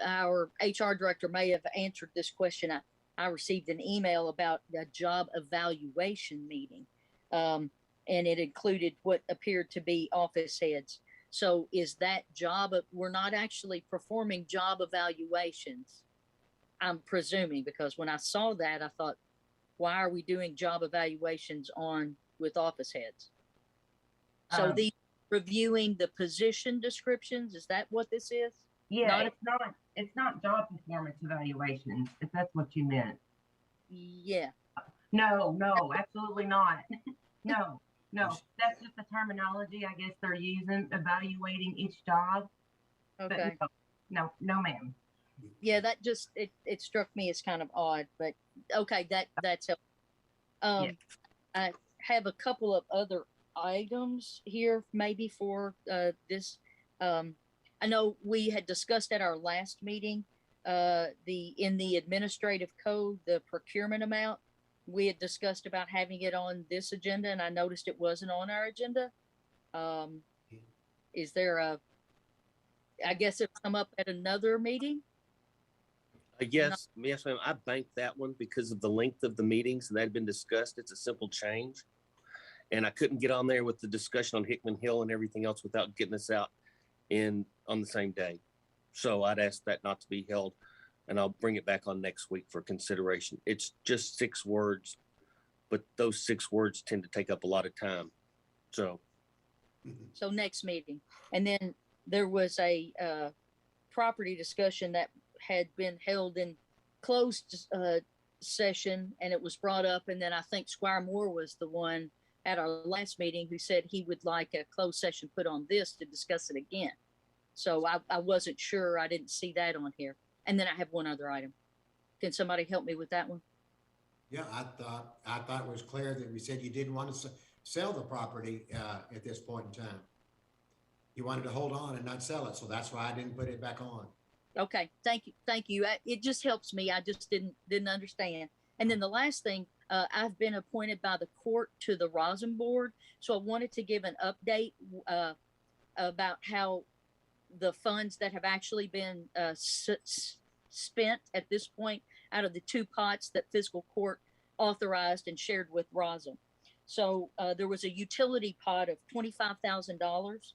Speaker 6: our HR director may have answered this question. I received an email about a job evaluation meeting, and it included what appeared to be office heads. So is that we're not actually performing job evaluations, I'm presuming, because when I saw that, I thought, why are we doing job evaluations with office heads? So the reviewing the position descriptions, is that what this is?
Speaker 22: Yeah, it's not job performance evaluations, if that's what you meant.
Speaker 6: Yeah.
Speaker 22: No, absolutely not. No, that's just the terminology I guess they're using, evaluating each job.
Speaker 6: Okay.
Speaker 22: But no, ma'am.
Speaker 6: Yeah, that just it struck me as kind of odd, but okay, that's helpful.
Speaker 22: Yeah.
Speaker 6: I have a couple of other items here, maybe for this. I know we had discussed at our last meeting in the administrative code, the procurement amount. We had discussed about having it on this agenda, and I noticed it wasn't on our agenda. Is there I guess it come up at another meeting?
Speaker 7: Yes, ma'am. I banked that one because of the length of the meetings that had been discussed. It's a simple change. And I couldn't get on there with the discussion on Hickman Hill and everything else without getting us out on the same day. So I'd ask that not to be held, and I'll bring it back on next week for consideration. It's just 6 words, but those 6 words tend to take up a lot of time. So
Speaker 6: next meeting. And then there was a property discussion that had been held in closed session, and it was brought up. And then I think Squire Moore was the one at our last meeting who said he would like a closed session put on this to discuss it again. So I wasn't sure. I didn't see that on here. And then I have one other item. Can somebody help me with that one?
Speaker 1: Yeah, I thought it was clear that we said you didn't want to sell the property at this point in time. You wanted to hold on and not sell it, so that's why I didn't put it back on.
Speaker 6: Okay, thank you. It just helps me. I just didn't understand. And then the last thing, I've been appointed by the court to the Rosin Board. So I wanted to give an update about how the funds that have actually been spent at this point out of the two pots that Fiscal Court authorized and shared with Rosin. So there was a utility pot of $25,000.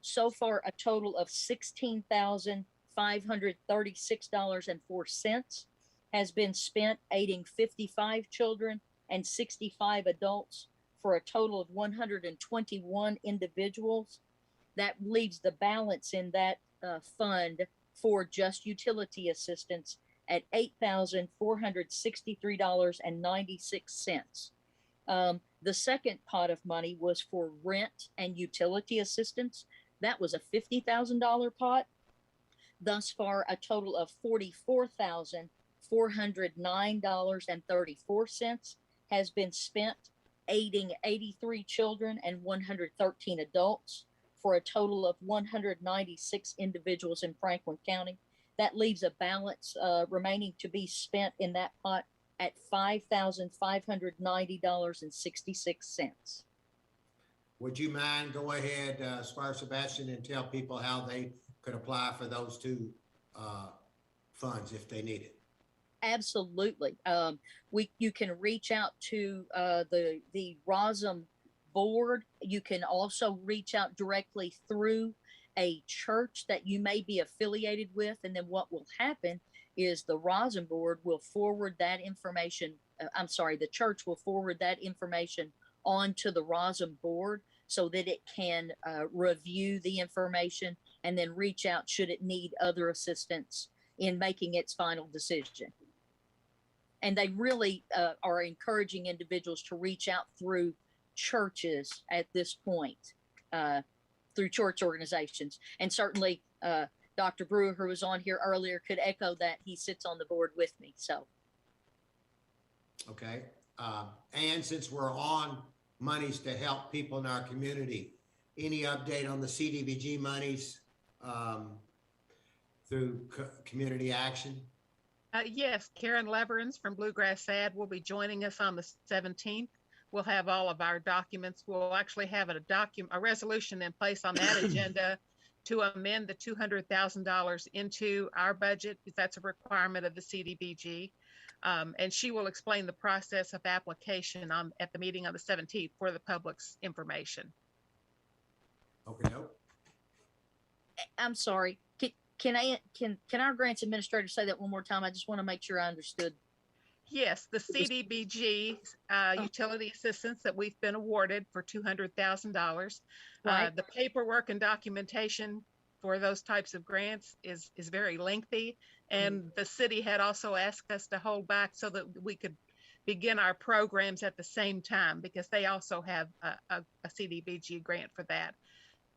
Speaker 6: So far, a total of $16,536.04 has been spent, aiding 55 children and 65 adults for a total of 121 individuals. That leaves the balance in that fund for just utility assistance at $8,463.96. The second pot of money was for rent and utility assistance. That was a $50,000 pot. Thus far, a total of $44,409.34 has been spent, aiding 83 children and 113 adults for a total of 196 individuals in Franklin County. That leaves a balance remaining to be spent in that pot at $5,590.66.
Speaker 1: Would you mind go ahead, Squire Sebastian, and tell people how they could apply for those two funds if they need it?
Speaker 6: Absolutely. You can reach out to the Rosin Board. You can also reach out directly through a church that you may be affiliated with, and then what will happen is the Rosin Board will forward that information. The church will forward that information on to the Rosin Board so that it can review the information and then reach out should it need other assistance in making its final decision. And they really are encouraging individuals to reach out through churches at this point, through church organizations. And certainly Dr. Brewer, who was on here earlier, could echo that. He sits on the board with me. So.
Speaker 1: Okay. And since we're on monies to help people in our community, any update on the CDBG monies through community action?
Speaker 12: Yes, Karen Leverins from Bluegrass Ad will be joining us on the 17th. We'll have all of our documents. We'll actually have a resolution in place on that agenda to amend the $200,000 into our budget, because that's a requirement of the CDBG. And she will explain the process of application at the meeting on the 17th for the public's information.
Speaker 1: Okay. Nope.
Speaker 6: I'm sorry. Can our grants administrator say that one more time? I just want to make sure I understood.
Speaker 12: Yes, the CDBG utility assistance that we've been awarded for $200,000.
Speaker 6: Right.
Speaker 12: The paperwork and documentation for those types of grants is very lengthy, and the city had also asked us to hold back so that we could begin our programs at the same time, because they also have a CDBG grant for that.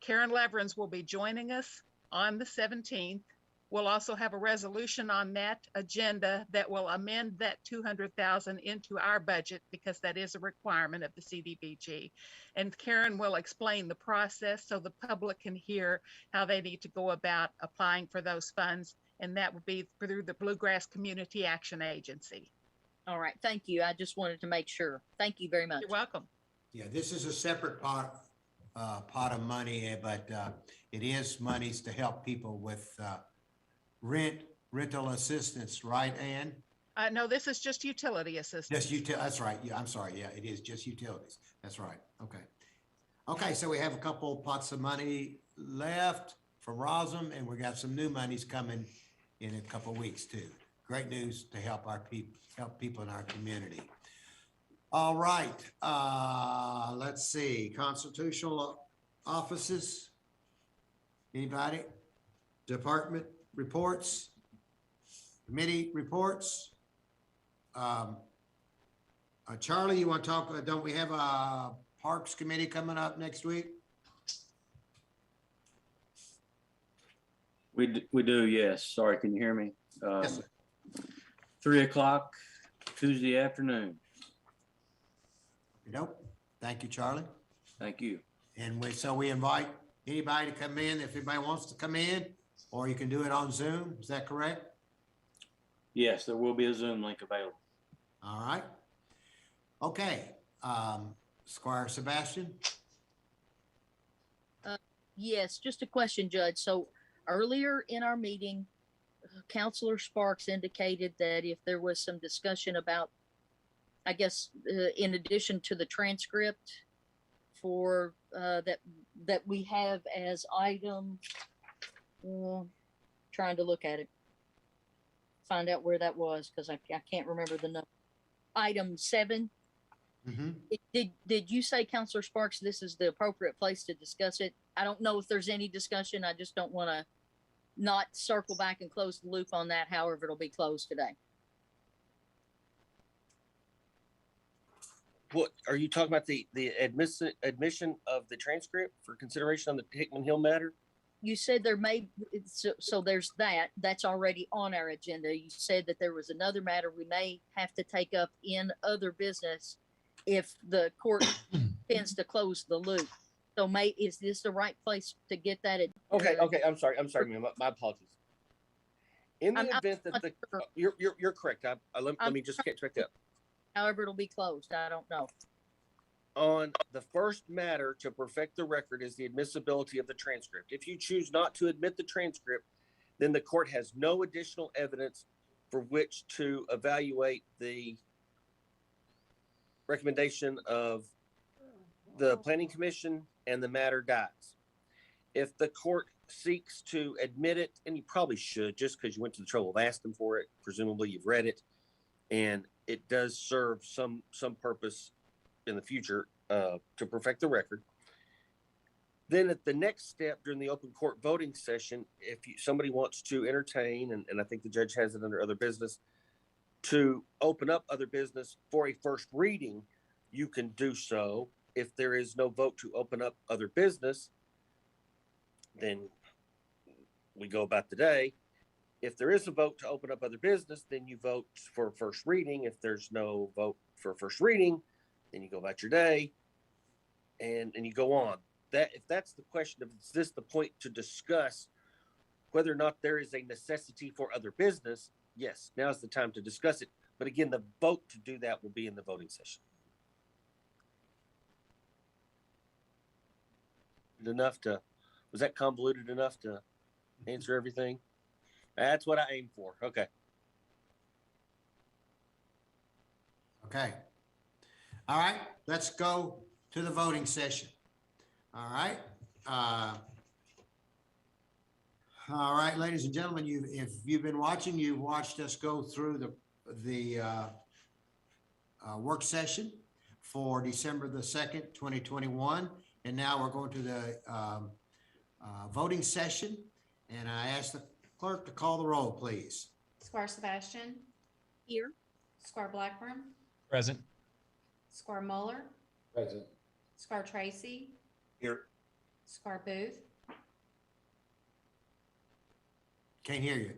Speaker 12: Karen Leverins will be joining us on the 17th. We'll also have a resolution on that agenda that will amend that $200,000 into our budget, because that is a requirement of the CDBG. And Karen will explain the process so the public can hear how they need to go about applying for those funds. And that would be through the Bluegrass Community Action Agency.
Speaker 6: All right. Thank you. I just wanted to make sure. Thank you very much.
Speaker 12: You're welcome.
Speaker 1: Yeah, this is a separate pot of money, but it is monies to help people with rental assistance, right, Ann?
Speaker 12: No, this is just utility assistance.
Speaker 1: Just that's right. Yeah, I'm sorry. Yeah, it is just utilities. That's right. Okay. Okay, so we have a couple pots of money left from Rosin, and we got some new monies coming in a couple of weeks too. Great news to help our people in our community. All right. Let's see. Constitutional offices. Anybody? Department reports, committee reports. Charlie, you want to talk? Don't we have a Parks Committee coming up next week?
Speaker 5: We do, yes. Sorry, can you hear me?
Speaker 1: Yes, sir.
Speaker 5: 3 o'clock Tuesday afternoon.
Speaker 1: Nope. Thank you, Charlie.
Speaker 5: Thank you.
Speaker 1: And we invite anybody to come in if anybody wants to come in, or you can do it on Zoom. Is that correct?
Speaker 5: Yes, there will be a Zoom link available.
Speaker 1: All right. Okay, Squire Sebastian?
Speaker 6: Yes, just a question, Judge. So earlier in our meeting, Counselor Sparks indicated that if there was some discussion about, I guess, in addition to the transcript for that we have as item, trying to look at it, find out where that was because I can't remember the number. Item 7. Did you say, Counselor Sparks, this is the appropriate place to discuss it? I don't know if there's any discussion. I just don't want to not circle back and close the loop on that. However, it'll be closed today.
Speaker 7: What are you talking about? The admission of the transcript for consideration on the Hickman Hill matter?
Speaker 6: You said there may, so there's that. That's already on our agenda. You said that there was another matter we may have to take up in other business if the court tends to close the loop. So is this the right place to get that?
Speaker 7: Okay. I'm sorry, ma'am. My apologies. In the event that you're correct. Let me just get checked up.
Speaker 6: However, it'll be closed. I don't know.
Speaker 7: On the first matter to perfect the record is the admissibility of the transcript. If you choose not to admit the transcript, then the court has no additional evidence for which to evaluate the recommendation of the Planning Commission, and the matter dies. If the court seeks to admit it, and you probably should, just because you went to the trouble of asking for it, presumably you've read it, and it does serve some purpose in the future to perfect the record. Then at the next step during the open court voting session, if somebody wants to entertain, and I think the judge has it under other business, to open up other business for a first reading, you can do so. If there is no vote to open up other business, then we go about the day. If there is a vote to open up other business, then you vote for first reading. If there's no vote for first reading, then you go about your day and you go on. If that's the question of, is this the point to discuss whether or not there is a necessity for other business? Yes, now's the time to discuss it. But again, the vote to do that will be in the voting session. Was that convoluted enough to answer everything? That's what I aim for. Okay.
Speaker 1: Okay. All right, let's go to the voting session. All right. All right, ladies and gentlemen, if you've been watching, you've watched us go through the work session for December the 2nd, 2021. And now we're going to the voting session. And I ask the clerk to call the roll, please.
Speaker 20: Squire Sebastian.
Speaker 6: Here.
Speaker 20: Squire Blackburn.
Speaker 3: Present.
Speaker 20: Squire Muller.
Speaker 11: Present.
Speaker 20: Squire Tracy.
Speaker 5: Here.
Speaker 20: Squire Booth.
Speaker 1: Can't hear you.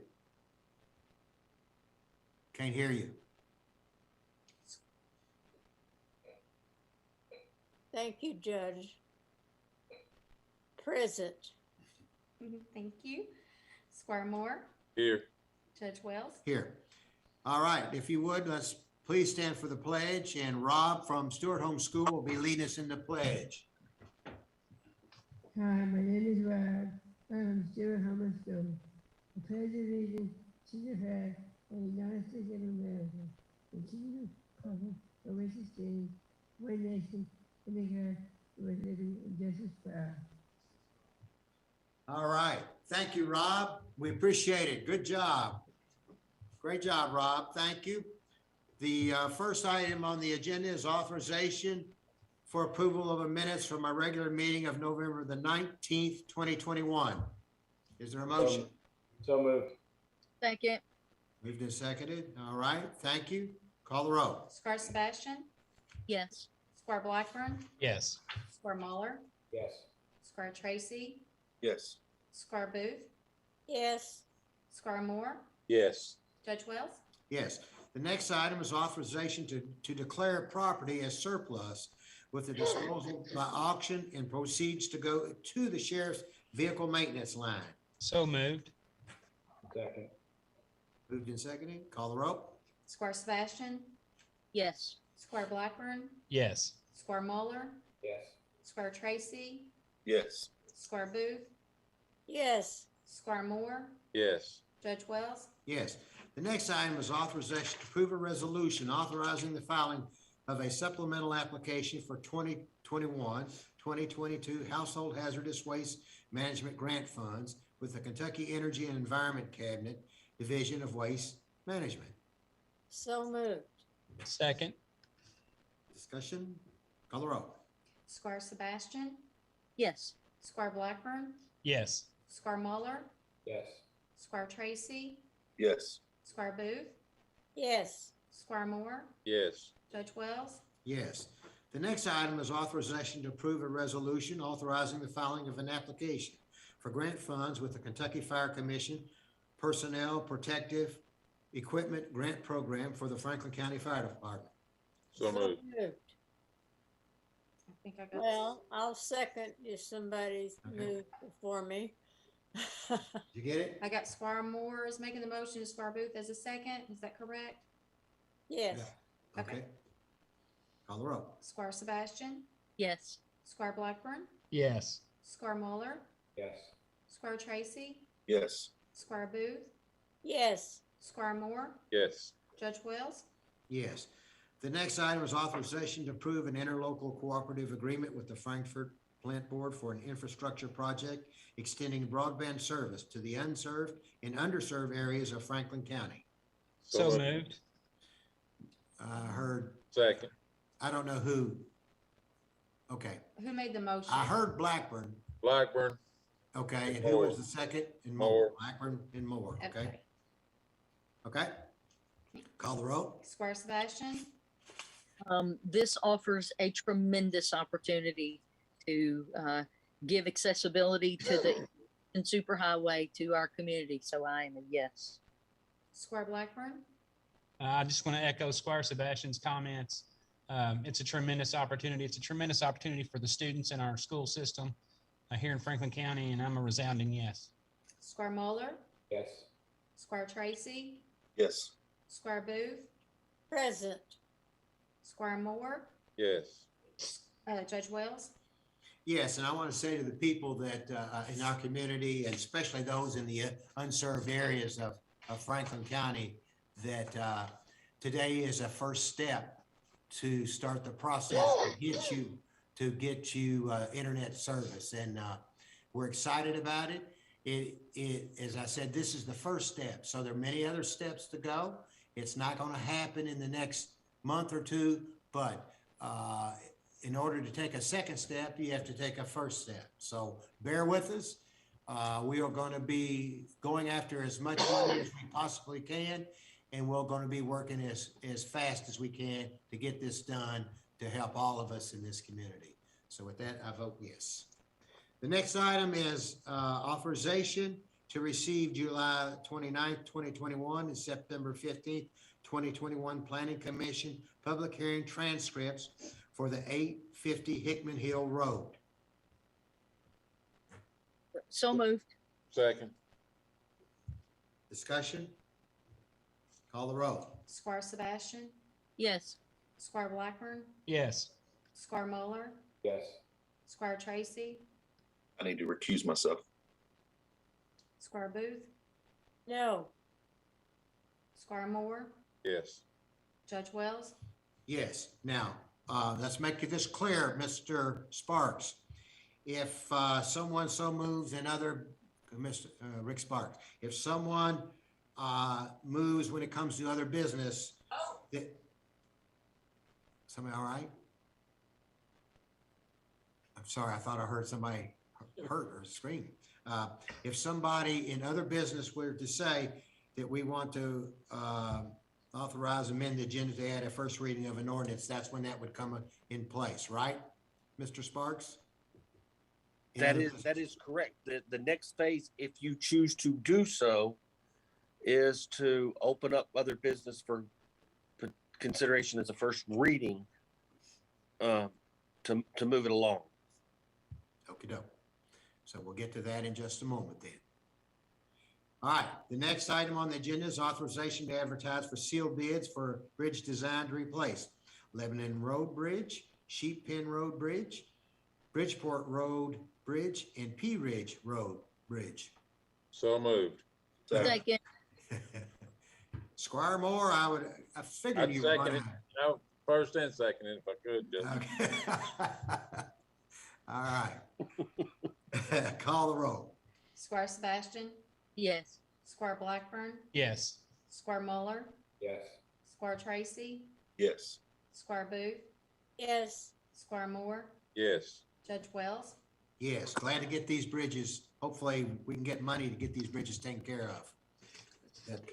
Speaker 1: Can't hear you.
Speaker 10: Thank you, Judge. Present.
Speaker 20: Thank you. Squire Moore.
Speaker 17: Here.
Speaker 20: Judge Wells.
Speaker 1: Here. All right, if you would, let's please stand for the pledge, and Rob from Stewart Home School will be leading us in the pledge.
Speaker 8: Hi, my name is Rob. I'm Stewart Home School. I pledge allegiance to the flag of the United States of America and to the republic for which it stands, one nation, under God, with liberty and justice for all.
Speaker 1: All right. Thank you, Rob. We appreciate it. Good job. Great job, Rob. Thank you. The first item on the agenda is authorization for approval of the minutes from our regular meeting of November the 19th, 2021. Is there a motion?
Speaker 11: So moved.
Speaker 6: Second.
Speaker 1: Moved and seconded. All right. Thank you. Call the roll.
Speaker 20: Squire Sebastian.
Speaker 6: Yes.
Speaker 20: Squire Blackburn.
Speaker 3: Yes.
Speaker 20: Squire Muller.
Speaker 11: Yes.
Speaker 20: Squire Tracy.
Speaker 13: Yes.
Speaker 20: Squire Booth.
Speaker 10: Yes.
Speaker 20: Squire Moore.
Speaker 17: Yes.
Speaker 20: Judge Wells.
Speaker 1: Yes. The next item is authorization to declare property as surplus with the disposal by auction and proceeds to go to the sheriff's vehicle maintenance line.
Speaker 3: So moved.
Speaker 11: Second.
Speaker 1: Moved and seconded. Call the roll.
Speaker 20: Squire Sebastian.
Speaker 18: Yes.
Speaker 20: Squire Blackburn,
Speaker 3: Yes.
Speaker 20: Squire Muller,
Speaker 11: Yes.
Speaker 20: Squire Tracy,
Speaker 13: Yes.
Speaker 20: Squire Booth,
Speaker 10: yes,
Speaker 20: Squire Moore,
Speaker 17: Yes.
Speaker 20: Judge Wells.
Speaker 1: Yes. The next item is authorization to approve a resolution authorizing the filing of a supplemental application for 2022 Household Hazardous Waste Management Grant Funds with the Kentucky Energy and Environment Cabinet Division of Waste Management.
Speaker 10: so moved,
Speaker 3: Second.
Speaker 1: Discussion? Call the roll.
Speaker 20: Squire Sebastian,
Speaker 18: Yes.
Speaker 20: Squire Blackburn,
Speaker 3: Yes.
Speaker 20: Squire Muller,
Speaker 11: Yes.
Speaker 20: Squire Tracy,
Speaker 13: Yes.
Speaker 20: Squire Booth,
Speaker 10: yes,
Speaker 20: Squire Moore,
Speaker 17: Yes.
Speaker 20: Judge Wells.
Speaker 1: Yes. The next item is authorization to approve a resolution authorizing the filing of an application for grant funds with the Kentucky Fire Commission Personnel Protective Equipment Grant Program for the Franklin County Fire Department.
Speaker 17: So moved.
Speaker 10: moved.
Speaker 20: I think I got.
Speaker 10: Well, I'll second if somebody's
Speaker 1: Okay.
Speaker 10: moved before me.
Speaker 1: Did you get it?
Speaker 20: I got Squire Moore is making the motion, Squire Booth as a second. Is that correct?
Speaker 10: Yes,
Speaker 1: Yeah. Okay. Call the roll.
Speaker 20: Squire Sebastian,
Speaker 18: Yes.
Speaker 20: Squire Blackburn,
Speaker 3: Yes.
Speaker 20: Squire Muller,
Speaker 11: Yes.
Speaker 20: Squire Tracy,
Speaker 13: Yes.
Speaker 20: Squire Booth,
Speaker 10: yes,
Speaker 20: Squire Moore,
Speaker 17: Yes.
Speaker 20: Judge Wells.
Speaker 1: Yes. The next item is authorization to approve an interlocal cooperative agreement with the Frankfurt Plant Board for an infrastructure project extending broadband service to the unserved and underserved areas of Franklin County.
Speaker 3: So moved.
Speaker 1: I heard,
Speaker 17: Second.
Speaker 1: I don't know who. Okay,
Speaker 20: Who made the motion?
Speaker 1: I heard Blackburn.
Speaker 17: Blackburn.
Speaker 1: Okay, and who was the second? And Moore.
Speaker 17: Moore.
Speaker 1: Blackburn and Moore, okay?
Speaker 20: Okay.
Speaker 1: Okay? Call the roll.
Speaker 20: Squire Sebastian,
Speaker 18: This offers a tremendous opportunity to give accessibility to the superhighway to our community. So I am a yes.
Speaker 20: Squire Blackburn,
Speaker 3: I just want to echo Squire Sebastian's comments. It's a tremendous opportunity. It's a tremendous opportunity for the students in our school system here in Franklin County, and I'm a resounding yes.
Speaker 20: Squire Muller,
Speaker 11: Yes.
Speaker 20: Squire Tracy,
Speaker 13: Yes.
Speaker 20: Squire Booth,
Speaker 10: present,
Speaker 20: Squire Moore,
Speaker 17: Yes.
Speaker 20: Judge Wells.
Speaker 1: Yes, and I want to say to the people that in our community, and especially those in the unserved areas of Franklin County, that today is a first step to start the process to get you internet service, and we're excited about it. As I said, this is the first step, so there are many other steps to go. It's not going to happen in the next month or two, but in order to take a second step, you have to take a first step. So bear with us. We are going to be going after as much money as we possibly can, and we're going to be working as fast as we can to get this done to help all of us in this community. So with that, I vote yes. The next item is authorization to receive July 29th, 2021 and September 15th, 2021 Planning Commission public hearing transcripts for the 850 Hickman Hill Road.
Speaker 18: So moved.
Speaker 17: Second.
Speaker 1: Discussion? Call the roll.
Speaker 20: Squire Sebastian,
Speaker 18: Yes.
Speaker 20: Squire Blackburn,
Speaker 3: Yes.
Speaker 20: Squire Muller,
Speaker 11: Yes.
Speaker 20: Squire Tracy,
Speaker 13: I need to recuse myself.
Speaker 20: Squire Booth,
Speaker 10: no,
Speaker 20: Squire Moore,
Speaker 17: Yes.
Speaker 20: Judge Wells.
Speaker 1: Yes. Now, let's make this clear, Mr. Sparks. If someone so moves Mr. Rick Sparks, if someone moves when it comes to other business, somebody all right? I'm sorry, I thought I heard somebody hurt or scream. If somebody in other business were to say that we want to authorize amend the agenda to add a first reading of an ordinance, that's when that would come in place, right, Mr. Sparks?
Speaker 7: That is correct. The next phase, if you choose to do so, is to open up other business for consideration as a first reading to move it along.
Speaker 1: Okey-doke. So we'll get to that in just a moment then. All right, the next item on the agenda is authorization to advertise for sealed bids for bridge design to replace Lebanon Road Bridge, Sheep Pen Road Bridge, Bridgeport Road Bridge, and P Ridge Road Bridge.
Speaker 17: So moved.
Speaker 18: Second.
Speaker 1: Squire Moore, I figured
Speaker 17: I'd
Speaker 1: you were
Speaker 17: second
Speaker 1: gonna.
Speaker 17: it. No, first and second if I could, Judge.
Speaker 1: Okay. All right. Call the roll.
Speaker 20: Squire Sebastian,
Speaker 18: Yes.
Speaker 20: Squire Blackburn,
Speaker 3: Yes.
Speaker 20: Squire Muller,
Speaker 11: Yes.
Speaker 20: Squire Tracy,
Speaker 13: Yes.
Speaker 20: Squire Booth,
Speaker 10: yes,
Speaker 20: Squire Moore,
Speaker 17: Yes.
Speaker 20: Judge Wells.
Speaker 1: Yes, glad to get these bridges. Hopefully, we can get money to get these bridges taken care of.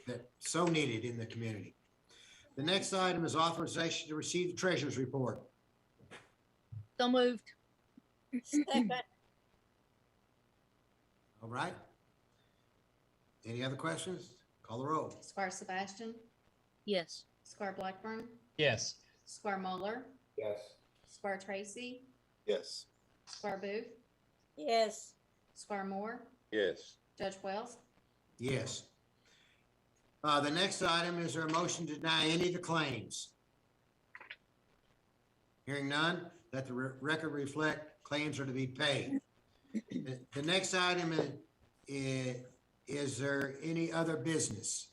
Speaker 1: That so needed in the community. The next item is authorization to receive the treasurer's report.
Speaker 18: So moved.
Speaker 10: second,
Speaker 1: All right. Any other questions? Call the roll.
Speaker 20: Squire Sebastian,
Speaker 18: Yes.
Speaker 20: Squire Blackburn,
Speaker 3: Yes.
Speaker 20: Squire Muller,
Speaker 11: Yes.
Speaker 20: Squire Tracy,
Speaker 13: Yes.
Speaker 20: Squire Booth,
Speaker 10: yes,
Speaker 20: Squire Moore,
Speaker 17: Yes.
Speaker 20: Judge Wells.
Speaker 1: Yes. The next item is there a motion to deny any of the claims? Hearing none, let the record reflect claims are to be paid. The next item is there any other business?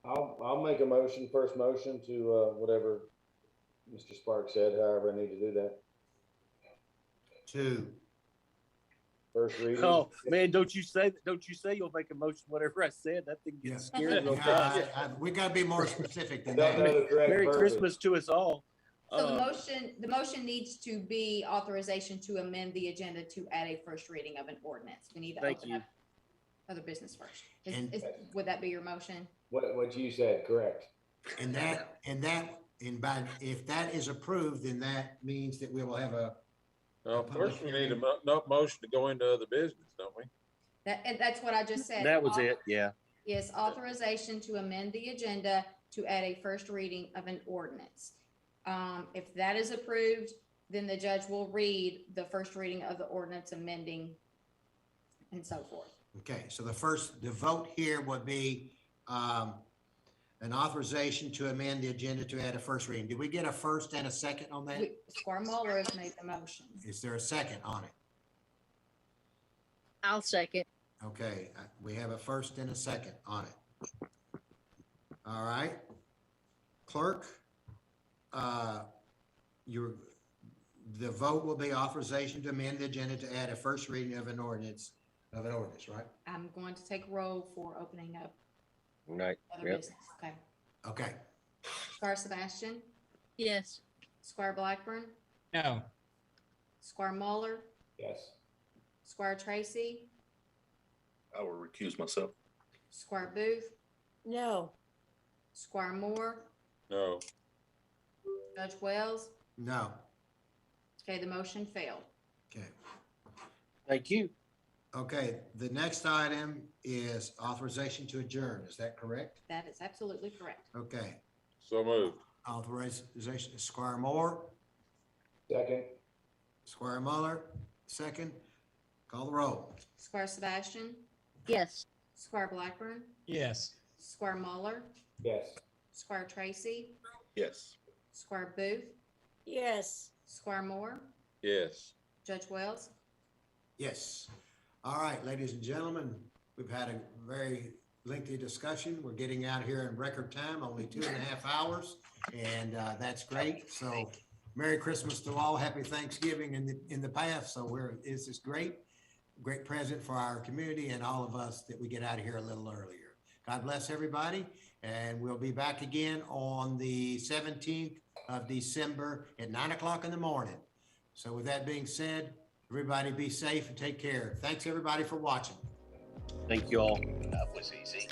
Speaker 11: I'll make a motion, first motion to, whatever Mr. Sparks said, however I need to do that.
Speaker 1: Two.
Speaker 11: First reading.
Speaker 7: Oh, man, don't you say you'll make a motion, whatever I said. That thing gets scared real fast.
Speaker 1: We gotta be more specific than
Speaker 11: Don't know
Speaker 1: that.
Speaker 11: the correct
Speaker 7: Merry
Speaker 11: verbiage.
Speaker 7: Christmas to us all.
Speaker 20: So the motion needs to be authorization to amend the agenda to add a first reading of an ordinance. We need to
Speaker 7: Thank
Speaker 20: open
Speaker 7: you.
Speaker 20: up other business first.
Speaker 1: And-
Speaker 20: Would that be your motion?
Speaker 11: What you said, correct.
Speaker 1: And if that is approved, then that means that we will have a,
Speaker 17: Well, first we need a motion to go into other business, don't we?
Speaker 20: And that's what I just said.
Speaker 7: That was it, yeah.
Speaker 20: Yes, authorization to amend the agenda to add a first reading of an ordinance. If that is approved, then the judge will read the first reading of the ordinance amending and so forth.
Speaker 1: okay, so the vote here would be an authorization to amend the agenda to add a first reading. Did we get a first and a second on that?
Speaker 20: Squire Muller has made the motion.
Speaker 1: Is there a second on it?
Speaker 18: I'll second.
Speaker 1: Okay, we have a first and a second on it. All right. Clerk, the vote will be authorization to amend the agenda to add a first reading of an ordinance, right?
Speaker 20: I'm going to take roll for opening up
Speaker 7: Right.
Speaker 20: other
Speaker 7: Yep.
Speaker 20: business. Okay.
Speaker 1: Okay,
Speaker 20: Squire Sebastian,
Speaker 18: Yes.
Speaker 20: Squire Blackburn,
Speaker 3: No.
Speaker 20: Squire Muller,
Speaker 11: Yes.
Speaker 20: Squire Tracy,
Speaker 13: I will recuse myself.
Speaker 20: Squire Booth,
Speaker 10: no,
Speaker 20: Squire Moore,
Speaker 17: No.
Speaker 20: Judge Wells.
Speaker 1: no,
Speaker 20: Okay, the motion failed.
Speaker 1: okay.
Speaker 7: Thank you.
Speaker 1: Okay, the next item is authorization to adjourn, is that correct?
Speaker 20: That is absolutely correct.
Speaker 1: Okay,
Speaker 17: So moved.
Speaker 1: authorization, Squire Moore,
Speaker 11: Second.
Speaker 1: Squire Muller, second. Call the roll.
Speaker 20: Squire Sebastian,
Speaker 18: Yes.
Speaker 20: Squire Blackburn,
Speaker 3: Yes.
Speaker 20: Squire Muller,
Speaker 11: Yes.
Speaker 20: Squire Tracy,
Speaker 13: Yes.
Speaker 20: Squire Booth,
Speaker 10: yes.
Speaker 20: Squire Moore,
Speaker 17: Yes.
Speaker 20: Judge Wells.
Speaker 1: Yes. All right, ladies and gentlemen, we've had a very lengthy discussion. We're getting out here in record time, only 2.5 hours, and that's great. So Merry Christmas to all. Happy Thanksgiving in the past. So this is great present for our community and all of us that we get out of here a little earlier. God bless everybody, and we'll be back again on the 17th of December at 9 o'clock in the morning. So with that being said, everybody be safe and take care. Thanks everybody for watching.
Speaker 7: Thank you all.
Speaker 9: That was easy.